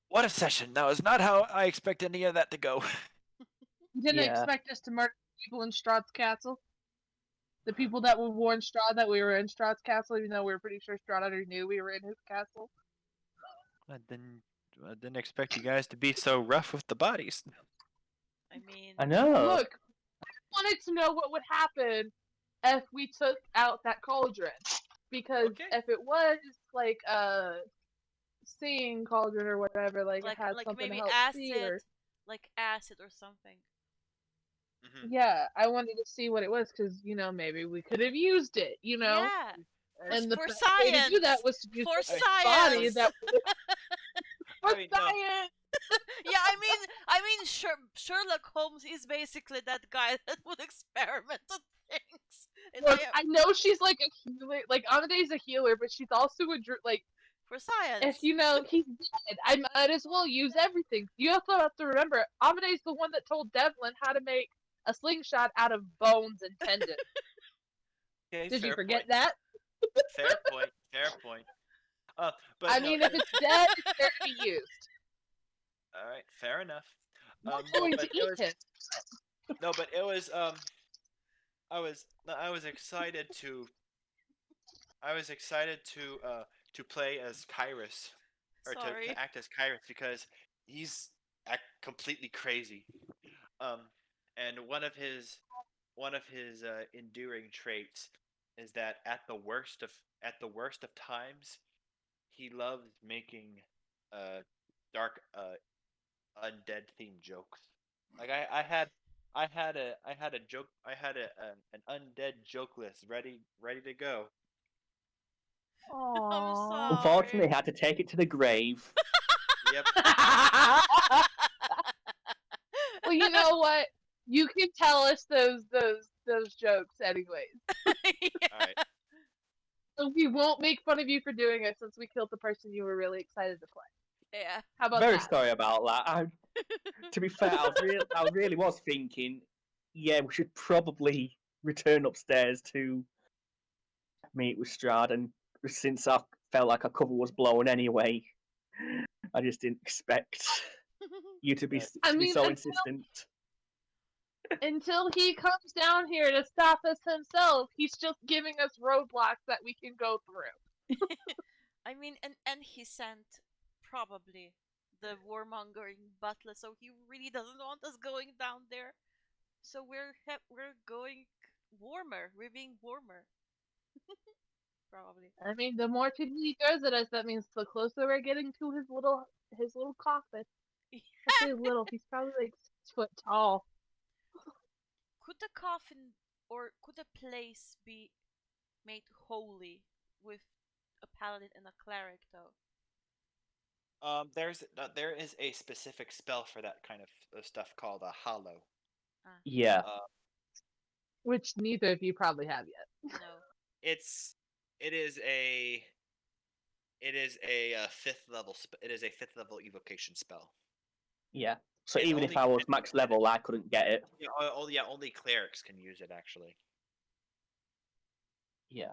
Speaker 1: What a session! That was not how I expect any of that to go.
Speaker 4: You didn't
Speaker 3: Yeah.
Speaker 4: expect us to murder people in Strahd's castle? The people that would warn Strahd that we were in Strahd's castle, even though we were pretty sure Strahd already knew we were in his castle?
Speaker 1: I didn't expect you guys to be so rough with the bodies.
Speaker 2: I mean,
Speaker 3: I know.
Speaker 4: Look, I wanted to know what would happen if we took out that cauldron. Because
Speaker 1: Okay.
Speaker 4: if it was like a seeing cauldron or whatever, like it had
Speaker 2: like
Speaker 4: something to
Speaker 2: maybe
Speaker 4: help see or
Speaker 2: acid or something.
Speaker 4: yeah, I wanted to see what it was because maybe we could have used it,
Speaker 2: Yeah.
Speaker 4: and the
Speaker 2: For
Speaker 4: best way to do that
Speaker 2: science!
Speaker 4: was to use
Speaker 2: For
Speaker 4: the body
Speaker 2: science!
Speaker 4: that for
Speaker 1: I mean, no.
Speaker 4: science.
Speaker 2: Yeah, I mean, Sherlock Holmes is basically that guy that would experiment on things. And
Speaker 4: Look, I know she's like a healer, like Amade's a healer, but she's also like
Speaker 2: for science.
Speaker 4: if he's dead, I might as well use everything. You also have to remember, Amade's the one that told Devlin how to make a slingshot out of bones and tendons.
Speaker 1: Okay,
Speaker 4: Did you
Speaker 1: fair
Speaker 4: forget
Speaker 1: point.
Speaker 4: that?
Speaker 1: Fair point. Fair point. But
Speaker 4: I
Speaker 1: no,
Speaker 4: mean, if it's dead, it's there to be used.
Speaker 1: all right, fair enough.
Speaker 4: I'm
Speaker 1: No,
Speaker 4: going
Speaker 1: but
Speaker 4: to eat him.
Speaker 1: no, but it was I was excited to I was excited to play as Kyrus, or
Speaker 2: Sorry.
Speaker 1: to act as Kyrus because he's completely crazy. Um, and one of his enduring traits is that at the worst of times, he loves making dark undead themed jokes. Like I had a joke I had an undead joke list ready to go.
Speaker 2: I'm
Speaker 4: Aww.
Speaker 3: Unfortunately,
Speaker 2: sorry.
Speaker 3: he had to take it to the grave.
Speaker 1: Yep.
Speaker 4: Well, you know what? You can tell us those jokes anyways.
Speaker 1: All right.
Speaker 4: So we won't make fun of you for doing it since we killed the person you were really excited to play.
Speaker 2: Yeah.
Speaker 4: How about
Speaker 3: Very
Speaker 4: that?
Speaker 3: sorry about that. To be fair, I really was thinking, yeah, we should probably return upstairs to meet with Strahd, and since I felt like our cover was blown anyway, I just didn't expect you to be
Speaker 1: That's
Speaker 4: I
Speaker 3: to be
Speaker 4: mean,
Speaker 3: so insistent.
Speaker 4: until he comes down here to stop us himself, he's just giving us roadblocks that we can go through.
Speaker 2: I mean, and he sent probably the warmongering butler, so he really doesn't want us going down there. So we're going warmer. We're being warmer, probably.
Speaker 4: I mean, the more people he throws at us, that means the closer we're getting to his little coffin. I say little, he's probably like 6 foot tall.
Speaker 2: Could the coffin or could the place be made holy with a paladin and a cleric, though?
Speaker 1: there is a specific spell for that kind of stuff called a hollow.
Speaker 2: Ah,
Speaker 3: Yeah,
Speaker 1: Uh,
Speaker 4: Which neither of you probably have yet.
Speaker 2: no.
Speaker 1: it's it is a it is a it is a fifth level evocation spell.
Speaker 3: yeah. So
Speaker 1: And
Speaker 3: even if
Speaker 1: only
Speaker 3: I was
Speaker 1: and,
Speaker 3: max
Speaker 1: and
Speaker 3: level, I couldn't get it.
Speaker 1: only clerics can use it actually.
Speaker 3: Yeah,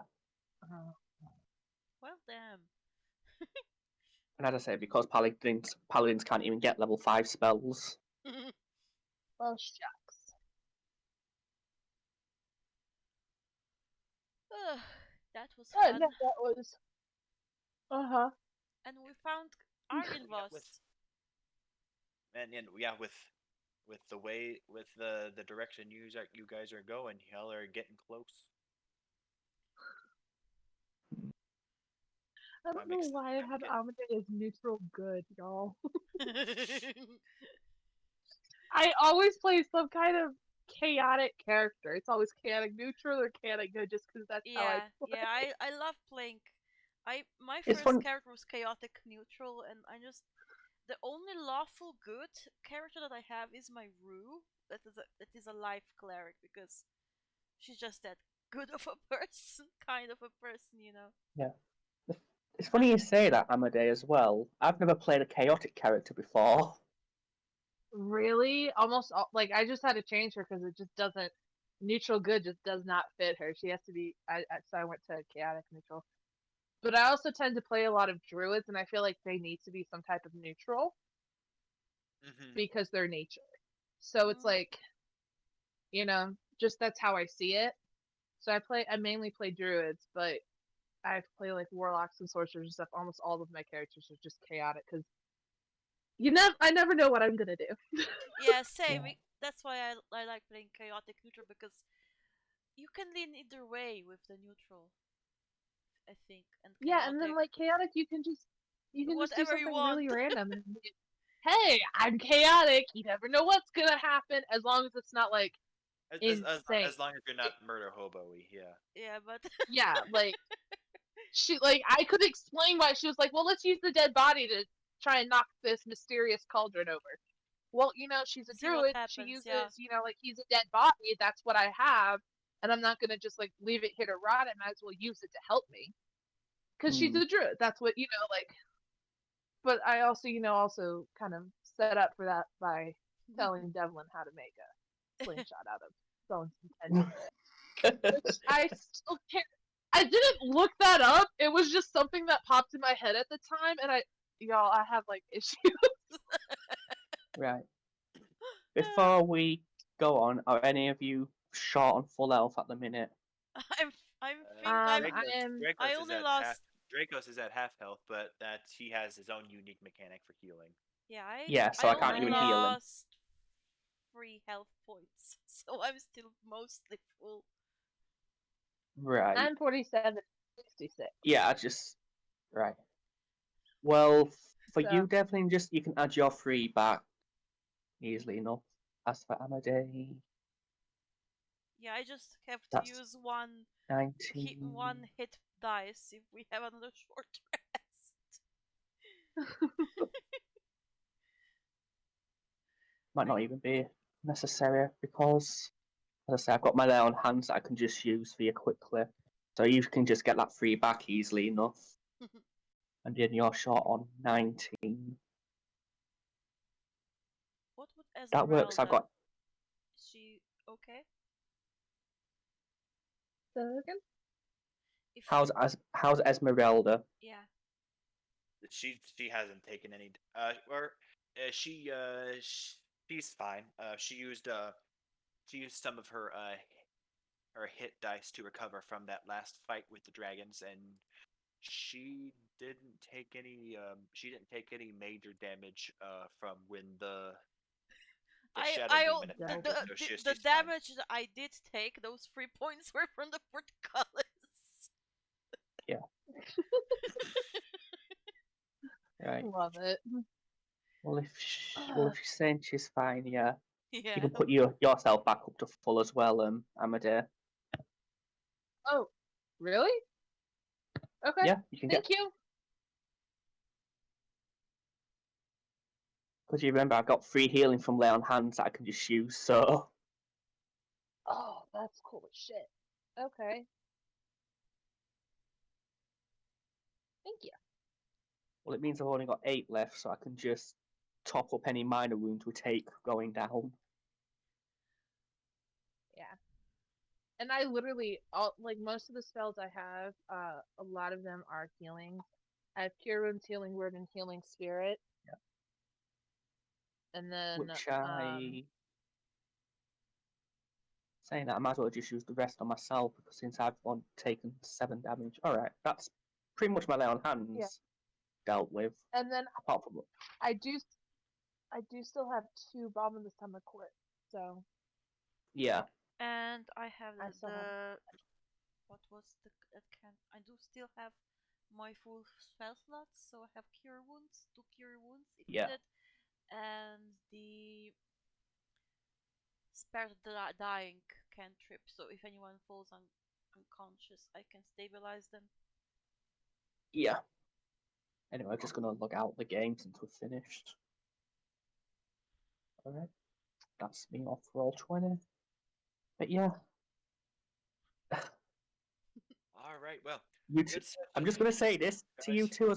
Speaker 2: Well, damn.
Speaker 3: and as I say, because paladins can't even get level 5 spells.
Speaker 4: Well, shucks.
Speaker 2: Ugh, that was
Speaker 4: Oh,
Speaker 2: fun.
Speaker 4: no, that was. Uh-huh.
Speaker 2: And we found
Speaker 1: Yeah, with
Speaker 2: Ardenvost.
Speaker 1: and yeah, with the way with the direction you guys are going, y'all are getting close.
Speaker 4: I don't know why I have Amadeus neutral good, y'all. I always play some kind of chaotic character. It's always chaotic neutral or chaotic good just because that's how I
Speaker 2: Yeah,
Speaker 4: play.
Speaker 2: yeah, I love playing. My
Speaker 3: It's
Speaker 2: first
Speaker 3: fun.
Speaker 2: character was chaotic neutral, and the only lawful good character that I have is my Rue. That is a life cleric because she's just that good of a person, kind of a person, you know.
Speaker 3: Yeah, it's funny you say that, Amade, as well. I've never played a chaotic character before.
Speaker 4: Really? Almost all, like I just had to change her because it just doesn't neutral good just does not fit her. She has to be so I went to chaotic neutral. But I also tend to play a lot of druids and I feel like they need to be some type of neutral
Speaker 1: Hmm.
Speaker 4: because they're nature. So it's
Speaker 2: Mm.
Speaker 4: like, just that's how I see it. So I mainly play druids, but I play like warlocks and sorcerers and stuff. Almost all of my characters are just chaotic because I never know what I'm gonna do.
Speaker 2: Yeah, same.
Speaker 3: Yeah.
Speaker 2: That's why I like playing chaotic neutral because you can lean either way with the neutral, I think, and
Speaker 4: Yeah, and then
Speaker 2: chaotic.
Speaker 4: like chaotic, you can just do
Speaker 2: Whatever you
Speaker 4: something
Speaker 2: want.
Speaker 4: really random and hey, I'm chaotic. You never know what's gonna happen as long as it's not like insane.
Speaker 1: As long as you're not murder hobo-y, yeah.
Speaker 2: Yeah, but
Speaker 4: Yeah, like I could explain why she was like, well, let's use the dead body to try and knock this mysterious cauldron over. Well, she's a
Speaker 2: see what
Speaker 4: druid. She
Speaker 2: happens. Yeah.
Speaker 4: uses, like he's a dead body. That's what I have, and I'm not gonna just like leave it here to rot. I might as well use it to help me because she's
Speaker 3: Mm.
Speaker 4: a druid. That's what like. But I also, also kind of set up for that by telling Devlin how to make a slingshot out of stones and tendons. Which I still can't. I didn't look that up. It was just something that popped in my head at the time, and I have like issues.
Speaker 3: Right. Before we go on, are any of you short on full health at the minute?
Speaker 2: I'm I'm think I'm.
Speaker 1: Dracos
Speaker 2: I
Speaker 1: is
Speaker 2: only
Speaker 1: at
Speaker 2: lost.
Speaker 1: Dracos is at half health, but he has his own unique mechanic for healing.
Speaker 2: Yeah,
Speaker 3: Yeah, so
Speaker 2: I
Speaker 3: I can't
Speaker 2: only
Speaker 3: even heal him.
Speaker 2: lost 3 health points, so I'm still mostly full.
Speaker 3: Right.
Speaker 4: I'm 47.66.
Speaker 3: Yeah, I just right. Well, for
Speaker 4: So
Speaker 3: you, Devlin, just you can add your 3 back easily enough. As for Amadei,
Speaker 2: Yeah, I just have to
Speaker 3: that's
Speaker 2: use one
Speaker 3: 19.
Speaker 2: hit dice if we have another short rest.
Speaker 3: Might not even be necessary because, as I say, I've got my lay on hands that I can just use for you quickly. So you can just get that 3 back easily enough. And then you're short on 19.
Speaker 2: What would
Speaker 3: That works. I've
Speaker 2: Esmeralda?
Speaker 3: got.
Speaker 2: Is she okay?
Speaker 4: so again?
Speaker 2: If
Speaker 3: How's Esmeralda?
Speaker 2: yeah,
Speaker 1: She hasn't taken any. She's fine. She used some of her hit dice to recover from that last fight with the dragons, and she didn't take any major damage from when the shadow demon
Speaker 4: Dope.
Speaker 1: attacked her, so
Speaker 2: the
Speaker 1: she's fine.
Speaker 2: damage that I did take, those 3 points were from the portcullis.
Speaker 3: Yeah. Right.
Speaker 4: Love it.
Speaker 3: Well, if she's saying she's fine, yeah, you
Speaker 2: Yeah.
Speaker 3: can put yourself back up to full as well, Amadei.
Speaker 4: Oh, really? Okay.
Speaker 3: Yeah, you can
Speaker 4: Thank
Speaker 3: get.
Speaker 4: you.
Speaker 3: Because you remember, I've got 3 healing from lay on hands that I can just use. So
Speaker 4: Oh, that's cool as shit. Okay. Thank you.
Speaker 3: well, it means I've only got 8 left, so I can just top up any minor wounds we take going down.
Speaker 4: Yeah. And I literally like most of the spells I have, a lot of them are healing. I have Cure Wounds, Healing Word, and Healing Spirit.
Speaker 3: Yeah.
Speaker 4: And then
Speaker 3: Which saying that I might as well just use the rest on myself because since I've taken 7 damage. Alright, that's pretty much my lay on hands
Speaker 4: Yeah.
Speaker 3: dealt with.
Speaker 4: and then
Speaker 3: Apart from
Speaker 4: I do still have 2 Bomb in the Stomach Quit. So
Speaker 3: yeah.
Speaker 2: And I have
Speaker 4: I still have
Speaker 2: what was the can I do still have my full spell slots, so I have cure wounds, 2 cure wounds if
Speaker 3: Yeah.
Speaker 2: needed, and the spare dying cantrip. So if anyone falls unconscious, I can stabilize them.
Speaker 3: Yeah. Anyway, I'm just gonna log out the game since we're finished. Alright. That's me off roll 20. But yeah.
Speaker 1: All right, well,
Speaker 3: You
Speaker 1: good
Speaker 3: I'm
Speaker 1: session,
Speaker 3: just gonna
Speaker 1: ladies.
Speaker 3: say this to you
Speaker 1: Guys.
Speaker 3: two as